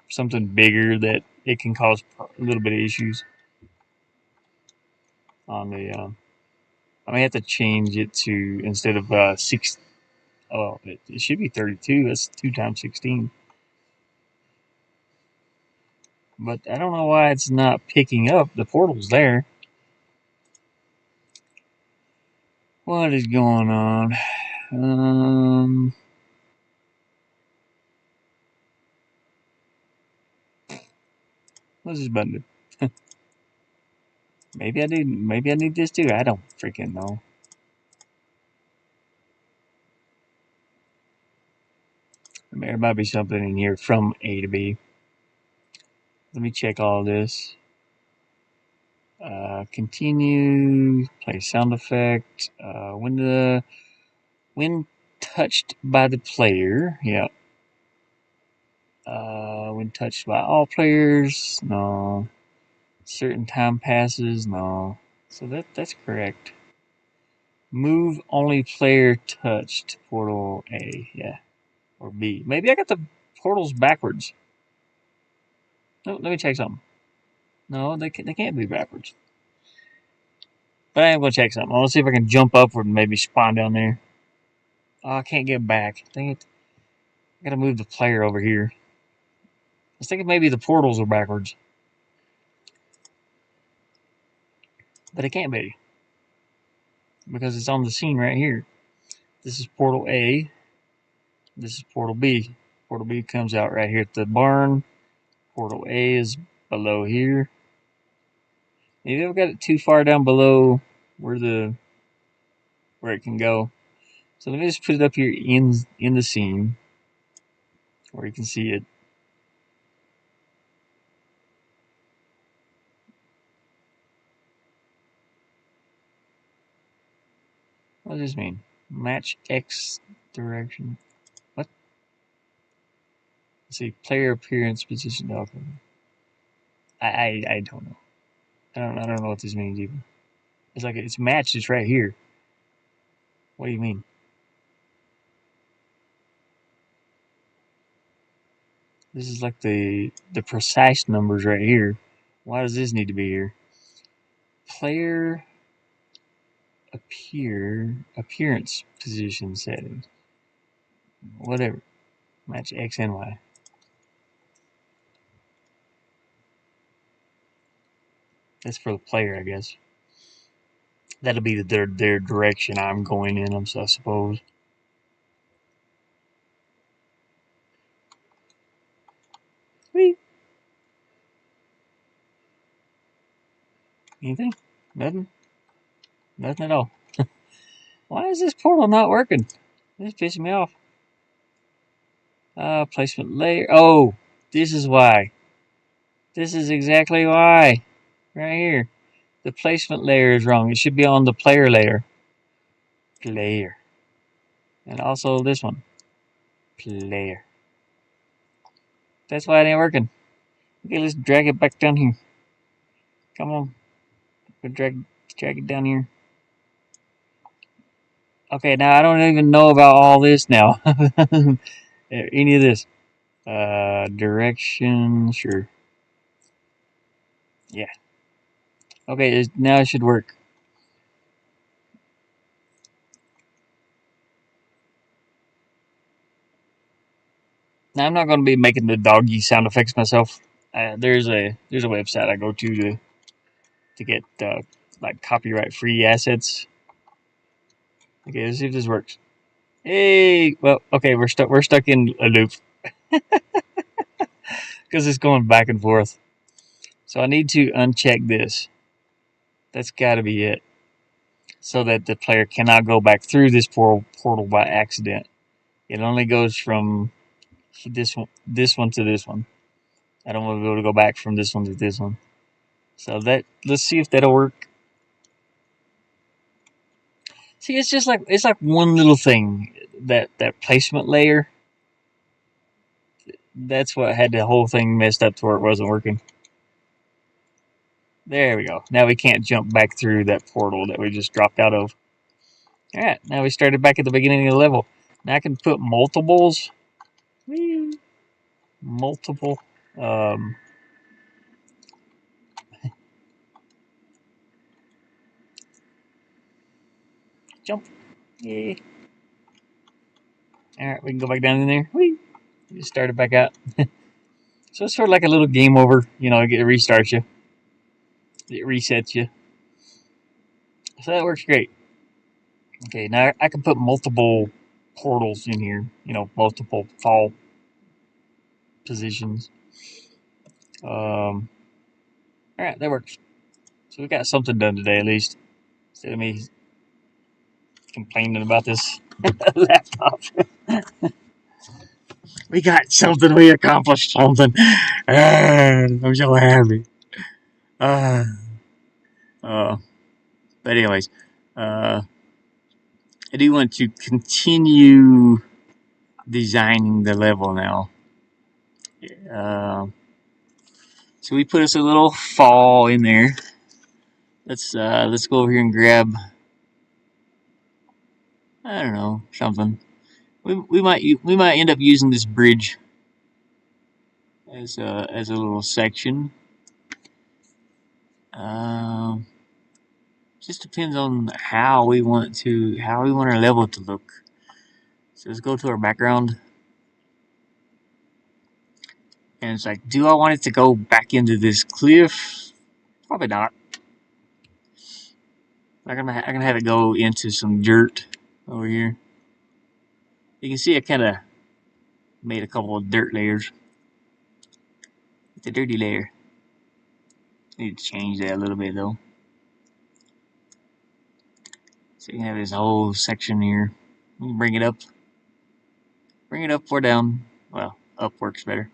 [SPEAKER 1] something bigger, that it can cause a little bit of issues on the. I may have to change it to, instead of 6. Oh, it should be 32. That's 2 times 16. But I don't know why it's not picking up. The portal's there. What is going on? What's this button do? Maybe I need this too. I don't freaking know. There might be something in here from A to B. Let me check all this. Continue. Play sound effect. When touched by the player. Yeah. When touched by all players. No. Certain time passes. No. So that's correct. Move only player touched. Portal A. Yeah. Or B. Maybe I got the portals backwards. No, let me check something. No, they can't be backwards. But I am going to check something. Let's see if I can jump upward and maybe spawn down there. Oh, I can't get back. Dang it. I got to move the player over here. I was thinking maybe the portals are backwards. But it can't be. Because it's on the scene right here. This is portal A. This is portal B. Portal B comes out right here at the barn. Portal A is below here. Maybe I've got it too far down below where it can go. So let me just put it up here in the scene where you can see it. What does this mean? Match X direction. What? Let's see. Player appearance position. Okay. I don't know. I don't know what this means even. It's like it's matched. It's right here. What do you mean? This is like the precise numbers right here. Why does this need to be here? Player appearance position settings. Whatever. Match X and Y. That's for the player, I guess. That'll be their direction I'm going in, I suppose. Whee! Anything? Nothing? Nothing at all. Why is this portal not working? This is pissing me off. Placement layer. Oh, this is why. This is exactly why. Right here. The placement layer is wrong. It should be on the player layer. Player. And also this one. Player. That's why it ain't working. Okay, let's drag it back down here. Come on. Go drag it down here. Okay, now I don't even know about all this now. Any of this. Direction, sure. Yeah. Okay, now it should work. Now I'm not going to be making the doggy sound effects myself. there's a website I go to get like copyright free assets. Okay, let's see if this works. Hey, well, okay, we're stuck in a loop because it's going back and forth. So I need to uncheck this. That's got to be it, so that the player cannot go back through this portal by accident. It only goes from this one to this one. I don't want to be able to go back from this one to this one. So let's see if that'll work. See, it's like one little thing, that placement layer. That's what had the whole thing messed up to where it wasn't working. There we go. Now we can't jump back through that portal that we just dropped out of. Alright, now we started back at the beginning of the level. Now I can put multiples. Whee! Multiple. Jump. Yay. Alright, we can go back down in there. Whee! Just started back out. So it's sort of like a little game over. You know, it restarts you. It resets you. So that works great. Okay, now I can put multiple portals in here. You know, multiple fall positions. Alright, that works. So we got something done today at least. Instead of me complaining about this laptop. We got something, we accomplished something. I'm so happy. Uh, uh, but anyways, I do want to continue designing the level now. Uh, so we put us a little fall in there. Let's go over here and grab, I don't know, something. We might end up using this bridge as a little section. Just depends on how we want our level to look. So let's go to our background. And it's like, do I want it to go back into this cliff? Probably not. I'm gonna have it go into some dirt over here. You can see I kind of made a couple of dirt layers. It's a dirty layer. Need to change that a little bit though. So you can have this whole section here. You can bring it up. Bring it up or down. Well, up works better.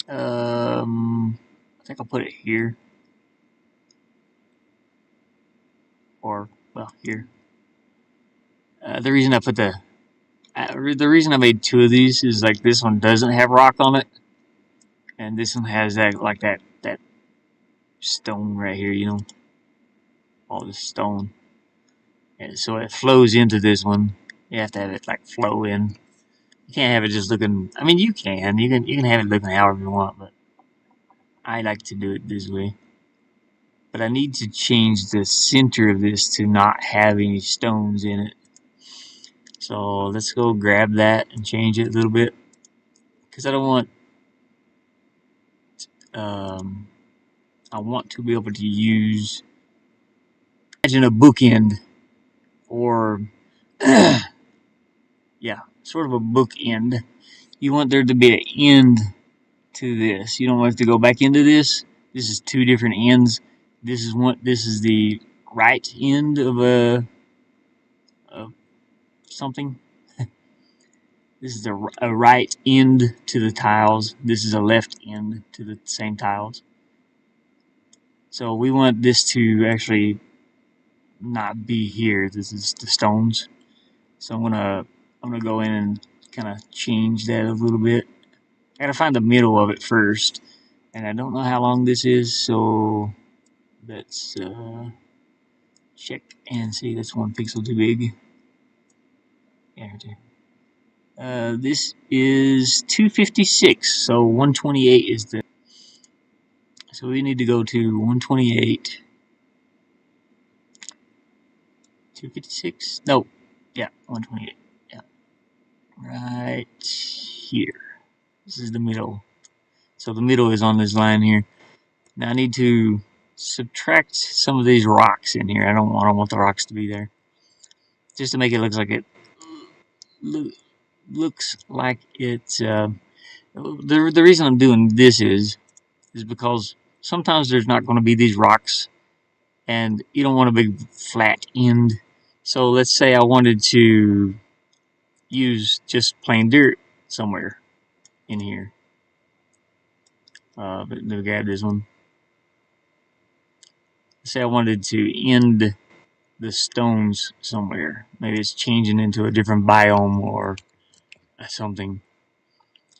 [SPEAKER 1] I think I'll put it here. Or, well, here. The reason I put the reason I made two of these is like this one doesn't have rock on it, and this one has that stone right here, you know, all this stone, and so it flows into this one. You have to have it like flow in. You can't have it just looking. I mean, you can have it looking however you want, but I like to do it this way. But I need to change the center of this to not have any stones in it. So let's go grab that and change it a little bit, because I don't want. I want to be able to use. Imagine a bookend, or yeah, sort of a bookend. You want there to be an end to this. You don't want it to go back into this. This is two different ends. This is the right end of something. This is a right end to the tiles. This is a left end to the same tiles. So we want this to actually not be here. This is the stones. So I'm gonna go in and kind of change that a little bit. I gotta find the middle of it first, and I don't know how long this is, so let's check and see. That's 1 pixel too big. Yeah, right there. This is 256, so 128 is the. So we need to go to 128. 256? No. Yeah, 128. Yeah. Right here. This is the middle. So the middle is on this line here. Now I need to subtract some of these rocks in here. I don't want the rocks to be there. Just to make it looks like it's the reason I'm doing this is because sometimes there's not going to be these rocks and you don't want a big flat end. So let's say I wanted to use just plain dirt somewhere in here. But we'll grab this one. Say I wanted to end the stones somewhere. Maybe it's changing into a different biome or something.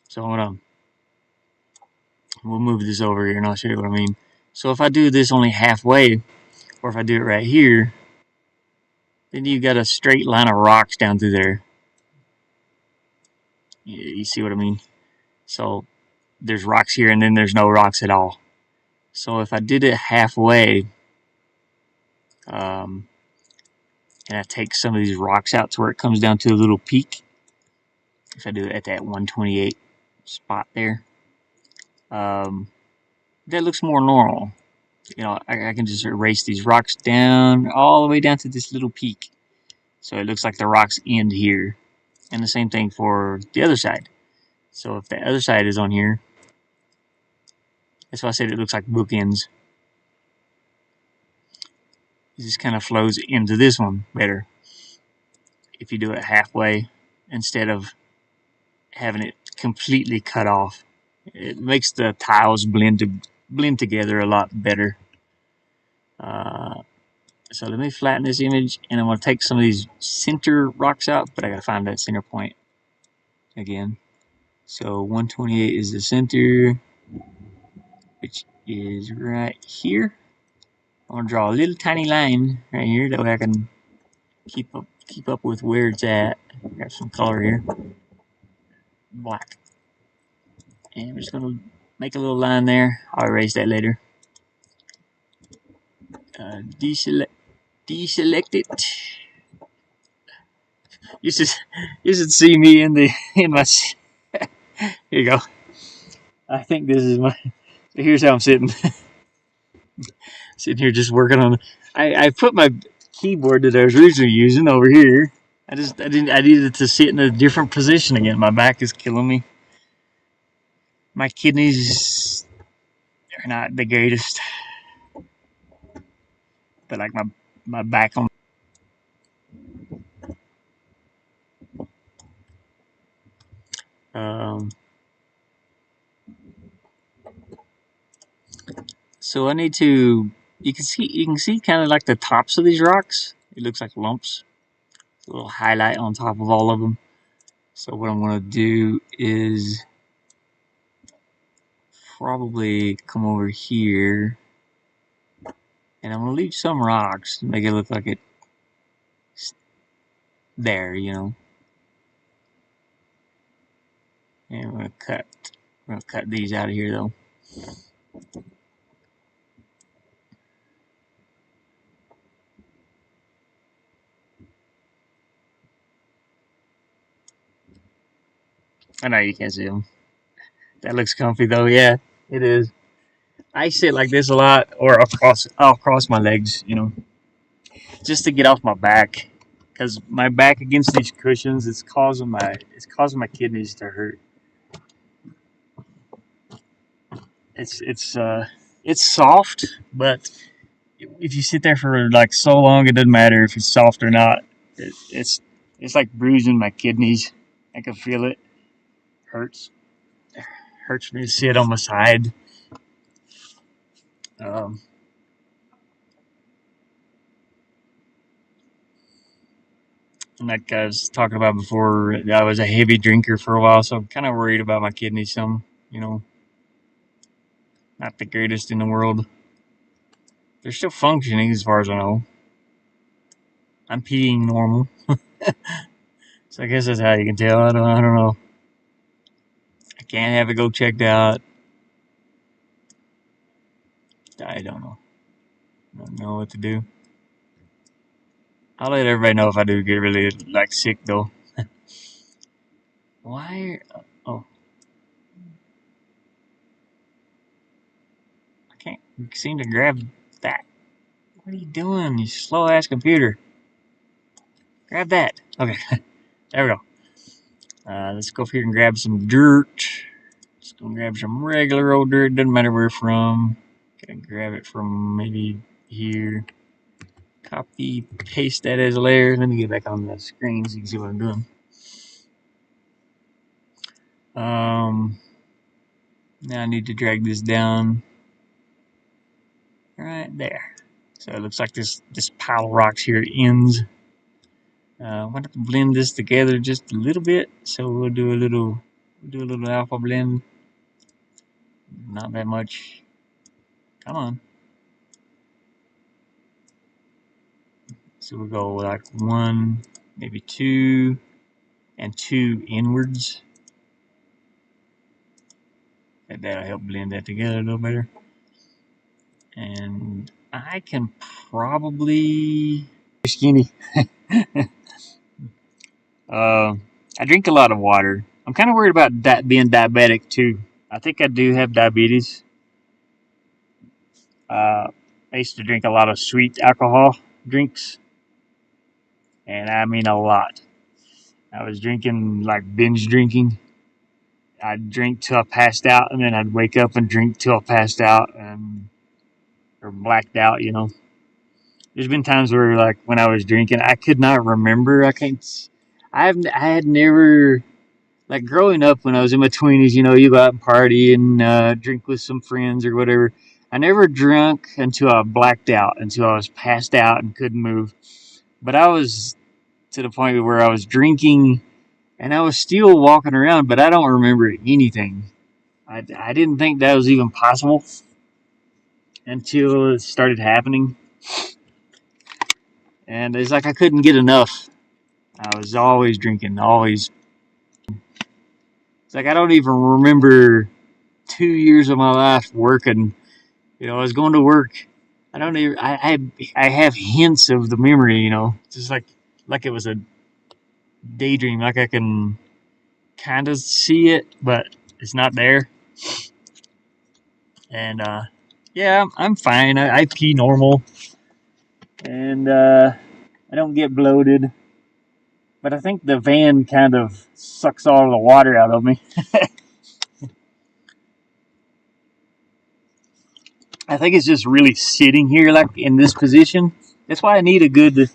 [SPEAKER 1] So hold on. We'll move this over here and I'll show you what I mean. So if I do this only halfway, or if I do it right here, then you got a straight line of rocks down through there. You see what I mean? So there's rocks here and then there's no rocks at all. So if I did it halfway, and I take some of these rocks out to where it comes down to a little peak, if I do it at that 128 spot there, that looks more normal. You know, I can just erase these rocks down all the way down to this little peak. So it looks like the rocks end here. And the same thing for the other side. So if the other side is on here, that's why I said it looks like bookends. It just kind of flows into this one better if you do it halfway instead of having it completely cut off. It makes the tiles blend together a lot better. So let me flatten this image, and I'm going to take some of these center rocks out, but I got to find that center point again. So 128 is the center, which is right here. I'm going to draw a little tiny line right here, that way I can keep up with where it's at. Got some color here, black, and we're just going to make a little line there. I'll erase that later. Deselect it. You should see me in my. Here you go. I think this is my. Here's how I'm sitting. Sitting here just working on. I put my keyboard that I was originally using over here. I needed to sit in a different position again. My back is killing me. My kidneys are not the greatest, but like my back on. So I need to. You can see kind of like the tops of these rocks. It looks like lumps. A little highlight on top of all of them. So what I'm going to do is probably come over here, and I'm going to leave some rocks to make it look like it's there, you know. And we're going to cut these out of here though. I know you can't see them. That looks comfy though. Yeah, it is. I sit like this a lot, or I'll cross my legs, you know, just to get off my back, because my back against these cushions, it's causing my kidneys to hurt. It's soft, but if you sit there for like so long, it doesn't matter if it's soft or not. It's like bruising my kidneys. I can feel it. Hurts. Hurts me to sit on my side. Um, and like I was talking about before, I was a heavy drinker for a while, so I'm kind of worried about my kidneys. Some, you know, not the greatest in the world. They're still functioning as far as I know. I'm peeing normal. So I guess that's how you can tell. I don't know. I can't have it go checked out. I don't know. I don't know what to do. I'll let everybody know if I do get really like sick though. Why? Oh, You seem to grab that. What are you doing, you slow ass computer? Grab that. Okay, there we go. Let's go up here and grab some dirt. Just gonna grab some regular old dirt. Doesn't matter where from. Gonna grab it from maybe here. Copy, paste that as a layer. Let me get back on the screen so you can see what I'm doing. Now I need to drag this down right there. So it looks like this pile of rocks here ends. I'm gonna have to blend this together just a little bit. So we'll do a little alpha blend. Not that much. Come on. So we'll go like 1, maybe 2, and 2 inwards. And that'll help blend that together a little better. And I can probably skinny. I drink a lot of water. I'm kind of worried about that being diabetic too. I think I do have diabetes. I used to drink a lot of sweet alcohol drinks, and I mean a lot. I was drinking like binge drinking. I'd drink till I passed out, and then I'd wake up and drink till I passed out, or blacked out. You know, there's been times where like when I was drinking, I could not remember. I had never. Like growing up when I was in my 20s, you know, you go out and party and drink with some friends or whatever. I never drank until I blacked out, until I was passed out and couldn't move. But I was to the point where I was drinking and I was still walking around, but I don't remember anything. I didn't think that was even possible until it started happening. And it's like I couldn't get enough. I was always drinking, always. It's like I don't even remember 2 years of my life working. You know, I was going to work. I don't even. I have hints of the memory. You know, just like it was a daydream. Like I can kind of see it, but it's not there. And yeah, I'm fine. I pee normal, and I don't get bloated. But I think the van kind of sucks all the water out of me. I think it's just really sitting here like in this position. That's why I need a good. It's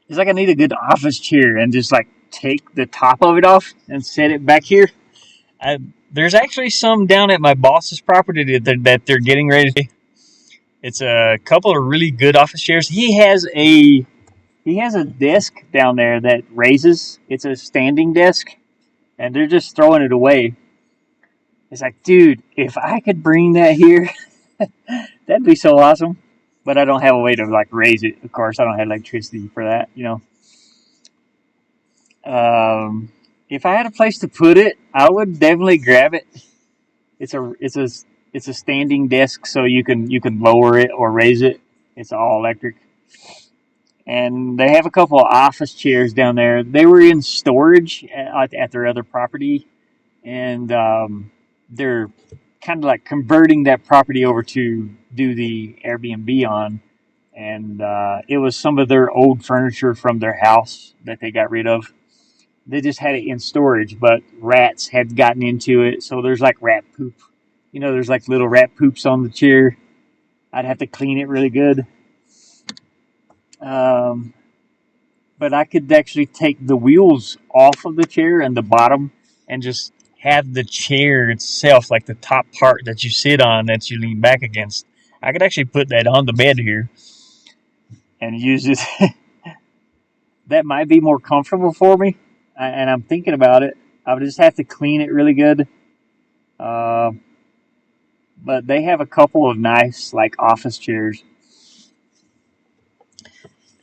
[SPEAKER 1] like I need a good office chair and just like take the top of it off and set it back here. There's actually some down at my boss's property that they're getting ready to. It's a couple of really good office chairs. He has a desk down there that raises. It's a standing desk, and they're just throwing it away. It's like, dude, if I could bring that here, that'd be so awesome. But I don't have a way to like raise it. Of course, I don't have electricity for that. You know. If I had a place to put it, I would definitely grab it. It's a standing desk, so you can lower it or raise it. It's all electric. And they have a couple of office chairs down there. They were in storage at their other property, and they're kind of like converting that property over to do the Airbnb on. And it was some of their old furniture from their house that they got rid of. They just had it in storage, but rats had gotten into it, so there's like rat poop. You know, there's like little rat poops on the chair. I'd have to clean it really good. But I could actually take the wheels off of the chair and the bottom and just have the chair itself, like the top part that you sit on, that you lean back against. I could actually put that on the bed here and use it. That might be more comfortable for me, and I'm thinking about it. I would just have to clean it really good. But they have a couple of nice like office chairs.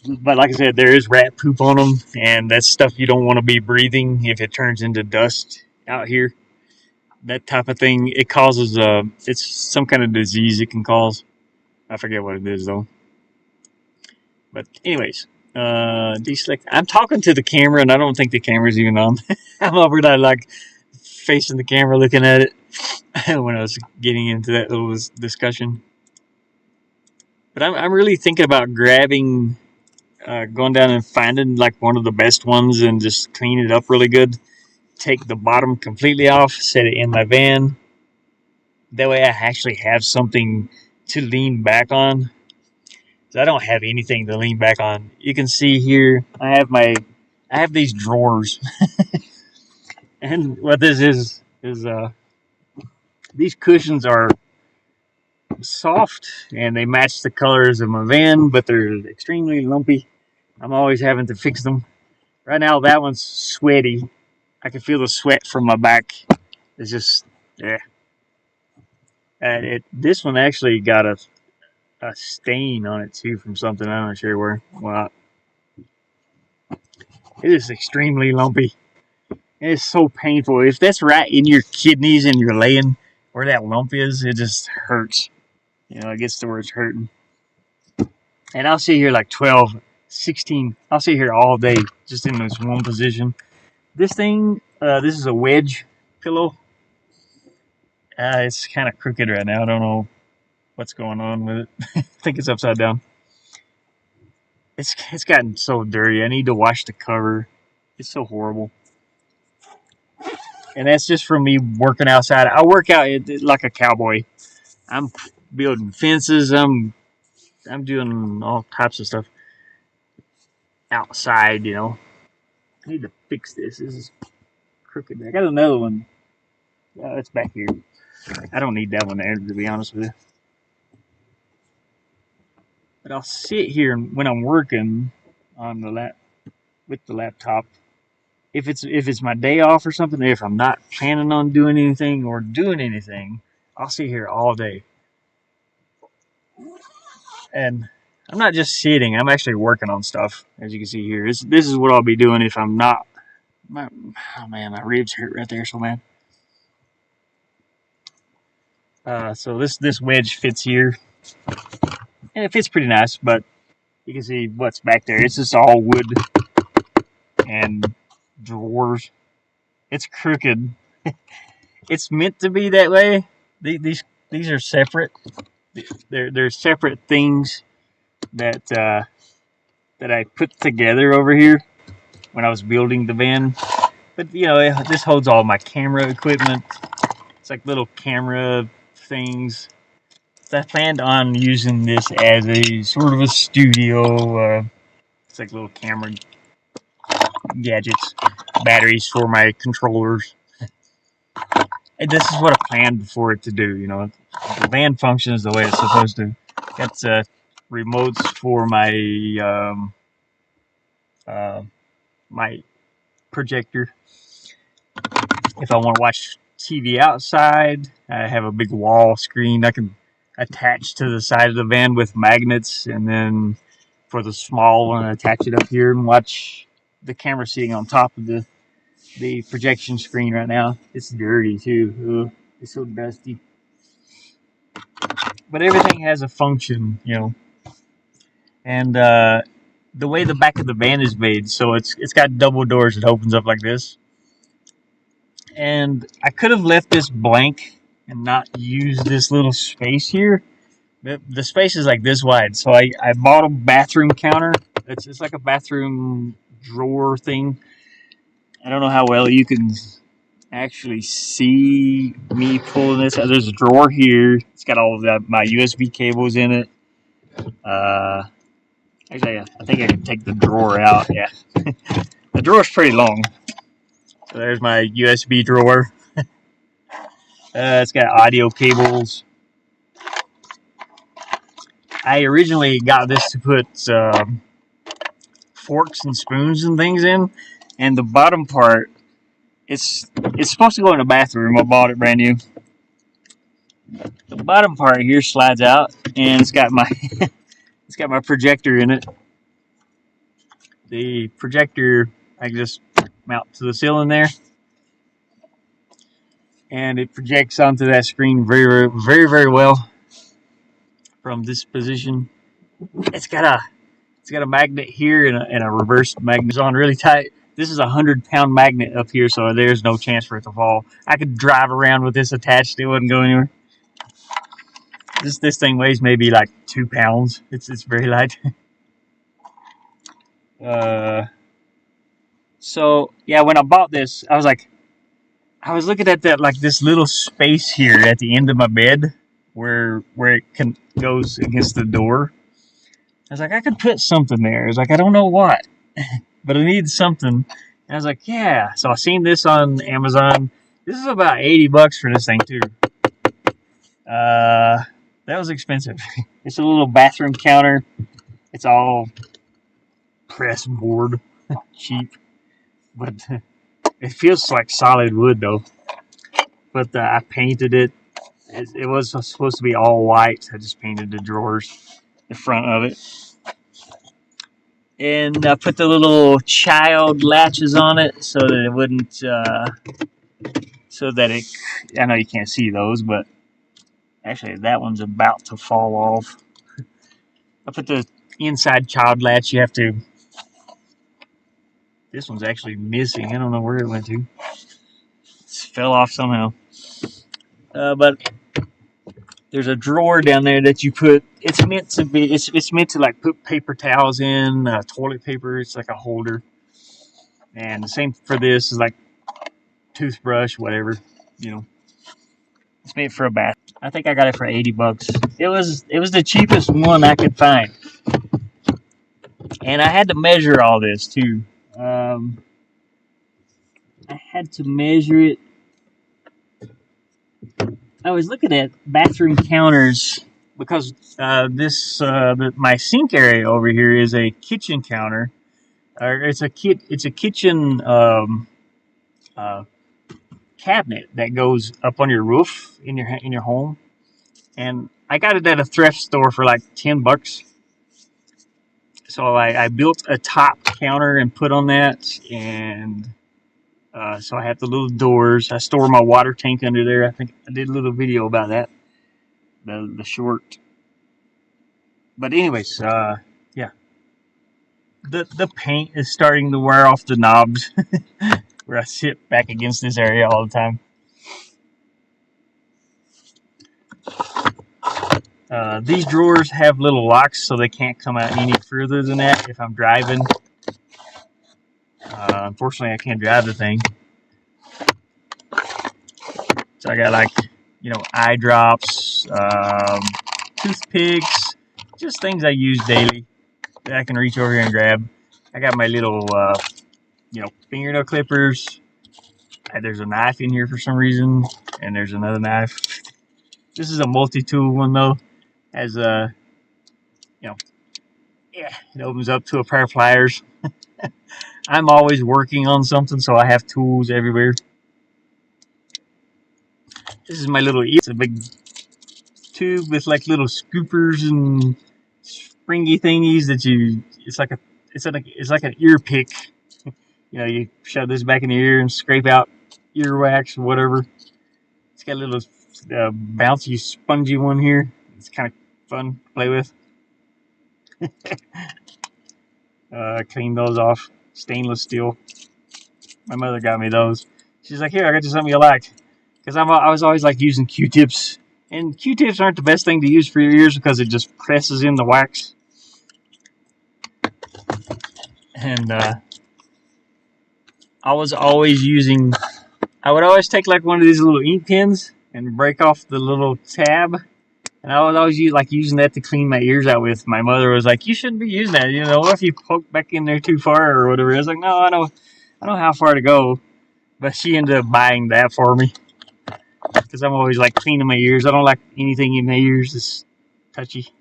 [SPEAKER 1] But like I said, there is rat poop on them, and that's stuff you don't want to be breathing if it turns into dust out here. That type of thing, it causes it's some kind of disease it can cause. I forget what it is though. But anyways, deselect. I'm talking to the camera, and I don't think the camera's even on. I'm over there like facing the camera, looking at it. when I was getting into that little discussion. But I'm really thinking about grabbing, going down and finding like one of the best ones and just clean it up really good. Take the bottom completely off, set it in my van. That way I actually have something to lean back on. I don't have anything to lean back on. You can see here I have these drawers. And what this is these cushions are soft and they match the colors of my van, but they're extremely lumpy. I'm always having to fix them. Right now that one's sweaty. I can feel the sweat from my back. It's just yeah. This one actually got a stain on it too from something. I'm not sure where. Well, it is extremely lumpy. It is so painful. If that's right in your kidneys and you're laying where that lump is, it just hurts. You know, it gets to where it's hurting. And I'll sit here like 12, 16. I'll sit here all day just in this one position. This thing, this is a wedge pillow. It's kind of crooked right now. I don't know what's going on with it. I think it's upside down. It's gotten so dirty. I need to wash the cover. It's so horrible. And that's just from me working outside. I work out like a cowboy. I'm building fences. I'm doing all types of stuff outside. You know, I need to fix this. This is crooked. I got another one. It's back here. I don't need that one there, to be honest with you. But I'll sit here when I'm working on the with the laptop. If it's my day off or something, if I'm not planning on doing anything or doing anything, I'll sit here all day. And I'm not just sitting; I'm actually working on stuff. As you can see here, this is what I'll be doing if I'm not. Oh man, my ribs hurt right there, so man. So this wedge fits here, and it fits pretty nice. But you can see what's back there. It's just all wood and drawers. It's crooked. It's meant to be that way. These are separate. They're separate things that that I put together over here when I was building the van. But you know, this holds all my camera equipment. It's like little camera things. So I planned on using this as a sort of a studio. It's like little camera gadgets, batteries for my controllers. And this is what I planned for it to do. You know, the van functions the way it's supposed to. Got remotes for my projector. If I want to watch TV outside, I have a big wall screen I can attach to the side of the van with magnets, and then for the small one, attach it up here and watch the camera sitting on top of the projection screen right now. It's dirty too. Ugh, it's so dusty. But everything has a function, you know. And the way the back of the van is made, so it's got double doors. It opens up like this. And I could have left this blank and not used this little space here. The space is like this wide, so I bought a bathroom counter. It's like a bathroom drawer thing. I don't know how well you can actually see me pulling this. There's a drawer here. It's got all of my USB cables in it. Actually, I think I can take the drawer out. Yeah, the drawer's pretty long. So there's my USB drawer. It's got audio cables. I originally got this to put forks and spoons and things in, and the bottom part, it's supposed to go in the bathroom. I bought it brand new. The bottom part here slides out, and it's got my it's got my projector in it. The projector I can just mount to the ceiling there, and it projects onto that screen very, very, very well from this position. It's got a magnet here and a reverse magnet. It's on really tight. this is a 100-pound magnet up here, so there's no chance for it to fall. I could drive around with this attached; it wouldn't go anywhere. This thing weighs maybe like 2 pounds. It's very light. So yeah, when I bought this, I was looking at that like this little space here at the end of my bed where it goes against the door. I was like, I could put something there. I was like, I don't know what, but I need something. And I was like, yeah. So I seen this on Amazon. This is about $80 for this thing too. That was expensive. It's a little bathroom counter. It's all press board, cheap, but it feels like solid wood though. But I painted it. It was supposed to be all white. I just painted the drawers, the front of it. And I put the little child latches on it so that it wouldn't, I know you can't see those, but actually that one's about to fall off. I put the inside child latch. You have to, this one's actually missing. I don't know where it went to. It fell off somehow. But there's a drawer down there that you put. It's meant to be. It's meant to like put paper towels in, toilet paper. It's like a holder. And the same for this is like toothbrush, whatever. You know, it's made for a bath. I think I got it for $80. It was the cheapest one I could find, and I had to measure all this too. I had to measure it. I was looking at bathroom counters because my sink area over here is a kitchen counter, or it's a kitchen cabinet that goes up on your roof in your home, and I got it at a thrift store for like $10. So I built a top counter and put on that, and so I have the little doors. I store my water tank under there. I think I did a little video about that, the short. But anyways, yeah, the paint is starting to wear off the knobs where I sit back against this area all the time. These drawers have little locks, so they can't come out any further than that if I'm driving. Unfortunately, I can't drive the thing. So I got like, eye drops, toothpicks, just things I use daily that I can reach over here and grab. I got my little, fingernail clippers. There's a knife in here for some reason, and there's another knife. This is a multi-tool one though. Has a, it opens up to a pair of pliers. I'm always working on something, so I have tools everywhere. This is my little, it's a big tube with like little scoopers and springy thingies that it's like an ear pick. You shove this back in your ear and scrape out earwax or whatever. It's got a little bouncy, spongy one here. It's kind of fun to play with. Clean those off. Stainless steel. My mother got me those. She's like, here, I got you something you like. Because I was always like using Q-tips. And Q-tips aren't the best thing to use for your ears because it just presses in the wax. And I would always take like one of these little ink pens and break off the little tab. And I would always using that to clean my ears out with. My mother was like, you shouldn't be using that. What if you poke back in there too far or whatever? I was like, no, I know how far to go. But she ended up buying that for me. Because I'm always like cleaning my ears. I don't like anything in my ears that's touchy,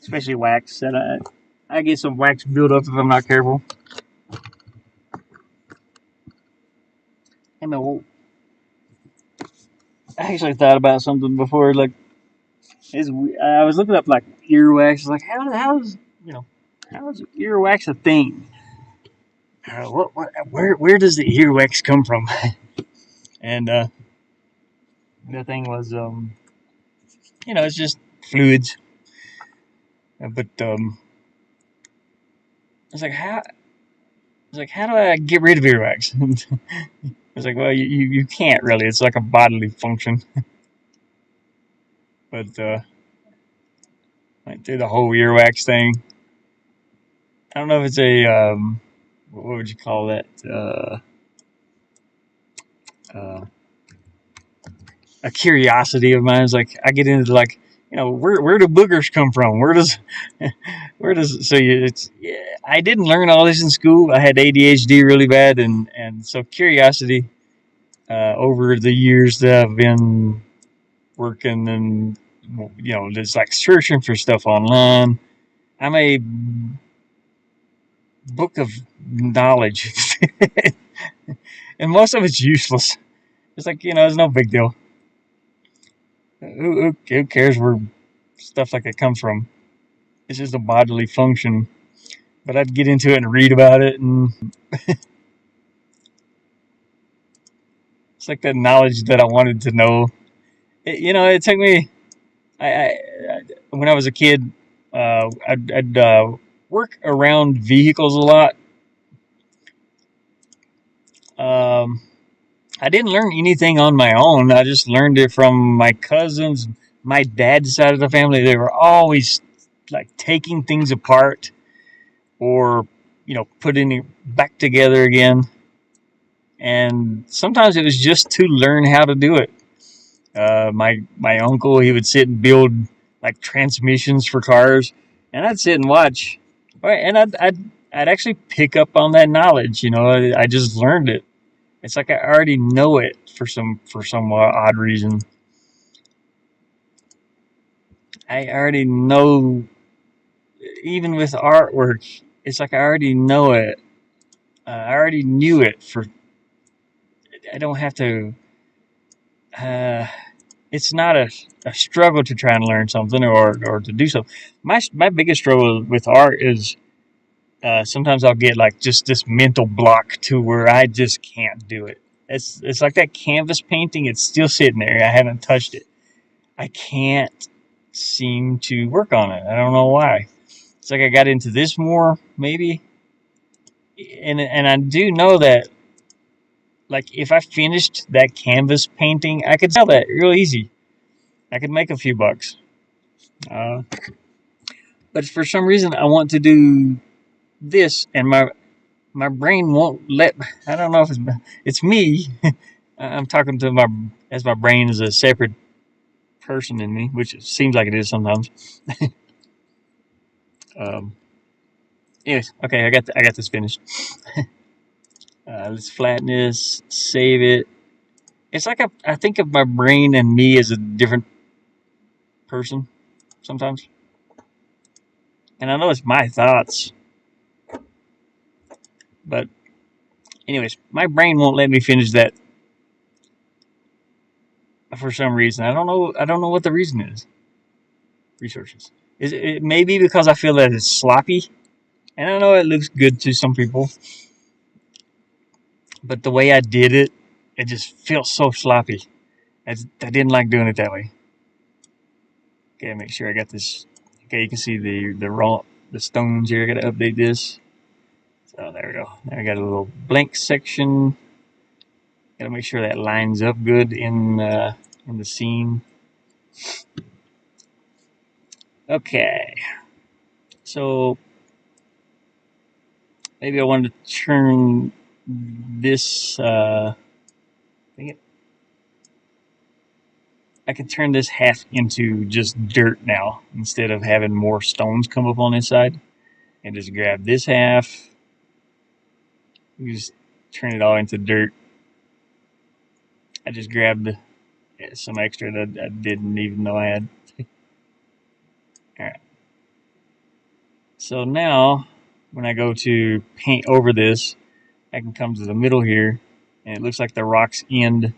[SPEAKER 1] Especially wax. I get some wax build up if I'm not careful. I actually thought about something before. Like, I was looking up like earwax. Like, how's earwax a thing? Where does the earwax come from? And the thing was, it's just fluids. But I was like, It's like, how do I get rid of earwax? It's like, well, you can't really. It's like a bodily function. But went through the whole earwax thing. I don't know if it's what would you call that? Uh, a curiosity of mine. Is like I get into like, where do boogers come from? Where does where does so you, it's yeah, I didn't learn all this in school. I had ADHD really bad, and so curiosity over the years that I've been working and just like searching for stuff online. I'm a book of knowledge, and most of it's useless. It's like it's no big deal. Who cares where stuff like that comes from? It's just a bodily function. But I'd get into it and read about it, and it's like that knowledge that I wanted to know. It took me. I when I was a kid, I'd work around vehicles a lot. Um, I didn't learn anything on my own. I just learned it from my cousins, my dad's side of the family. They were always like taking things apart or putting it back together again. And sometimes it was just to learn how to do it. My uncle, he would sit and build like transmissions for cars, and I'd sit and watch. And I'd actually pick up on that knowledge. I just learned it. It's like I already know it for some odd reason. I already know, even with artwork. It's like I already know it. I already knew it. I don't have to. Uh, it's not a struggle to try and learn something or to do something. My biggest struggle with art is sometimes I'll get like just this mental block to where I just can't do it. It's like that canvas painting. It's still sitting there. I haven't touched it. I can't seem to work on it. I don't know why. It's like I got into this more maybe, and I do know that like if I finished that canvas painting, I could sell that real easy. I could make a few bucks. Uh, but for some reason, I want to do this, and my brain won't let. I don't know if it's me. I'm talking to my brain is a separate person in me, which it seems like it is sometimes. Um, Anyways, okay, I got this finished. Let's flatten this, save it. It's like I think of my brain and me as a different person sometimes, and I know it's my thoughts, but anyways, my brain won't let me finish that for some reason. I don't know. I don't know what the reason is. Researches. Is it maybe because I feel that it's sloppy, and I know it looks good to some people, but the way I did it, it just feels so sloppy. I didn't like doing it that way. Okay, make sure I got this. Okay, you can see the stones here. I got to update this. So there we go. Now I got a little blank section. Got to make sure that lines up good in the scene. Okay, so maybe I wanted to turn this. I can turn this half into just dirt now instead of having more stones come up on this side. And just grab this half. You just turn it all into dirt. I just grabbed some extra that I didn't even know I had. Alright. So now, when I go to paint over this, I can come to the middle here, and it looks like the rocks end.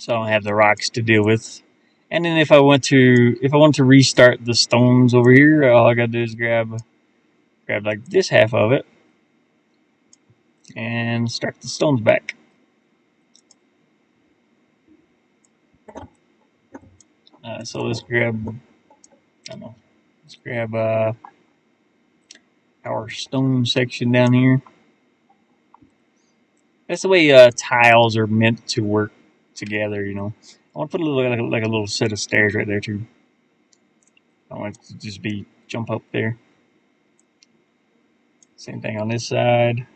[SPEAKER 1] So I don't have the rocks to deal with. And then if I want to restart the stones over here, all I gotta do is grab like this half of it and start the stones back. So let's grab, I don't know, let's grab our stone section down here. That's the way tiles are meant to work together, you know. I want to put a little like a little set of stairs right there too. I want it to just be jump up there. Same thing on this side.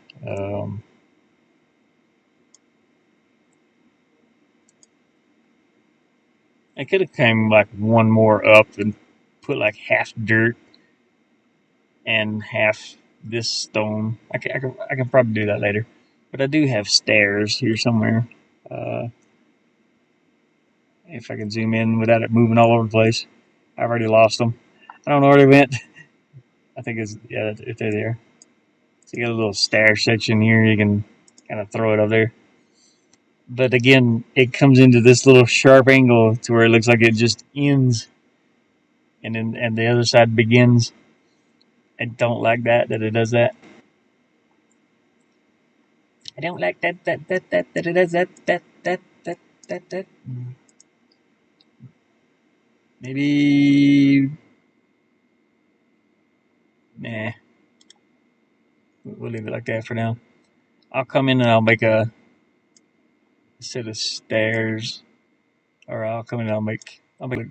[SPEAKER 1] I could have came like one more up and put like half dirt and half this stone. I can probably do that later. But I do have stairs here somewhere. Uh, if I can zoom in without it moving all over the place. I've already lost them. I don't know where they went. I think it's, yeah, if they're there. So you got a little stair section here. You can kind of throw it up there. But again, it comes into this little sharp angle to where it looks like it just ends and the other side begins. I don't like that it does that. I don't like that it does that. Maybe nah. We'll leave it like that for now. I'll come in and I'll make a set of stairs, or I'll come in and I'll make it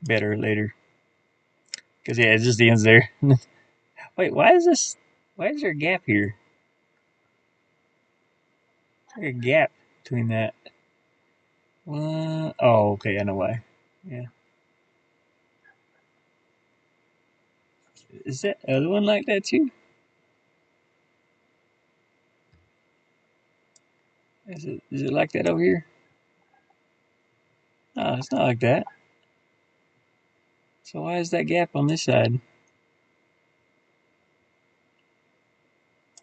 [SPEAKER 1] better later. Cause yeah, it just ends there. Wait, why is this? Why is there a gap here? There's a gap between that. Oh, okay, I know why. Yeah. Is that other one like that too? Is it like that over here? No, it's not like that. So why is that gap on this side?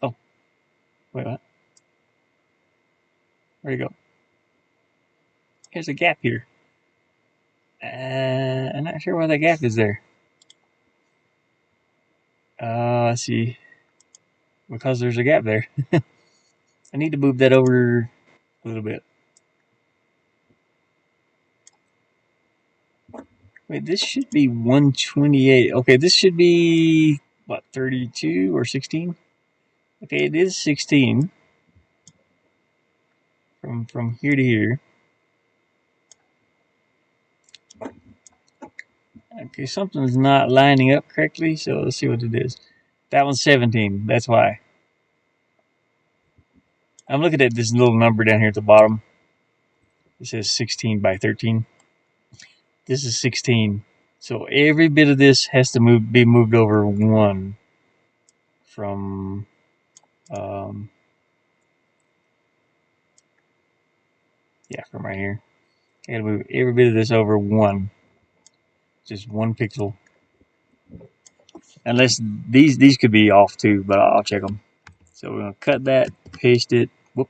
[SPEAKER 1] Oh, wait, what? Where'd it go? There's a gap here. I'm not sure why that gap is there. I see. Because there's a gap there. I need to move that over a little bit. Wait, this should be 128. Okay, this should be, what, 32 or 16? Okay, it is 16 from here to here. Okay, something's not lining up correctly, so let's see what it is. That one's 17. That's why. I'm looking at this little number down here at the bottom. It says 16 by 13. This is 16. So every bit of this has to be moved over one from from right here. I gotta move every bit of this over one. Just one pixel. Unless these could be off too, but I'll check them. So we're gonna cut that, paste it. Whoop.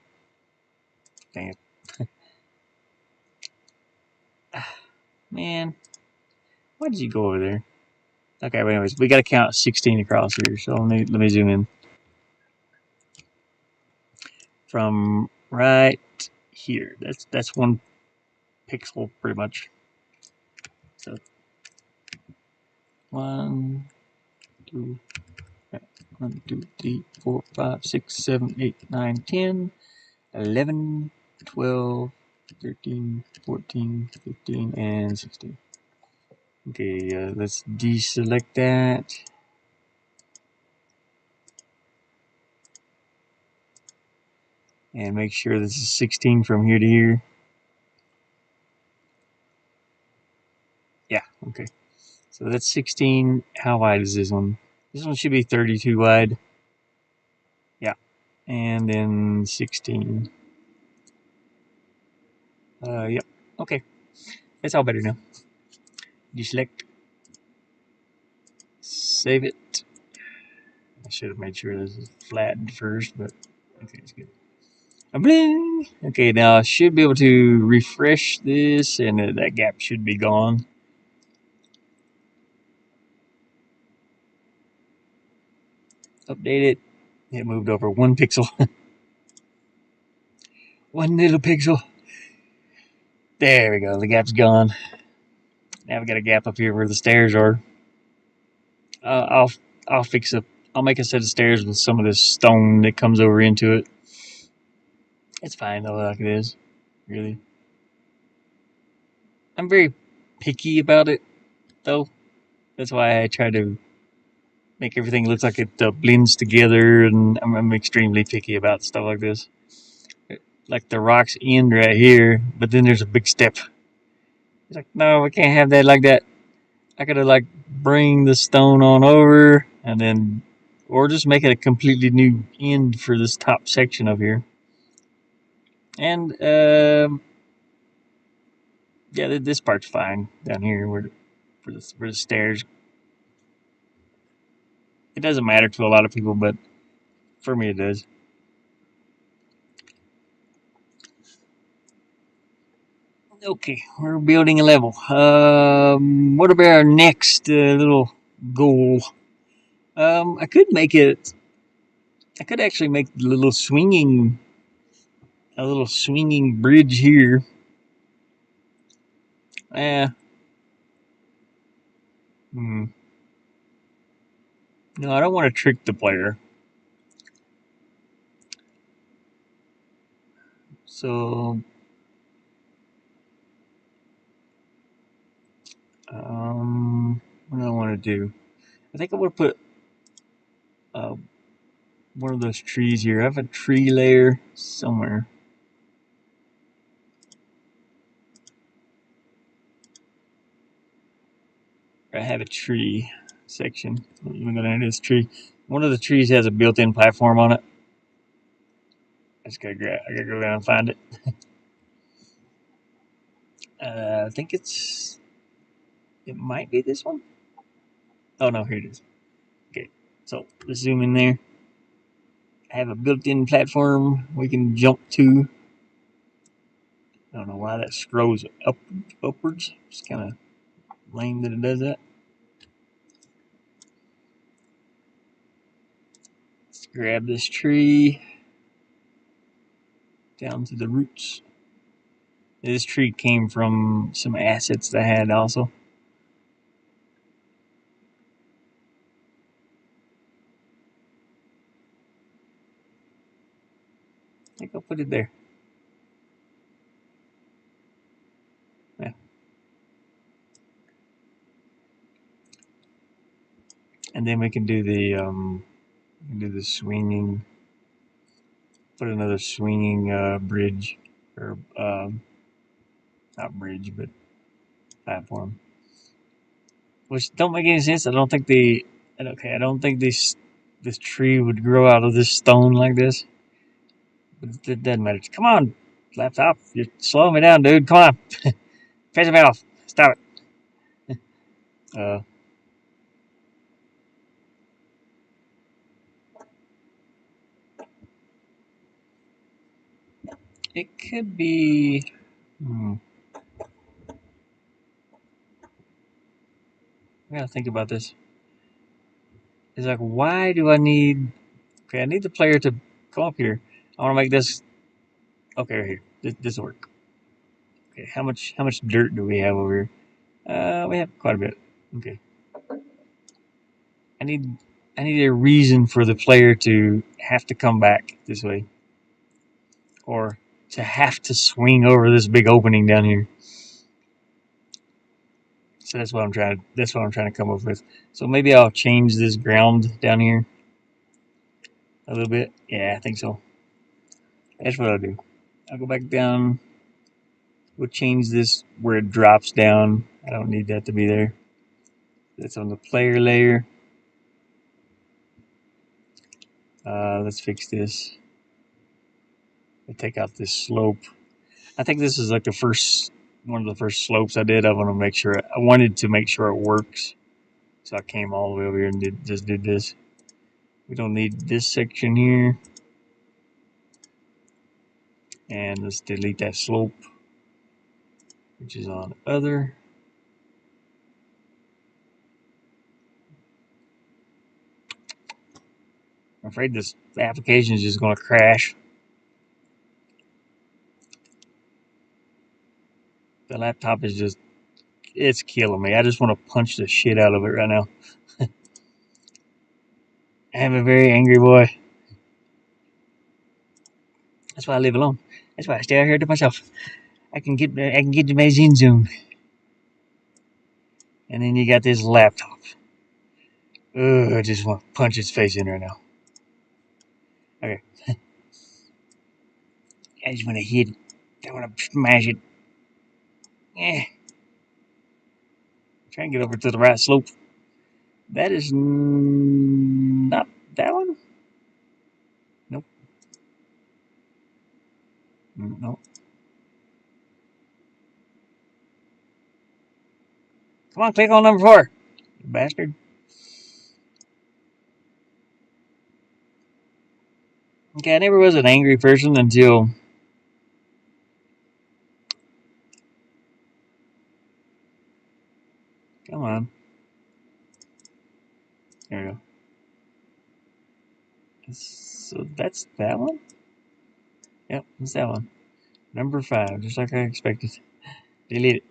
[SPEAKER 1] Dang it. Man, why did you go over there? Okay, but anyways, we gotta count 16 across here. So let me zoom in. From right here. That's one pixel pretty much. So 1, 2, 1, 2, 3, 4, 5, 6, 7, 8, 9, 10, 11, 12, 13, 14, 15, and 16. Okay, let's deselect that. And make sure this is 16 from here to here. Yeah, okay. So that's 16. How wide is this one? This one should be 32 wide. Yeah. And then 16. Yep. Okay. That's all better now. Deselect. Save it. I should have made sure this is flattened first, but okay, it's good. Bling! Okay, now I should be able to refresh this, and that gap should be gone. Update it. It moved over one pixel. One little pixel. There we go. The gap's gone. Now we got a gap up here where the stairs are. I'll fix up I'll make a set of stairs with some of this stone that comes over into it. It's fine though, like it is. Really. I'm very picky about it, though. That's why I try to make everything look like it blends together, and I'm extremely picky about stuff like this. Like the rocks end right here, but then there's a big step. It's like, no, we can't have that like that. I gotta like bring the stone on over, and then, or just make it a completely new end for this top section of here. And yeah, this part's fine down here where the stairs. It doesn't matter to a lot of people, but for me it does. Okay, we're building a level. What about our next little goal? I could make it. I could actually make a little swinging bridge here. Eh, hmm. No, I don't want to trick the player. So, what do I want to do? I think I want to put uh, one of those trees here. I have a tree layer somewhere. I have a tree section. I'm gonna add this tree. One of the trees has a built-in platform on it. I gotta go down and find it. I think it might be this one. Oh no, here it is. Okay, so let's zoom in there. I have a built-in platform we can jump to. I don't know why that scrolls upwards. It's kind of lame that it does that. Let's grab this tree down to the roots. This tree came from some assets that I had also. I think I'll put it there. Yeah. And then we can do the swinging. Put another swinging bridge, or not bridge, but platform. Which don't make any sense. I don't think I don't think this tree would grow out of this stone like this. But it doesn't matter. Come on, laptop, you're slowing me down, dude. Come on, face me off. Stop it. Uh, it could be. I gotta think about this. It's like, why do I need? Okay, I need the player to come up here. I want to make this. Okay, right here. This will work. Okay, how much dirt do we have over here? We have quite a bit. Okay. I need I need a reason for the player to have to come back this way, or to have to swing over this big opening down here. So that's what I'm trying to come up with. So maybe I'll change this ground down here a little bit. Yeah, I think so. That's what I'll do. I'll go back down. We'll change this where it drops down. I don't need that to be there. That's on the player layer. Let's fix this. We'll take out this slope. I think this is like one of the first slopes I did. I wanted to make sure it works. So I came all the way over here and did this. We don't need this section here. And let's delete that slope, which is on other. I'm afraid this application is just going to crash. The laptop is it's killing me. I just want to punch the shit out of it right now. I am a very angry boy. That's why I live alone. That's why I stay out here to myself. I can get to my Zen zone. And then you got this laptop. Ugh, I just want to punch its face in right now. Okay. I just want to hit it. I want to smash it. Yeah. Try and get over to the right slope. That is not that one. Nope. Nope. Come on, click on number 4. You bastard. Okay, I never was an angry person until. Come on. There we go. So that's that one? Yep, that's that one. Number 5, just like I expected. Delete it.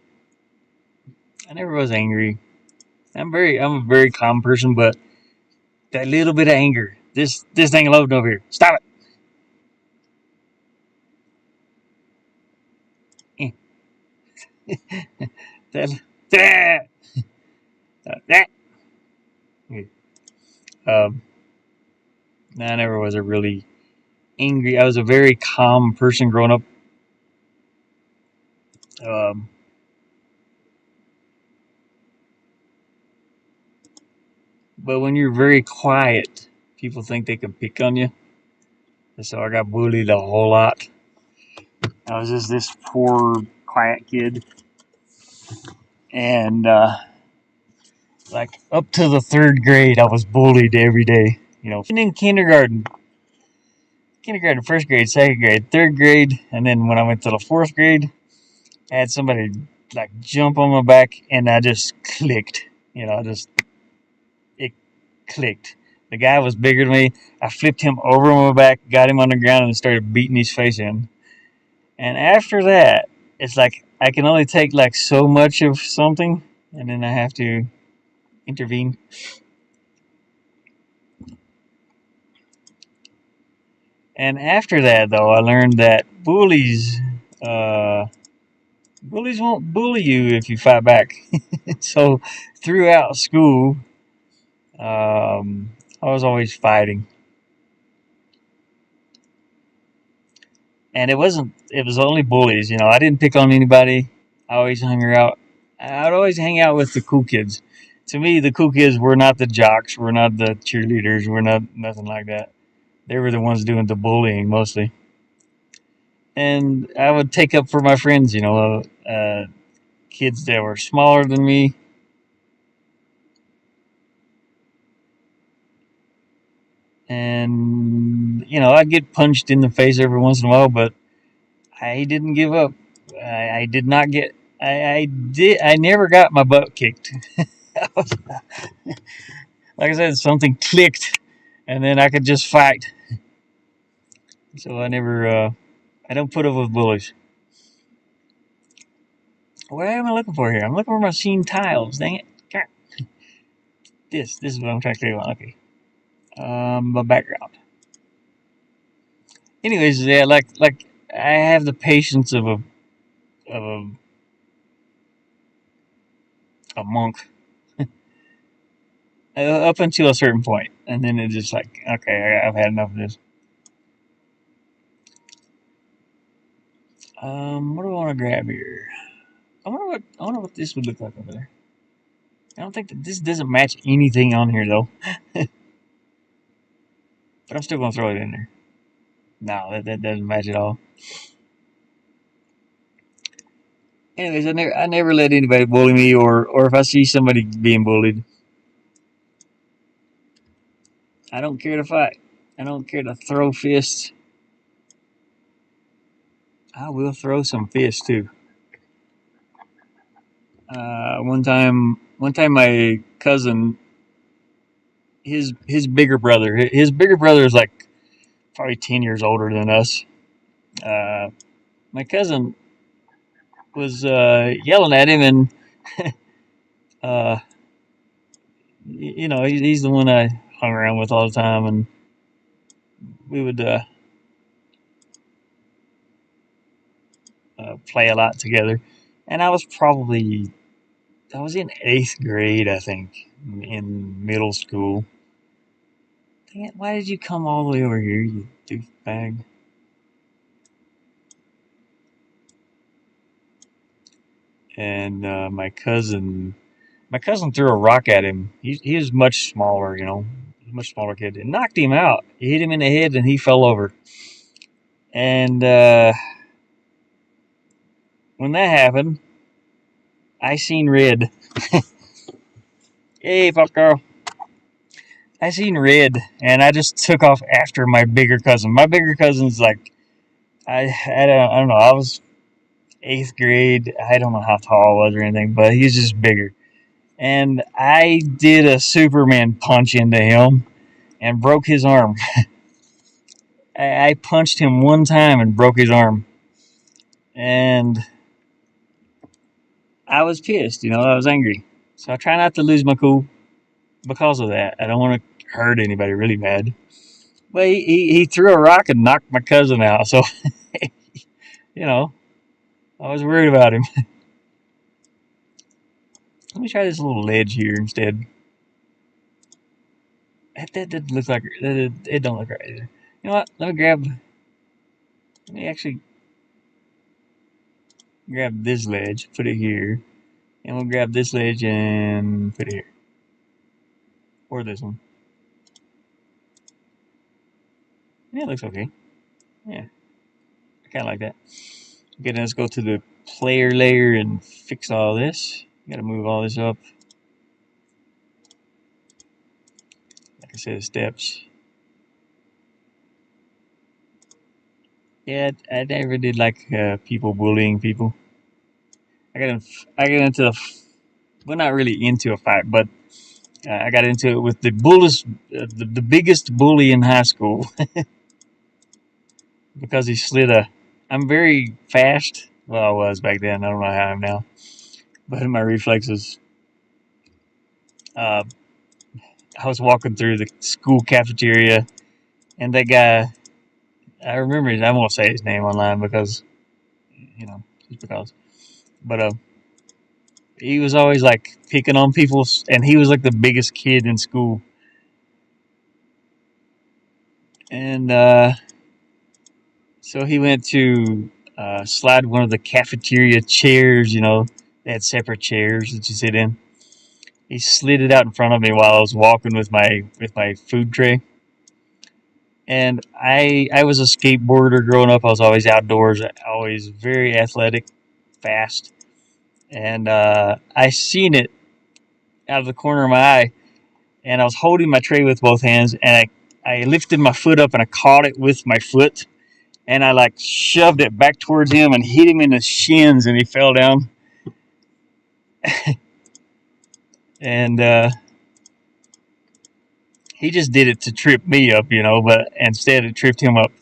[SPEAKER 1] I never was angry. I'm a very calm person, but that little bit of anger. This thing loading over here. Stop it. that that that. Um, I never was a really angry. I was a very calm person growing up. Um, but when you're very quiet, people think they can pick on you. And so I got bullied a whole lot. I was just this poor quiet kid, and like up to the 3rd grade, I was bullied every day. Even in kindergarten, 1st grade, 2nd grade, 3rd grade, and then when I went to the 4th grade, I had somebody like jump on my back, and I just clicked. Just it clicked. The guy was bigger than me. I flipped him over on my back, got him on the ground, and started beating his face in. And after that, it's like I can only take like so much of something, and then I have to intervene. And after that, though, I learned that uh, bullies won't bully you if you fight back. So throughout school, I was always fighting, and it was only bullies. I didn't pick on anybody. I always hung out. I'd always hang out with the cool kids. To me, the cool kids were not the jocks. We're not the cheerleaders. We're not nothing like that. They were the ones doing the bullying mostly. And I would take up for my friends. Kids that were smaller than me. And I'd get punched in the face every once in a while, but I didn't give up. I did not get. I did. I never got my butt kicked. Like I said, something clicked, and then I could just fight. So I never. I don't put up with bullies. What am I looking for here? I'm looking for my scene tiles. Dang it! God. This is what I'm trying to figure out. Okay. My background. Anyways, yeah, like I have the patience of of a monk up until a certain point, and then it's just like, okay, I've had enough of this. What do I want to grab here? I wonder what this would look like over there. I don't think that this doesn't match anything on here though, but I'm still gonna throw it in there. No, that doesn't match at all. Anyways, I never let anybody bully me, or if I see somebody being bullied, I don't care to fight. I don't care to throw fists. I will throw some fists too. One time, my cousin, his bigger brother is like probably 10 years older than us. Uh, my cousin was yelling at him, and uh, he's the one I hung around with all the time, and we would play a lot together. And I was in 8th grade, I think, in middle school. Dang it, why did you come all the way over here, you douchebag? And my cousin threw a rock at him. He was much smaller, much smaller kid. It knocked him out. It hit him in the head, and he fell over. And when that happened, I seen red. Hey, fuck girl. I seen red, and I just took off after my bigger cousin. My bigger cousin's like, I don't know. I was 8th grade. I don't know how tall I was or anything, but he's just bigger. And I did a Superman punch into him and broke his arm. I punched him one time and broke his arm. And I was pissed, I was angry. So I try not to lose my cool because of that. I don't want to hurt anybody really bad. But he threw a rock and knocked my cousin out. So, I was worried about him. Let me try this little ledge here instead. That didn't look like it. Don't look right either. You know what? Let me actually grab this ledge, put it here, and we'll grab this ledge and put it here, or this one. Yeah, it looks okay. Yeah, I kind of like that. Okay, then let's go to the player layer and fix all this. Got to move all this up. Like I said, steps. Yeah, I never did like people bullying people. I got into well, not really into a fight, but I got into it with the the biggest bully in high school, because he slid a. I'm very fast. Well, I was back then. I don't know how I am now, but my reflexes. Uh, I was walking through the school cafeteria, and that guy. I remember. I won't say his name online because, just because. But he was always like picking on people, and he was like the biggest kid in school. And so he went to slide one of the cafeteria chairs. They had separate chairs that you sit in. He slid it out in front of me while I was walking with my food tray. And I was a skateboarder growing up. I was always outdoors, always very athletic, fast. And I seen it out of the corner of my eye, and I was holding my tray with both hands, and I lifted my foot up and I caught it with my foot, and I like shoved it back towards him and hit him in the shins, and he fell down. And he just did it to trip me up, but instead it tripped him up.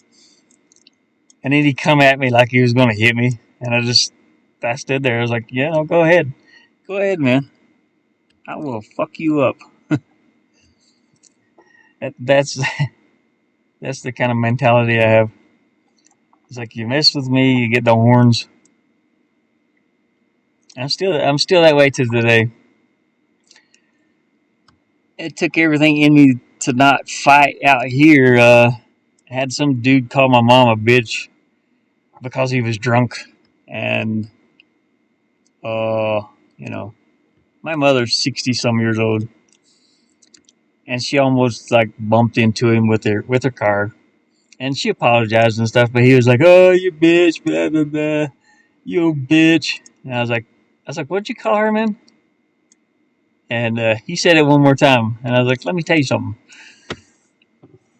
[SPEAKER 1] And then he come at me like he was going to hit me, and I stood there. I was like, yeah, no, go ahead, man. I will fuck you up. That's that's the kind of mentality I have. It's like, you mess with me, you get the horns. I'm still that way to today. It took everything in me to not fight out here. I had some dude call my mom a bitch because he was drunk, and my mother's 60 some years old, and she almost like bumped into him with her car, and she apologized and stuff, but he was like, "Oh, you bitch, blah blah blah, you bitch," and I was like, "What'd you call her, man?" And he said it one more time, and I was like, "Let me tell you something."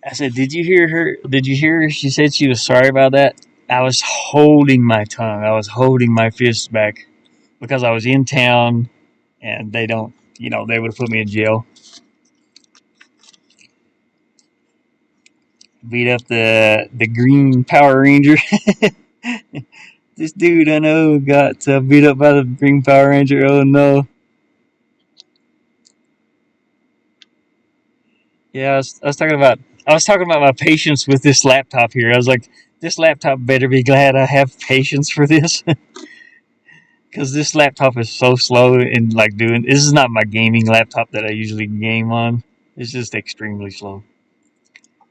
[SPEAKER 1] I said, "Did you hear her? Did you hear her? She said she was sorry about that." I was holding my tongue. I was holding my fists back because I was in town, and they don't, they would have put me in jail. Beat up the green Power Ranger. This dude I know got beat up by the green Power Ranger. Oh no. Yeah, I was talking about my patience with this laptop here. I was like, this laptop better be glad I have patience for this because this laptop is so slow in like doing. This is not my gaming laptop that I usually game on. It's just extremely slow.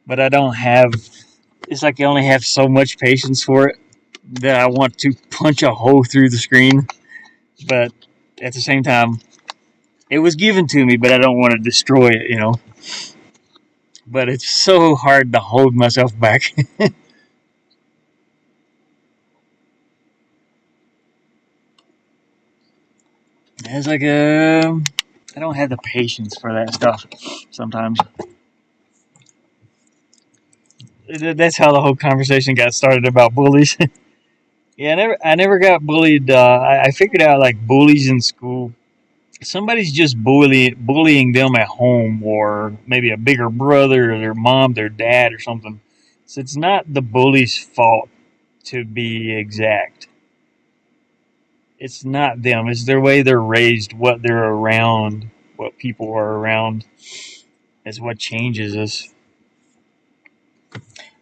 [SPEAKER 1] But I don't have. It's like I only have so much patience for it that I want to punch a hole through the screen. But at the same time, it was given to me, but I don't want to destroy it. But it's so hard to hold myself back. It's like I don't have the patience for that stuff. Sometimes that's how the whole conversation got started about bullies. Yeah, I never got bullied. I figured out like bullies in school. Somebody's just bullying them at home, or maybe a bigger brother, or their mom, their dad, or something. So it's not the bully's fault, to be exact. It's not them. It's their way they're raised, what they're around, what people are around is what changes us.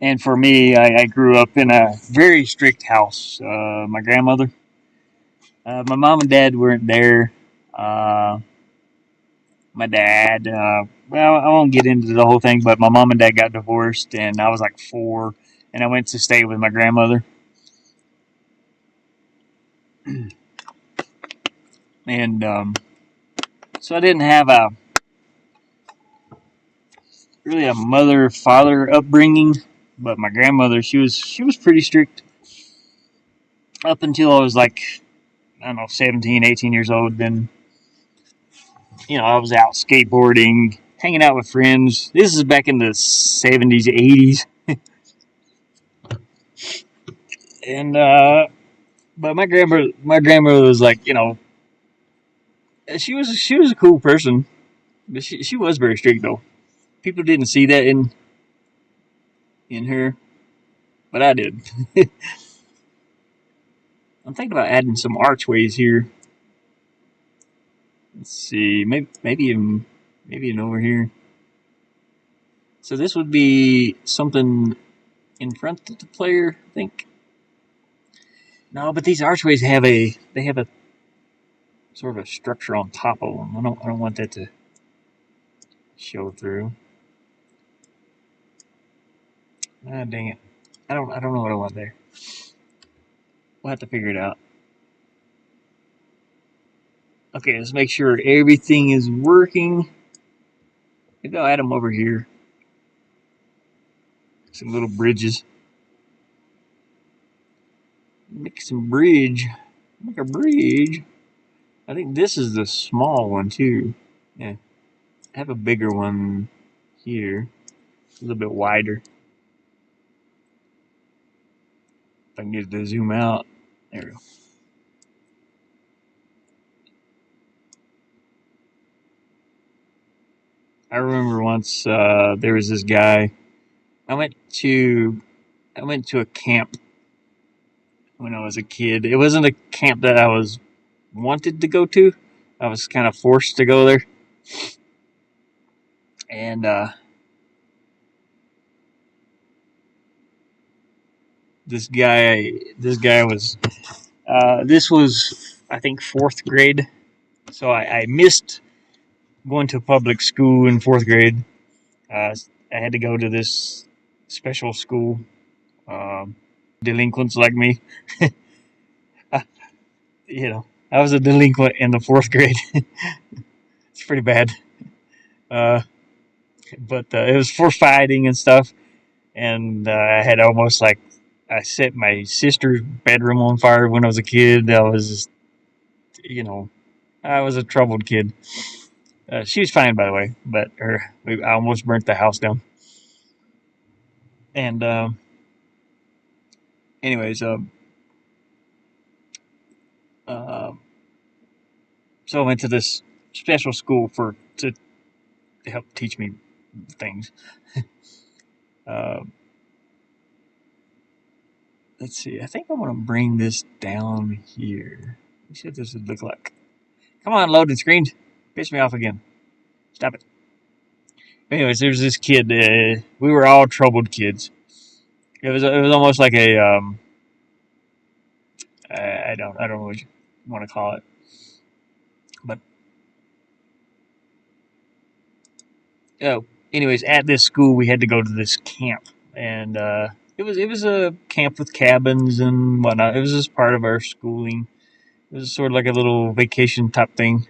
[SPEAKER 1] And for me, I grew up in a very strict house. My grandmother, my mom and dad weren't there. Uh, my dad, well, I won't get into the whole thing, but my mom and dad got divorced, and I was like 4, and I went to stay with my grandmother. And so I didn't have a really a mother father upbringing, but my grandmother, she was pretty strict up until I was like, I don't know, 17, 18 years old. Then I was out skateboarding, hanging out with friends. This is back in the 70s, 80s. And but my grandmother was like, she was a cool person, but she was very strict though. People didn't see that in her, but I did. I'm thinking about adding some archways here. Let's see, maybe even over here. So this would be something in front of the player, I think. No, but these archways have a sort of a structure on top of them. I don't want that to show through. Ah, dang it. I don't know what I want there. We'll have to figure it out. Okay, let's make sure everything is working. Maybe I'll add them over here. Some little bridges. Make some bridge. Make a bridge. I think this is the small one too. Yeah. I have a bigger one here. A little bit wider. If I can get it to zoom out. There we go. I remember once there was this guy. I went to I went to a camp when I was a kid. It wasn't a camp that I was wanted to go to. I was kind of forced to go there. And this guy was this was I think fourth grade. So I missed going to public school in fourth grade. Uh, I had to go to this special school. Um, Delinquents like me, you know, I was a delinquent in the fourth grade. It's pretty bad. Uh, but it was for fighting and stuff. And I had almost like I set my sister's bedroom on fire when I was a kid. You know, I was a troubled kid. She was fine, by the way, but I almost burnt the house down. And anyways, uh, so I went to this special school to help teach me things. Uh, let's see. I think I want to bring this down here. Let me see what this would look like. Come on, loading screen. Piss me off again. Stop it. Anyways, there's this kid. We were all troubled kids. It was almost like a I don't know what you want to call it, but oh, anyways, at this school we had to go to this camp, and it was a camp with cabins and whatnot. It was just part of our schooling. It was sort of like a little vacation type thing,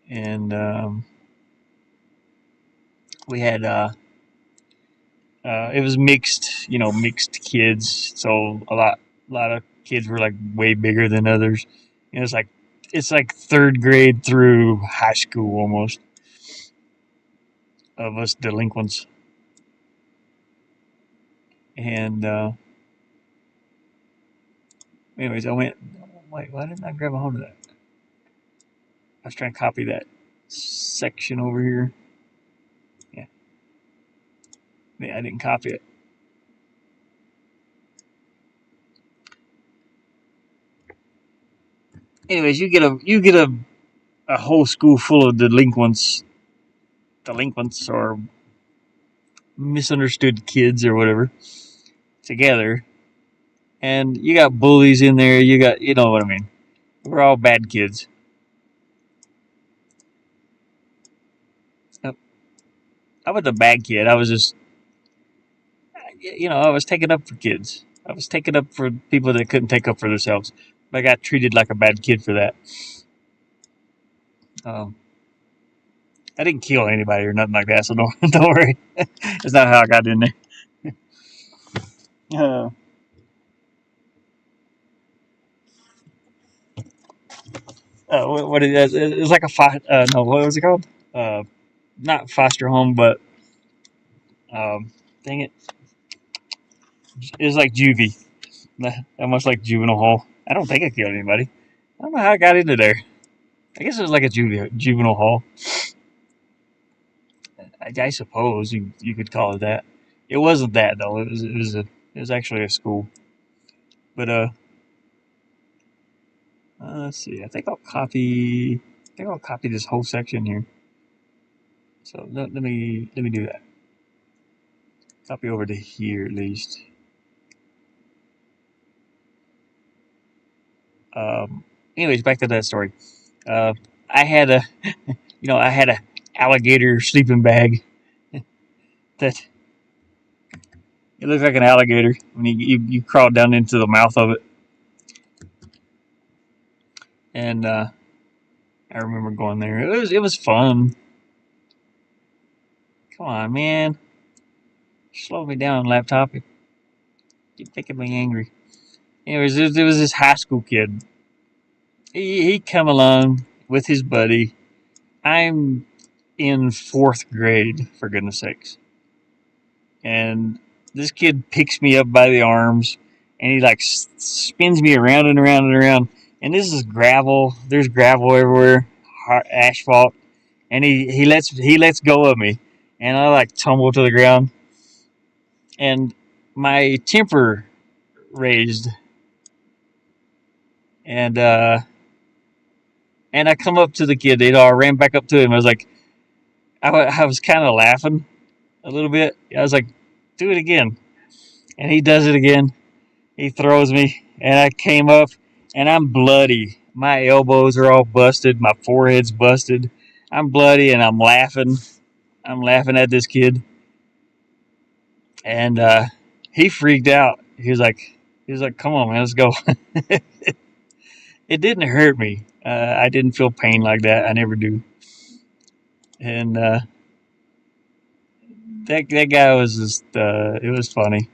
[SPEAKER 1] and we had it was mixed, mixed kids. So a lot of kids were like way bigger than others. It's like third grade through high school almost of us delinquents. And anyways, I went. Wait, why didn't I grab a hold of that? I was trying to copy that section over here. Yeah, yeah, I didn't copy it. Anyways, you get a whole school full of delinquents or misunderstood kids or whatever together, and you got bullies in there. You know what I mean. We're all bad kids. Yep. I was a bad kid. I was just, I was taking up for kids. I was taking up for people that couldn't take up for themselves. But I got treated like a bad kid for that. Um, I didn't kill anybody or nothing like that, so don't worry. It's not how I got in there. Uh, what it is? It's like no, what was it called? Uh, Not foster home, but dang it, it's like juvie, almost like juvenile hall. I don't think I killed anybody. I don't know how I got into there. I guess it was like a juvenile hall. I suppose you could call it that. It wasn't that though. It was actually a school. But let's see. I think I'll copy this whole section here. So let me do that. Copy over to here at least. Anyways, back to that story. Uh, I had a, I had a alligator sleeping bag that it looked like an alligator when you crawled down into the mouth of it, and I remember going there. It was fun. Come on, man, slow me down, laptop. You're making me angry. Anyways, there was this high school kid. He come along with his buddy. I'm in fourth grade, for goodness sakes, and this kid picks me up by the arms, and he like spins me around and around and around. And this is gravel. There's gravel everywhere, asphalt, and he lets go of me, and I like tumble to the ground, and my temper raised, and I come up to the kid. I ran back up to him. I was like, I was kind of laughing a little bit. I was like, do it again, and he does it again. He throws me, and I came up, and I'm bloody. My elbows are all busted. My forehead's busted. I'm bloody, and I'm laughing. I'm laughing at this kid, and he freaked out. He was like, "Come on, man, let's go." It didn't hurt me. I didn't feel pain like that. I never do. And that guy was just. It was funny.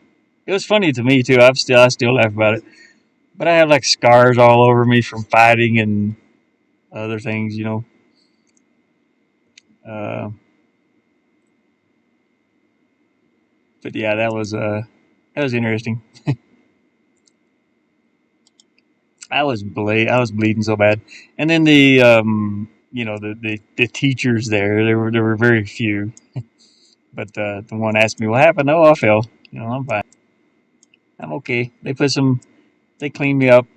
[SPEAKER 1] It was funny to me too. I still laugh about it. But I have like scars all over me from fighting and other things. Uh, but yeah, that was interesting. I was bleeding so bad, and then the teachers there were very few, but the one asked me what happened. Oh, I fell. I'm fine. I'm okay. They cleaned me up,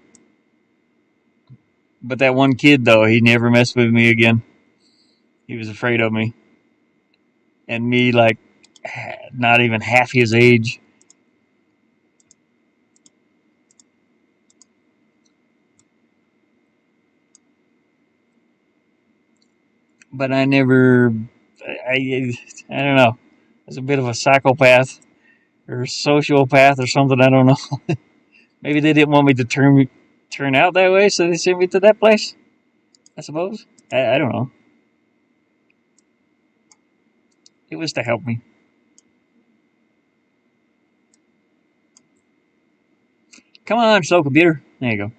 [SPEAKER 1] but that one kid though, he never messed with me again. He was afraid of me. and me like not even half his age. But I never, I don't know. I was a bit of a psychopath or sociopath or something. I don't know. Maybe they didn't want me to turn out that way, so they sent me to that place. I suppose. I don't know. It was to help me. Come on, slow computer. There you go.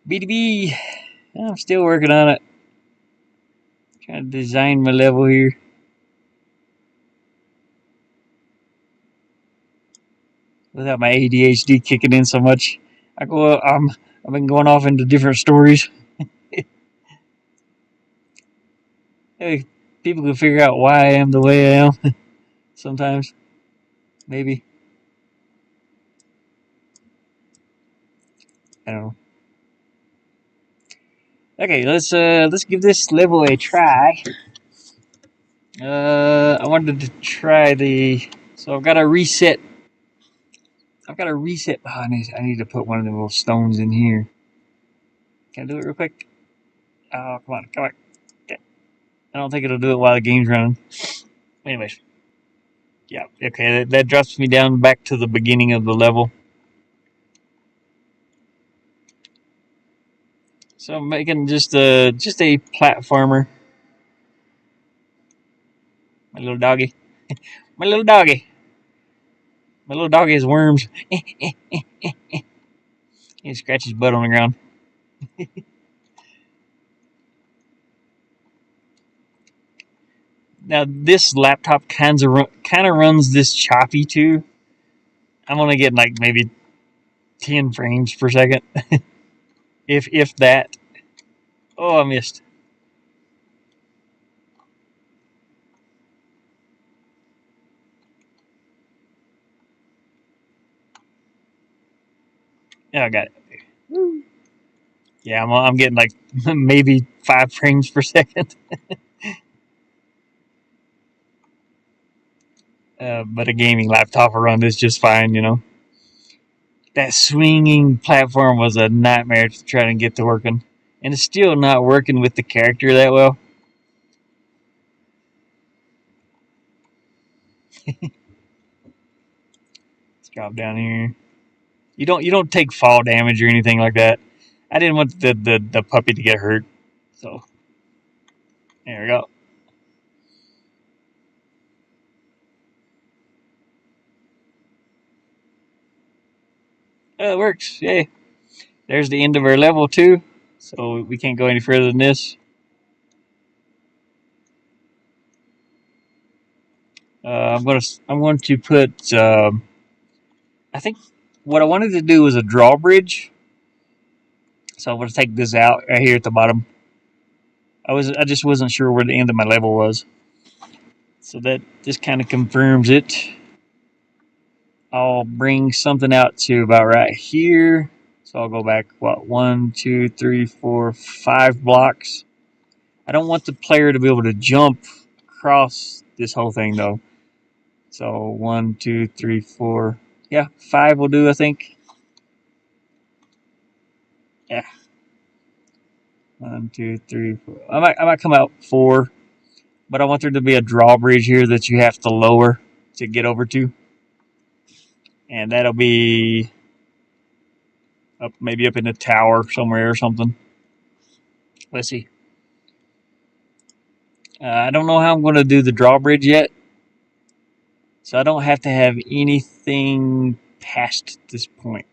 [SPEAKER 1] BDB. I'm still working on it. Trying to design my level here. Without my ADHD kicking in so much. I've been going off into different stories. Hey, people can figure out why I am the way I am. Sometimes, maybe. I don't know. Okay, let's give this level a try. I wanted to try the. So I've got to reset. I've got to reset. Oh, I need to put one of the little stones in here. Can I do it real quick? Oh, come on, come on. Okay. I don't think it'll do it while the game's running. Anyways, yeah, okay, that drops me down back to the beginning of the level. So I'm making just a platformer. My little doggy. My little doggy. My little doggy has worms. He scratches his butt on the ground. Now this laptop kind of runs this choppy too. I'm only getting like maybe 10 frames per second, if that. Oh, I missed. Yeah, I got it. Yeah, I'm getting like maybe 5 frames per second. But a gaming laptop will run this just fine, you know. That swinging platform was a nightmare to try and get to working, and it's still not working with the character that well. Let's drop down here. You don't take fall damage or anything like that. I didn't want the puppy to get hurt, so there we go. It works. Yay! There's the end of our level 2, so we can't go any further than this. I'm going to put. I think what I wanted to do was a drawbridge, so I'm going to take this out right here at the bottom. I just wasn't sure where the end of my level was, so that just kind of confirms it. I'll bring something out to about right here. So I'll go back, what, 1, 2, 3, 4, 5 blocks. I don't want the player to be able to jump across this whole thing, though. So 1, 2, 3, 4. Yeah, 5 will do, I think. Yeah. 1, 2, 3, 4. I might come out 4, but I want there to be a drawbridge here that you have to lower to get over to. And that'll be up maybe up in the tower somewhere or something. Let's see. I don't know how I'm going to do the drawbridge yet, so I don't have to have anything past this point.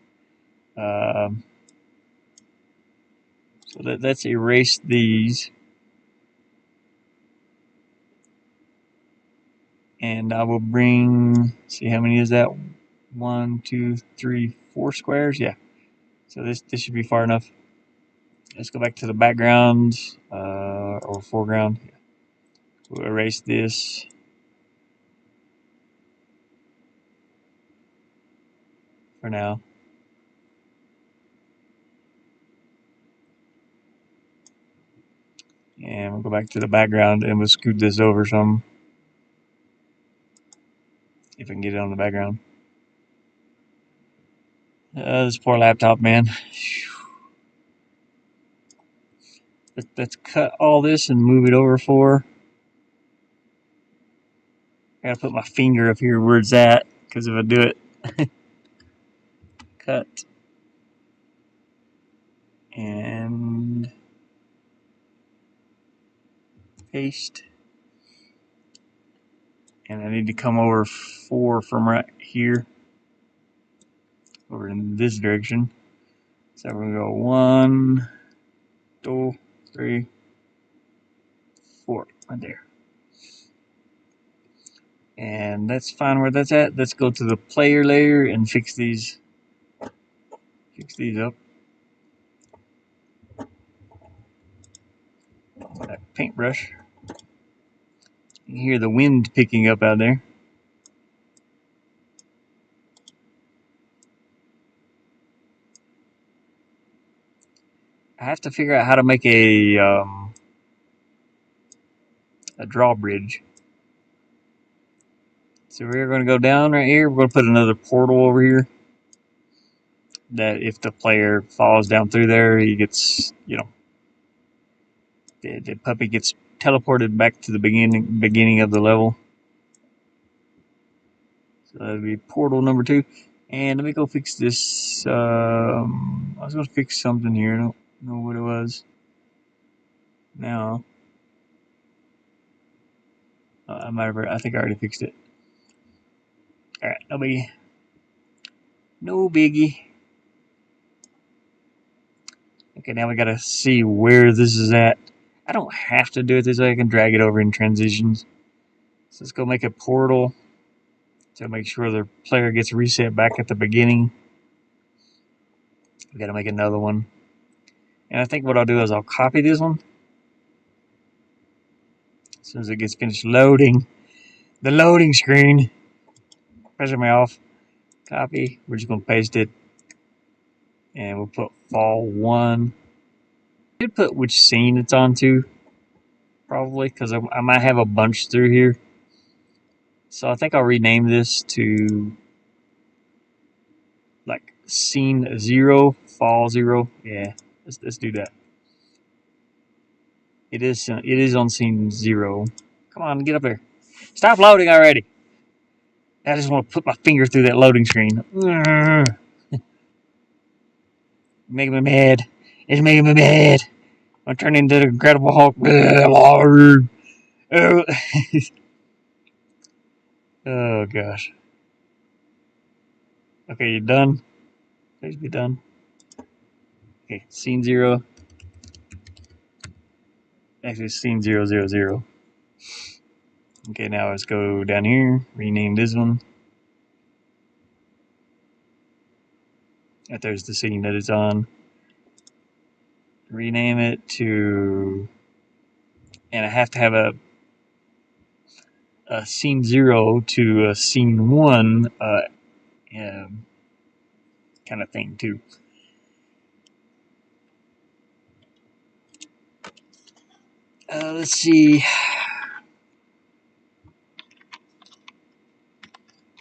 [SPEAKER 1] So let's erase these, and I will bring. See how many is that? 1, 2, 3, 4 squares. Yeah. So this should be far enough. Let's go back to the background or foreground. We'll erase this. For now. And we'll go back to the background and we'll scoot this over some. If I can get it on the background. This poor laptop, man. Let's cut all this and move it over for. I gotta put my finger up here where it's at, because if I do it, cut and paste. And I need to come over 4 from right here over in this direction. So we're gonna go 1, 2, 3, 4 right there. And that's fine where that's at. Let's go to the player layer and fix these up. That paintbrush. You can hear the wind picking up out there. I have to figure out how to make a drawbridge. So we're going to go down right here. We're going to put another portal over here. That if the player falls down through there, he gets, the puppy gets teleported back to the beginning of the level. So that'll be portal number 2. And let me go fix this. I was going to fix something here. I don't know what it was. Now, I think I already fixed it. All right, no biggie. No biggie. Okay, now we gotta see where this is at. I don't have to do it this way. I can drag it over in transitions. So let's go make a portal to make sure the player gets reset back at the beginning. We gotta make another one. And I think what I'll do is I'll copy this one. As soon as it gets finished loading, the loading screen, pressure me off, copy. We're just gonna paste it. And we'll put fall 1. I should put which scene it's onto, probably, because I might have a bunch through here. So I think I'll rename this to like scene 0, fall 0. Yeah, let's do that. It is on scene 0. Come on, get up there. Stop loading already. I just want to put my finger through that loading screen. Making me mad. It's making me mad. I'm turning into the Incredible Hulk. Oh gosh. Okay, you done? Please be done. Okay, scene 0. Actually, scene 000. Okay, now let's go down here. Rename this one. There's the scene that it's on. Rename it to, and I have to have a scene 0 to a scene 1 kind of thing too. Let's see.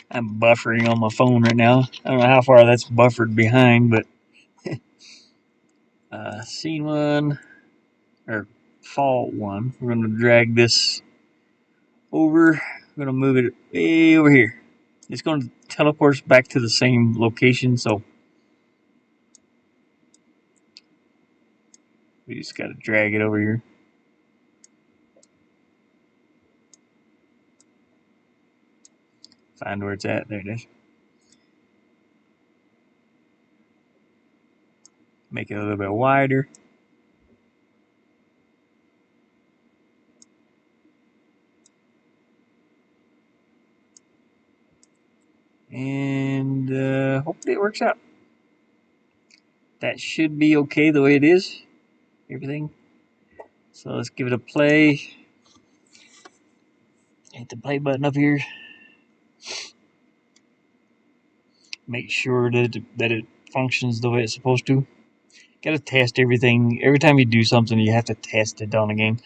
[SPEAKER 1] I'm buffering on my phone right now. I don't know how far that's buffered behind, but scene 1 or fall 1. We're going to drag this over. We're going to move it way over here. It's going to teleport us back to the same location, so we just got to drag it over here. Find where it's at. There it is. Make it a little bit wider. And hopefully it works out. That should be okay the way it is. Everything. So let's give it a play. Hit the play button up here. Make sure that it functions the way it's supposed to. Gotta test everything. Every time you do something, you have to test it on the game.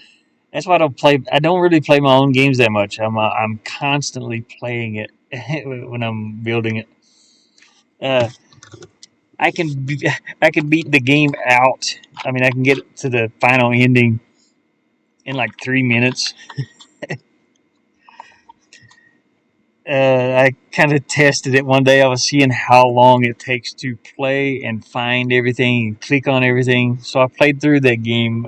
[SPEAKER 1] That's why I don't play. I don't really play my own games that much. I'm constantly playing it when I'm building it. Uh, I can I can beat the game out. I mean, I can get to the final ending in like 3 minutes. I kind of tested it one day. I was seeing how long it takes to play and find everything and click on everything. So I played through that game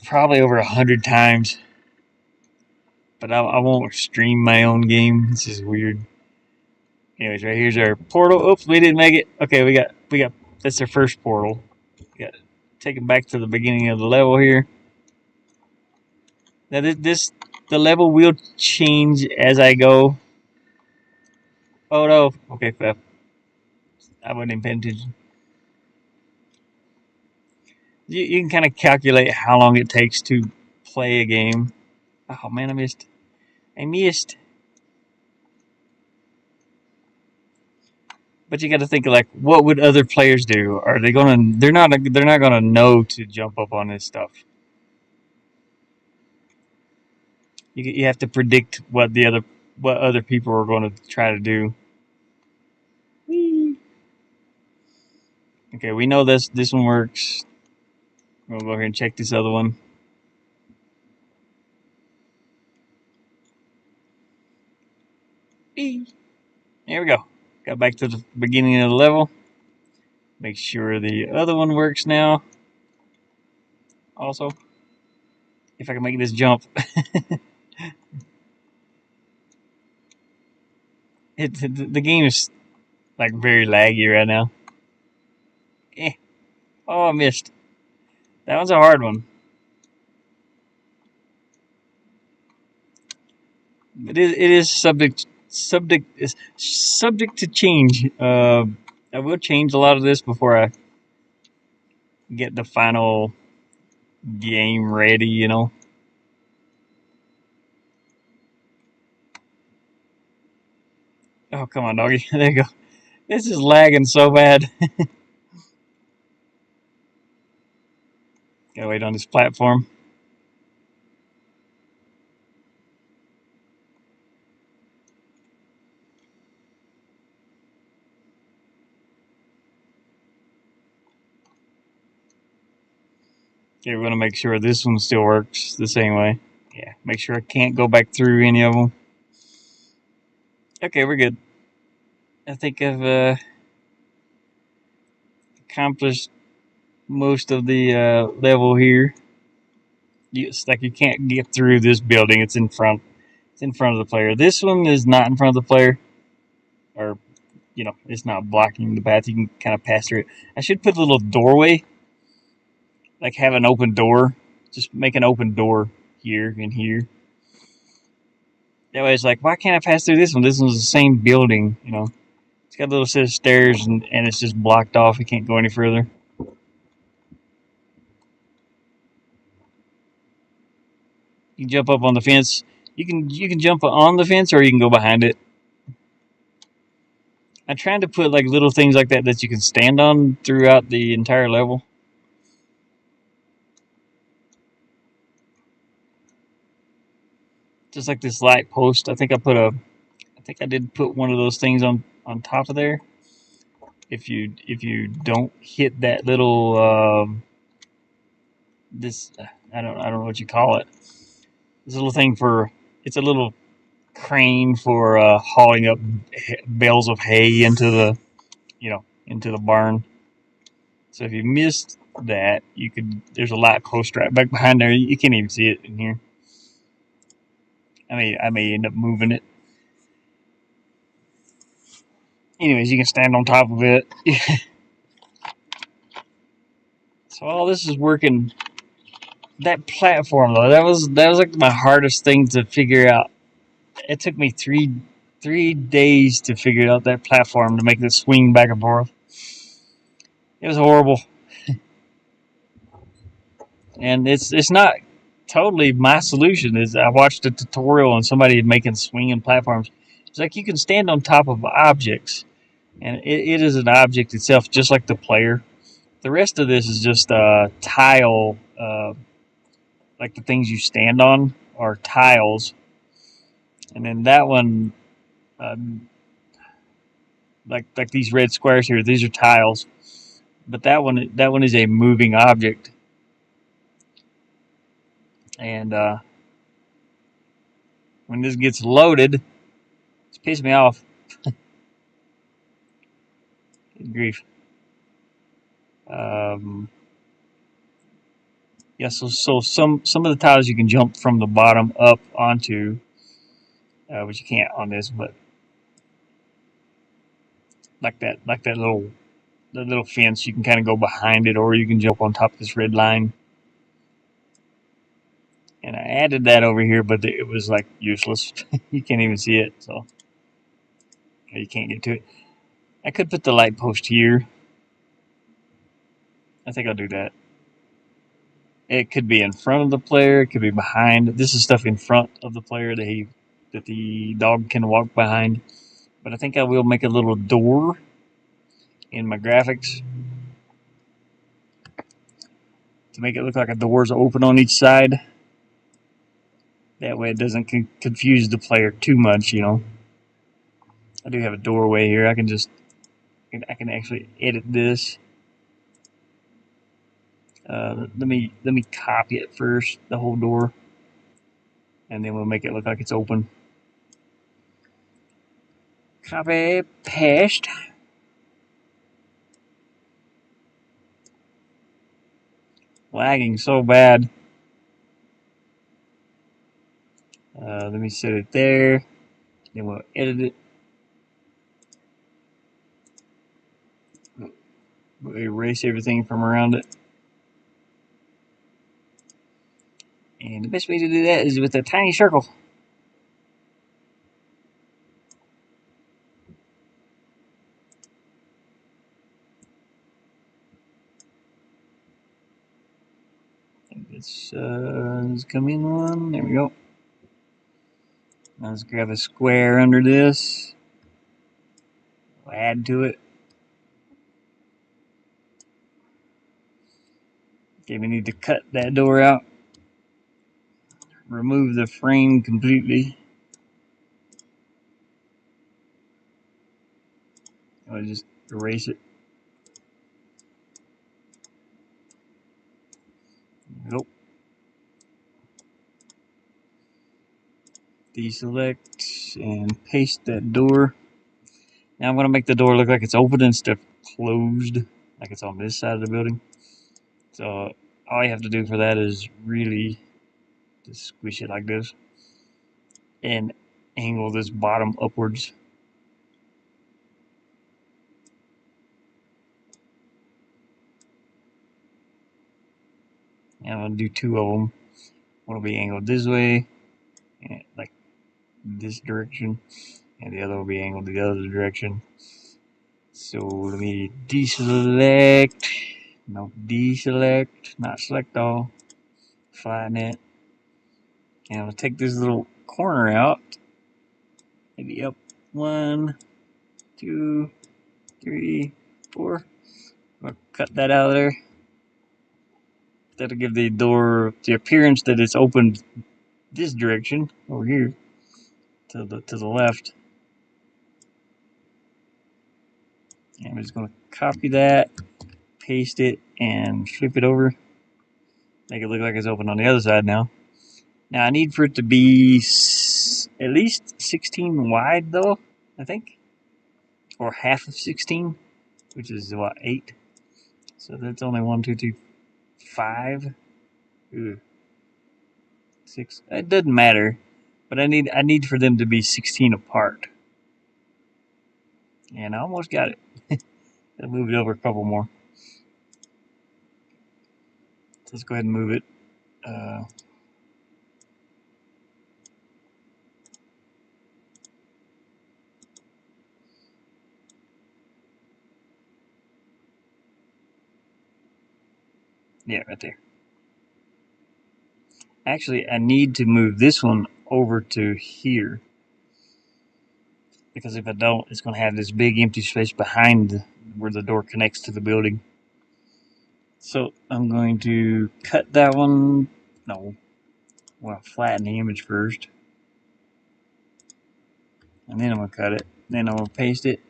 [SPEAKER 1] probably over 100 times. But I won't stream my own game. This is weird. Anyways, right here's our portal. Oops, we didn't make it. Okay, we got that's our first portal. We got to take it back to the beginning of the level here. Now the level will change as I go. Oh no. Okay, I wasn't even paying attention. You can kind of calculate how long it takes to play a game. Oh man, I missed. I missed. But you got to think like, what would other players do? Are they gonna? They're not. They're not gonna know to jump up on this stuff. You have to predict what other people are going to try to do. Whee! Okay, we know this one works. We'll go here and check this other one. Whee! There we go. Got back to the beginning of the level. Make sure the other one works now. Also, if I can make this jump. The game is like very laggy right now. Eh. Oh, I missed. That one's a hard one. It is subject to change. I will change a lot of this before I get the final game ready. You know. Oh come on, doggy. There you go. This is lagging so bad. Gotta wait on this platform. Okay, we're gonna make sure this one still works the same way. Yeah, make sure I can't go back through any of them. Okay, we're good. I think I've accomplished most of the level here. It's like you can't get through this building. It's in front. It's in front of the player. This one is not in front of the player, or it's not blocking the path. You can kind of pass through it. I should put a little doorway, like have an open door. Just make an open door here and here. That way, it's like, why can't I pass through this one? This one's the same building. It's got a little set of stairs, and it's just blocked off. You can't go any further. You can jump up on the fence. You can jump on the fence, or you can go behind it. I'm trying to put like little things like that you can stand on throughout the entire level. Just like this light post. I think I did put one of those things on top of there. If you don't hit that little I don't know what you call it. This little thing it's a little crane for hauling up bales of hay into the barn. So if you missed that, there's a light post right back behind there. You can't even see it in here. I may end up moving it. Anyways, you can stand on top of it. So all this is working. That platform though, that was like my hardest thing to figure out. It took me three days to figure out that platform to make this swing back and forth. It was horrible. And it's not totally my solution. I watched a tutorial on somebody making swinging platforms. It's like you can stand on top of objects, And it is an object itself, just like the player. The rest of this is just tile, like the things you stand on are tiles, and then that one, uh, like these red squares here, these are tiles. But that one is a moving object, and when this gets loaded, it's pissed me off. Good grief. Um, yeah, so some of the tiles you can jump from the bottom up onto, which you can't on this, but like that little fence, you can kind of go behind it, or you can jump on top of this red line. And I added that over here, but it was like useless. You can't even see it, so you can't get to it. I could put the light post here. I think I'll do that. It could be in front of the player. It could be behind. This is stuff in front of the player that the dog can walk behind. But I think I will make a little door in my graphics to make it look like a door's open on each side. That way it doesn't confuse the player too much, you know. I do have a doorway here. I can actually edit this. Let me copy it first, the whole door, and then we'll make it look like it's open. Copy, paste. Lagging so bad. Let me set it there. Then we'll edit it. We'll erase everything from around it. And the best way to do that is with a tiny circle. Let's come in one. There we go. Now let's grab a square under this. We'll add to it. Okay, we need to cut that door out. Remove the frame completely. I'll just erase it. Nope. Deselect and paste that door. Now I'm going to make the door look like it's open instead of closed, like it's on this side of the building. So all you have to do for that is really just squish it like this and angle this bottom upwards. And I'm going to do two of them. One will be angled this way, like this direction, and the other will be angled the other direction. So let me deselect, no, deselect, not select all, flatten it, and I'm going to take this little corner out, maybe up 1, 2, 3, 4. I'll cut that out of there. That'll give the door the appearance that it's opened this direction over here to the left. And I'm just going to copy that, paste it, and flip it over. Make it look like it's open on the other side now. Now I need for it to be at least 16 wide though, I think. Or half of 16, which is what, 8? So that's only 1, 2, 3, 5. Ooh. 6. It doesn't matter. But I need for them to be 16 apart. And I almost got it. I'll move it over a couple more. So let's go ahead and move it. Yeah, right there. Actually, I need to move this one over to here. because if I don't, it's going to have this big empty space behind where the door connects to the building. So I'm going to cut that one. No, well, flatten the image first, and then I'm going to cut it. Then I'm going to paste it.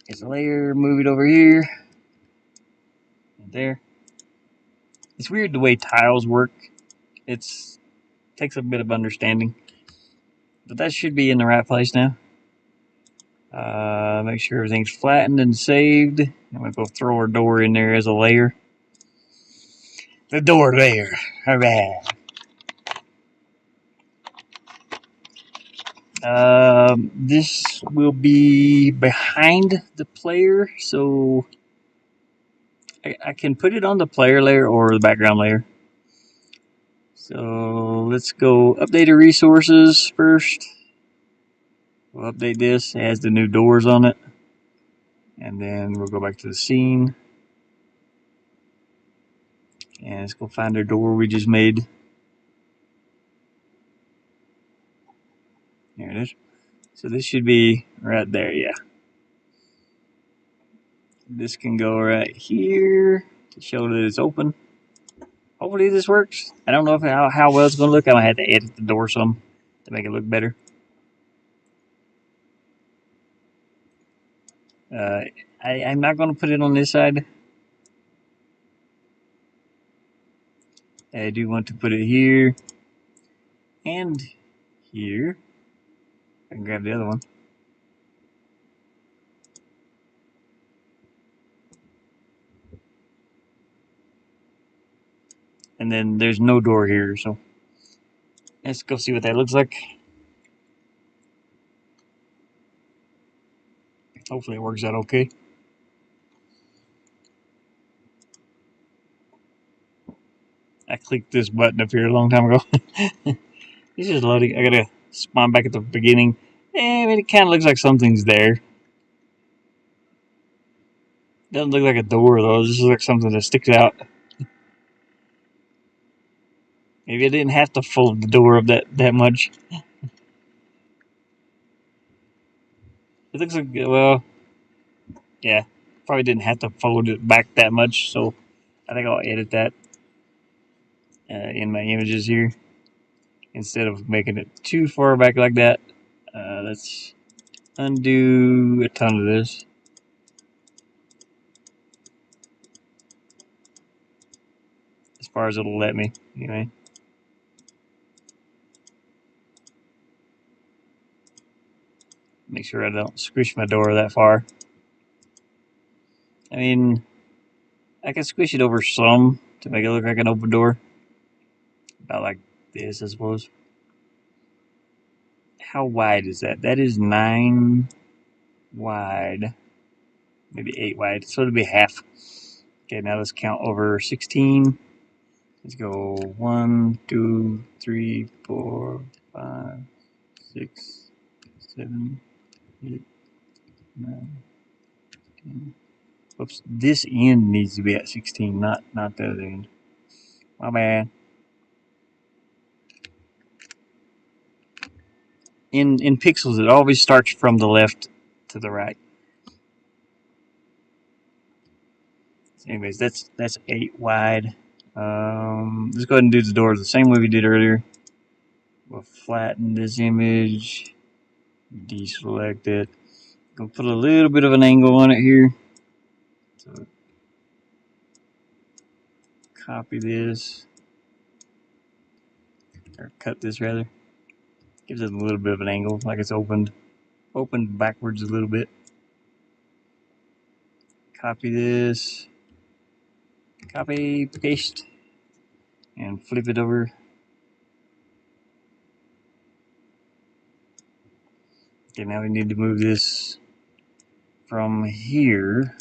[SPEAKER 1] It's a layer, move it over here, and there. It's weird the way tiles work. It takes a bit of understanding, but that should be in the right place now. Make sure everything's flattened and saved. I'm going to go throw our door in there as a layer. The door layer. Alright. This will be behind the player, so I can put it on the player layer or the background layer. So let's go update the resources first. We'll update this. It has the new doors on it. And then we'll go back to the scene. And let's go find our door we just made. There it is. So this should be right there, yeah. This can go right here to show that it's open. Hopefully this works. I don't know if how well it's going to look. I might have to edit the door some to make it look better. I'm not going to put it on this side. I do want to put it here and here. I can grab the other one. And then there's no door here, so let's go see what that looks like. Hopefully it works out okay. I clicked this button up here a long time ago. It's just loading. I gotta spawn back at the beginning. I mean, it kind of looks like something's there. Doesn't look like a door though. It just looks like something that sticks out. Maybe I didn't have to fold the door up that much. It looks like, well, yeah, probably didn't have to fold it back that much. So I think I'll edit that in my images here instead of making it too far back like that. Let's undo a ton of this. As far as it'll let me, anyway. Make sure I don't squish my door that far. I mean, I can squish it over some to make it look like an open door. About like this, I suppose. How wide is that? That is 9 wide. Maybe 8 wide. So it'll be half. Okay, now let's count over 16. Let's go 1, 2, 3, 4, 5, 6, 7, 8, 9, 10. Whoops, this end needs to be at 16, not the other end. My bad. In pixels, it always starts from the left to the right. So anyways, that's 8 wide. Let's go ahead and do the doors the same way we did earlier. We'll flatten this image, deselect it. Gonna put a little bit of an angle on it here. So copy this, or cut this rather. Gives it a little bit of an angle, like it's opened backwards a little bit. Copy this, copy, paste, and flip it over. Okay, now we need to move this from here,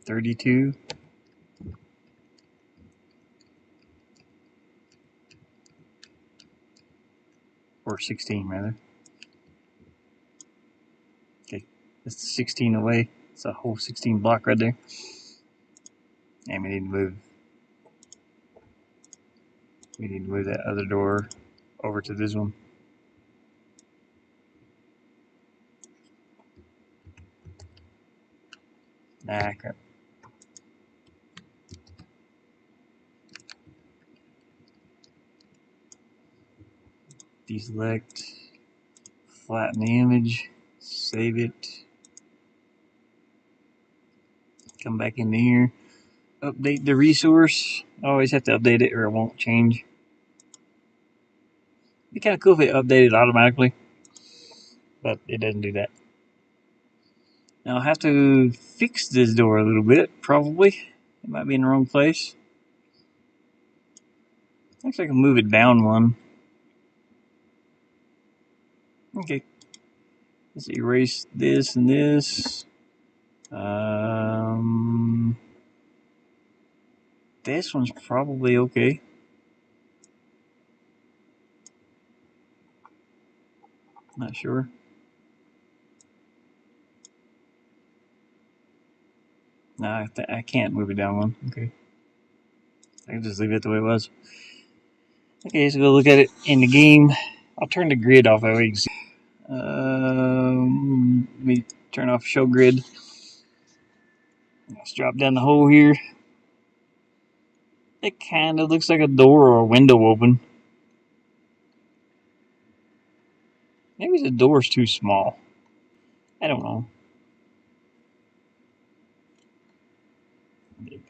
[SPEAKER 1] 32, or 16 rather. Okay, that's 16 away. It's a whole 16 block right there. And we need to move that other door over to this one. Nah, crap. Deselect. Flatten the image. Save it. Come back in here. Update the resource. Always have to update it or it won't change. It'd be kind of cool if it updated automatically, but it doesn't do that. Now I'll have to fix this door a little bit, probably. It might be in the wrong place. Looks like I can move it down one. Okay. Let's erase this and this. This one's probably okay. Not sure. No, I can't move it down one. Okay. I can just leave it the way it was. Okay, so we'll look at it in the game. I'll turn the grid off that way you can see. Let me turn off show grid. Let's drop down the hole here. It kind of looks like a door or a window open. Maybe the door's too small. I don't know.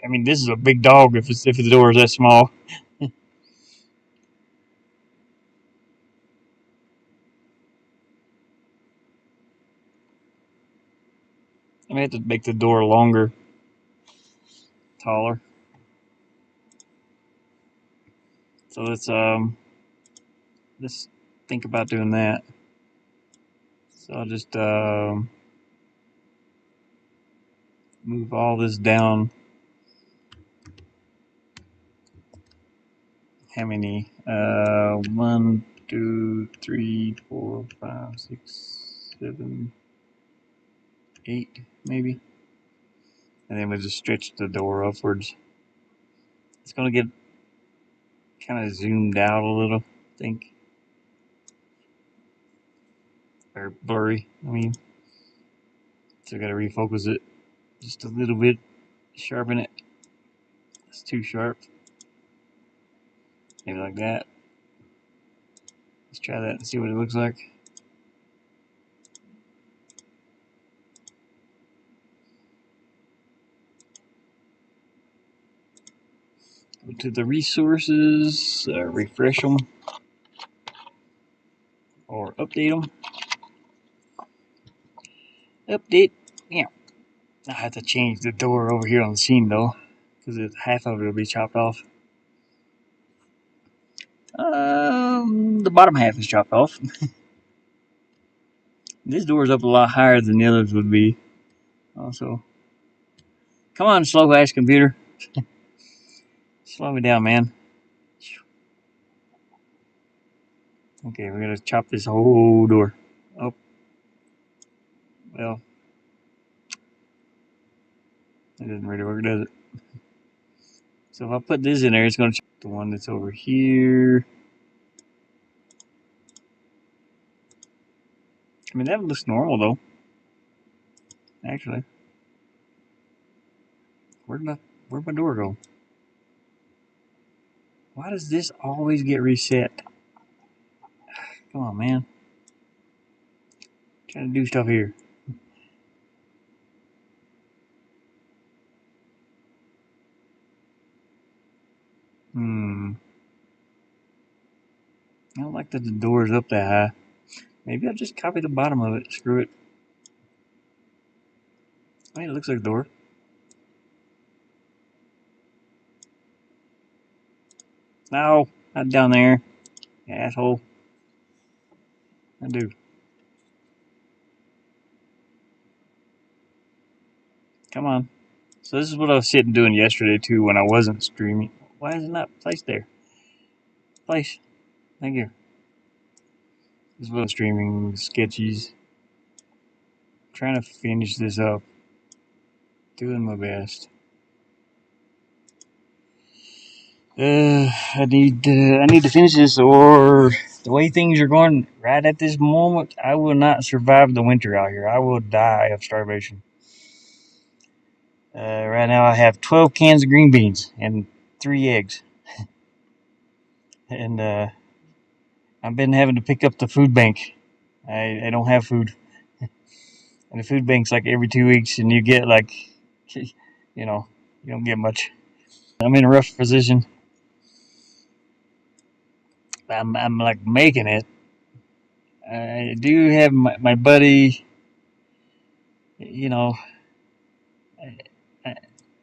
[SPEAKER 1] I mean, this is a big dog if the door is that small. I may have to make the door longer, taller. So let's think about doing that. So I'll just move all this down. How many? 1, 2, 3, 4, 5, 6, 7, 8, maybe. And then we'll just stretch the door upwards. It's gonna get kind of zoomed out a little, I think. Or blurry, I mean. So I gotta refocus it just a little bit, sharpen it. It's too sharp. Maybe like that. Let's try that and see what it looks like. Go to the resources, refresh them, or update them. Update, yeah. I have to change the door over here on the scene though, because half of it will be chopped off. The bottom half is chopped off. This door is up a lot higher than the others would be. Also, come on, slow ass computer. Slow me down, man. Okay, we're gonna chop this whole door. Oh, well, that doesn't really work, does it? So if I put this in there, it's gonna chop the one that's over here. I mean, that looks normal though. Actually, where'd my door go? Why does this always get reset? Come on, man. I'm trying to do stuff here. I don't like that the door is up that high. Maybe I'll just copy the bottom of it. Screw it. I mean, it looks like a door. No, not down there. You asshole. I do. Come on. So this is what I was sitting doing yesterday too when I wasn't streaming. Why is it not placed there? Place. Thank you. This is what I'm streaming sketchies. Trying to finish this up. Doing my best. I need to finish this, or the way things are going right at this moment, I will not survive the winter out here. I will die of starvation. Right now I have 12 cans of green beans and 3 eggs. And I've been having to pick up the food bank. I don't have food. And the food bank's like every 2 weeks, and you get like, you know, you don't get much. I'm in a rough position. I'm like making it. I do have my buddy, you know,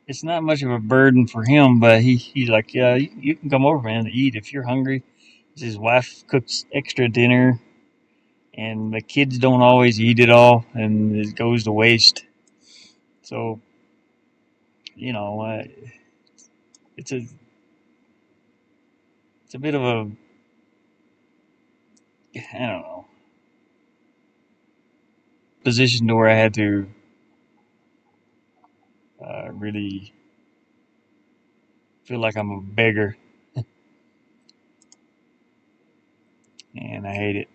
[SPEAKER 1] it's not much of a burden for him, but he's like, yeah, you can come over, man, and eat if you're hungry. His wife cooks extra dinner, and the kids don't always eat it all, and it goes to waste. So, you know, it's a it's a bit of a, I don't know, position to where I had to really feel like I'm a beggar, and I hate it.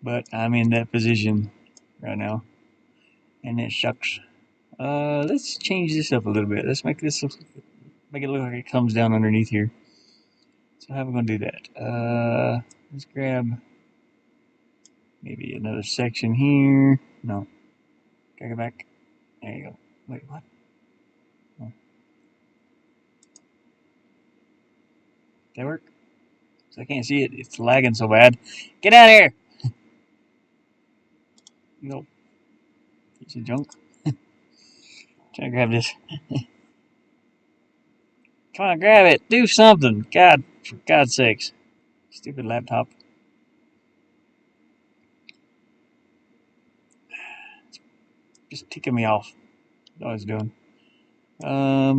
[SPEAKER 1] But I'm in that position right now, and it sucks. Let's change this up a little bit. Let's make it look like it comes down underneath here. So how are we gonna do that? Let's grab maybe another section here. No, drag it back. There you go. Wait, what? Oh, does that work? So I can't see it. It's lagging so bad. Get out of here! No, piece of junk. Trying to grab this. Come on, grab it. Do something. God, for God's sakes. Stupid laptop. Just ticking me off. That's all it's doing. I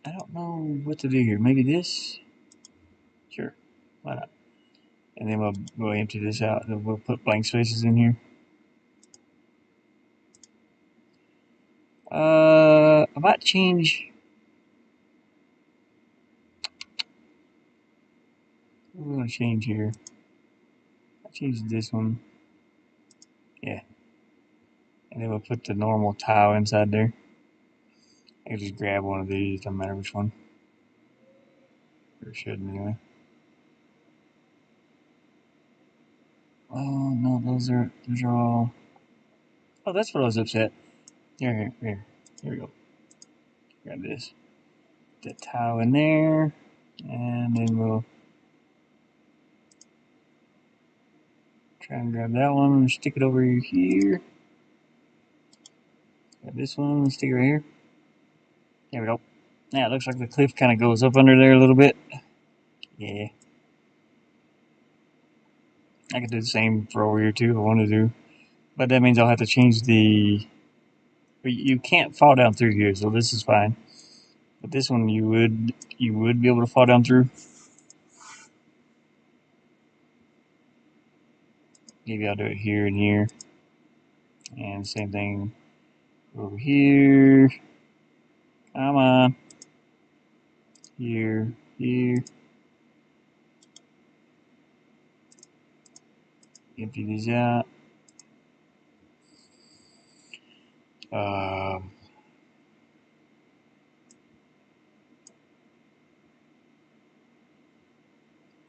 [SPEAKER 1] don't know what to do here. Maybe this? Sure. Why not? And then we'll empty this out. And we'll put blank spaces in here. I might change. We're gonna change here. I change this one. Yeah. And then we'll put the normal tile inside there. I can just grab one of these. Doesn't matter which one. Or should anyway. Oh no, those are all. Oh, that's what I was upset. Here. Here we go. Grab this. Put that tile in there. And then we'll try and grab that one and stick it over here. Grab this one and stick it right here. There we go. Now it looks like the cliff kind of goes up under there a little bit. Yeah. I could do the same for over here too if I wanted to. But that means I'll have to change the... You can't fall down through here, so this is fine. But this one you would be able to fall down through. Maybe I'll do it here and here. And same thing over here. Come on. Here. Empty these out.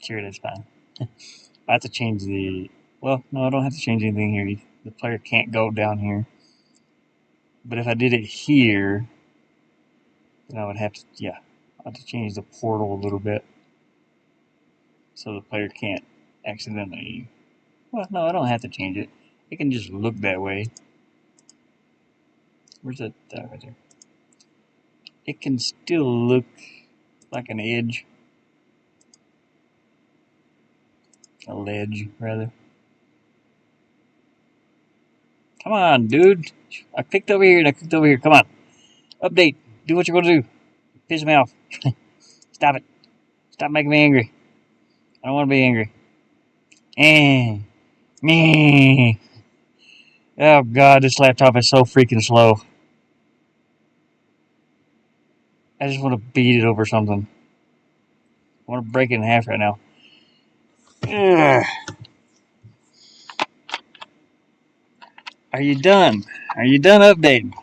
[SPEAKER 1] Sure, that's fine. I have to change the... Well, no, I don't have to change anything here. The player can't go down here. But if I did it here, then I would have to... Yeah, I have to change the portal a little bit. So the player can't accidentally... Well, no, I don't have to change it. It can just look that way. Where's that? Right there. It can still look like an edge. A ledge, rather. Come on, dude. I clicked over here and I clicked over here. Come on. Update. Do what you're going to do. Piss me off. Stop it. Stop making me angry. I don't want to be angry. Me. Oh, God. This laptop is so freaking slow. I just want to beat it over something. I want to break it in half right now. Ugh. Are you done? Are you done updating?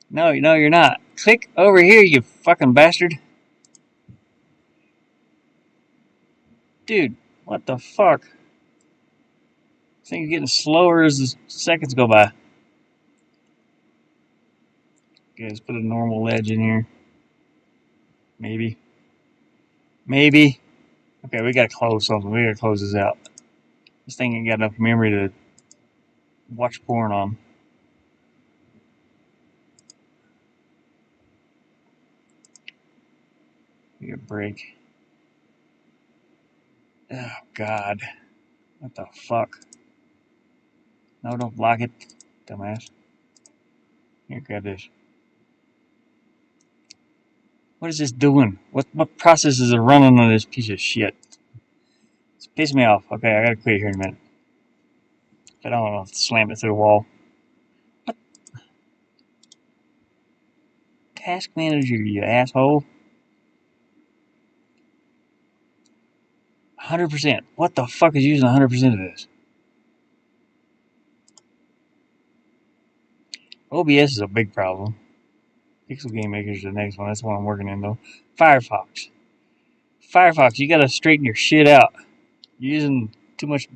[SPEAKER 1] No, you're not. Click over here, you fucking bastard. Dude, what the fuck? This thing's getting slower as the seconds go by. Okay, let's put a normal ledge in here. Maybe. Maybe. Okay, we gotta close something. We gotta close this out. This thing ain't got enough memory to watch porn on. We got a break. Oh, God. What the fuck? No, don't block it, dumbass. Here, grab this. What is this doing? What processes are running on this piece of shit? It's pissing me off. Okay, I gotta quit here in a minute. I don't want to slam it through the wall. What? Task manager, you asshole. 100%. What the fuck is using 100% of this? OBS is a big problem. Pixel Game Maker is the next one. That's the one I'm working in, though. Firefox. Firefox, you gotta straighten your shit out. You're using too much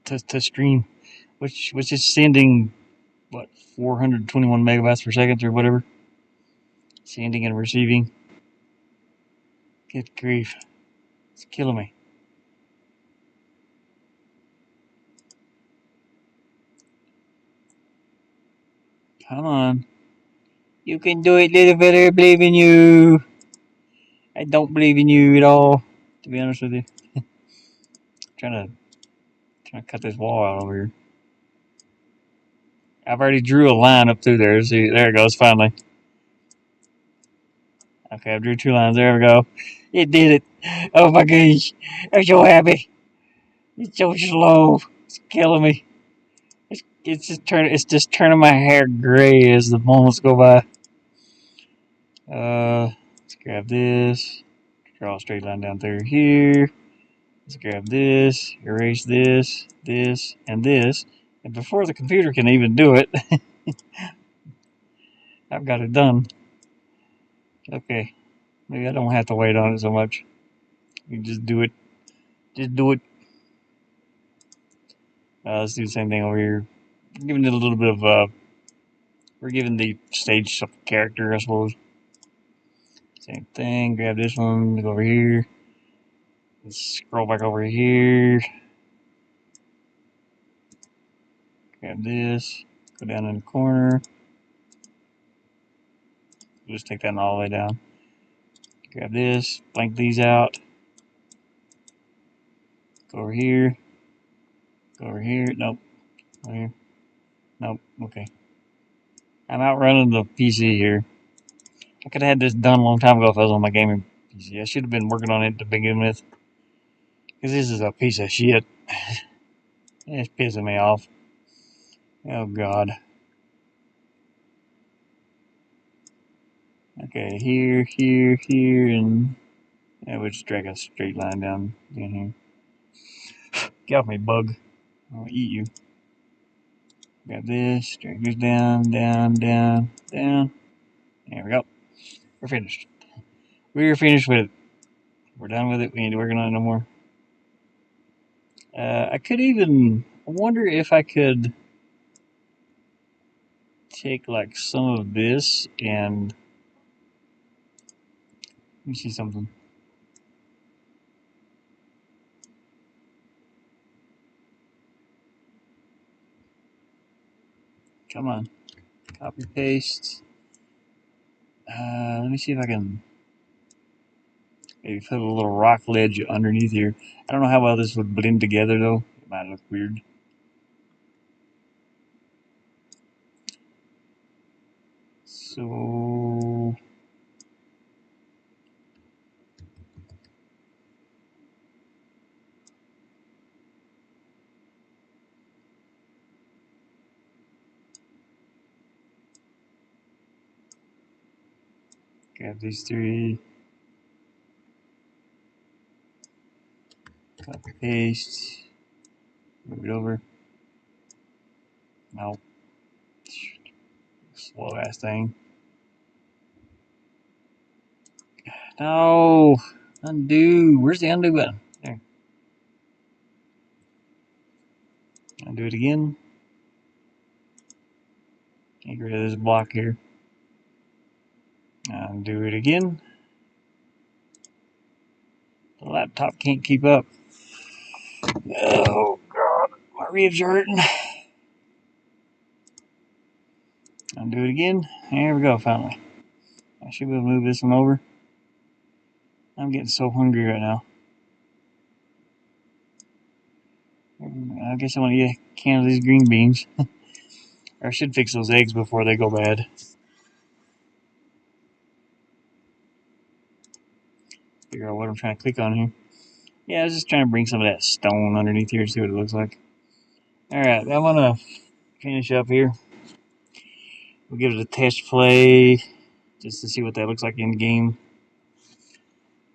[SPEAKER 1] to stream, which is sending, what, 421 megabytes per second or whatever? Sending and receiving. Good grief. It's killing me. Come on. You can do it, little fella. I believe in you. I don't believe in you at all, to be honest with you. trying to cut this wall out over here. I've already drew a line up through there. See, there it goes, finally. Okay, I drew 2 lines. There we go. It did it. Oh my gosh. I'm so happy. It's so slow. It's killing me. It's just turning my hair gray as the moments go by. Let's grab this. Draw a straight line down through here. Let's grab this, erase this, this, and this. And before the computer can even do it, I've got it done. Okay. Maybe I don't have to wait on it so much. You just do it. Just do it. Let's do the same thing over here. We're giving it a little bit of, we're giving the stage some character, I suppose. Same thing. Grab this one, go over here. Let's scroll back over here. Grab this. Go down in the corner. Just take that all the way down. Grab this. Blank these out. Go over here. Go over here. Nope. Over here. Nope. Okay. I'm outrunning the PC here. I could have had this done a long time ago if I was on my gaming PC. I should have been working on it to begin with. Because this is a piece of shit. It's pissing me off. Oh, God. Okay, here, here, here, and... yeah, we'll just drag a straight line down in here. Get off me, bug. I'll eat you. Got this. Drag this down, down, down, down. There we go. We're finished. We're finished with it. We're done with it. We ain't working on it no more. I could even... I wonder if I could take like some of this and... let me see something. Come on. Copy paste. Let me see if I can maybe put a little rock ledge underneath here. I don't know how well this would blend together though. It might look weird. So grab these 3. Copy paste. Move it over. No. slow ass thing. No! Undo! Where's the undo button? There. Undo it again. Get rid of this block here. Undo it again. The laptop can't keep up. Oh god, my ribs are hurting. Undo it again. There we go, finally. I should be able to move this one over. I'm getting so hungry right now. I guess I want to eat a can of these green beans. Or I should fix those eggs before they go bad. Figure out what I'm trying to click on here. Yeah, I was just trying to bring some of that stone underneath here to see what it looks like. Alright, I'm gonna finish up here. We'll give it a test play just to see what that looks like in game.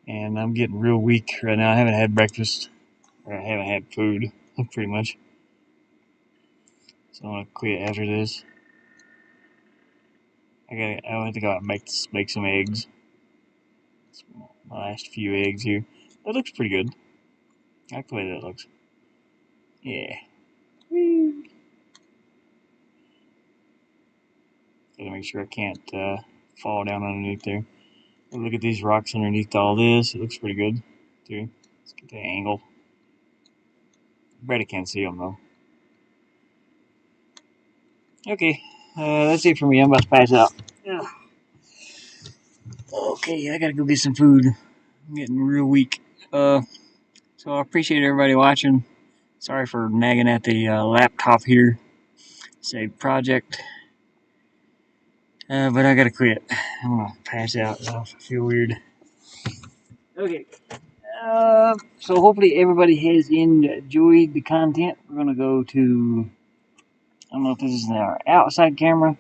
[SPEAKER 1] And I'm getting real weak right now. I haven't had breakfast. Or I haven't had food, pretty much. So I'm gonna quit after this. I have to go out and make some eggs. It's my last few eggs here. That looks pretty good. I like the way that looks. Yeah. Woo. Gotta make sure I can't fall down underneath there. Look at these rocks underneath all this. It looks pretty good, too. Let's get the angle. Bet I can't see them, though. Okay, that's it for me. I'm about to pass out. Ugh. Okay, I gotta go get some food. I'm getting real weak. So I appreciate everybody watching. Sorry for nagging at the laptop here. It's a project. But I gotta quit. I'm gonna pass out. I feel weird. Okay. So hopefully everybody has enjoyed the content. We're gonna go to, I don't know if this is our outside camera.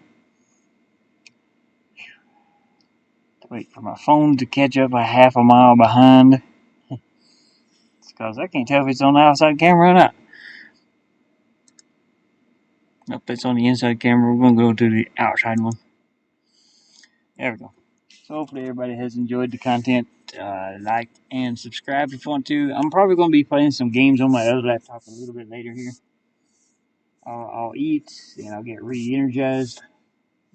[SPEAKER 1] Wait for my phone to catch up a half a mile behind. It's because I can't tell if it's on the outside camera or not. Nope, it's on the inside camera. We're gonna go to the outside one. There we go. So hopefully everybody has enjoyed the content. Like and subscribe if you want to. I'm probably going to be playing some games on my other laptop a little bit later here. I'll eat and I'll get re-energized.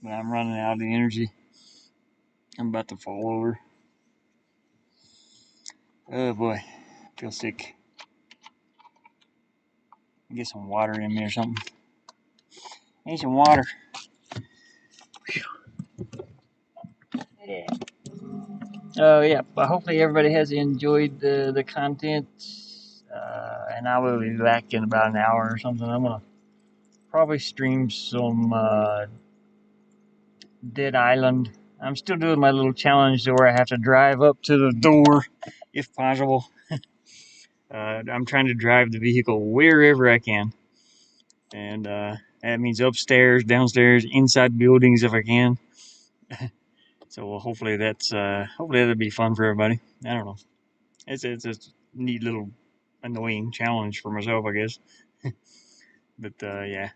[SPEAKER 1] But I'm running out of energy. I'm about to fall over. Oh boy, I feel sick. Get some water in me or something. Need some water. Yeah. Yeah, but hopefully everybody has enjoyed the content. And I will be back in about an hour or something. I'm gonna probably stream some Dead Island. I'm still doing my little challenge where I have to drive up to the door, if possible. I'm trying to drive the vehicle wherever I can, and that means upstairs, downstairs, inside buildings if I can. So hopefully that'll be fun for everybody. I don't know. It's a neat little annoying challenge for myself, I guess. But yeah,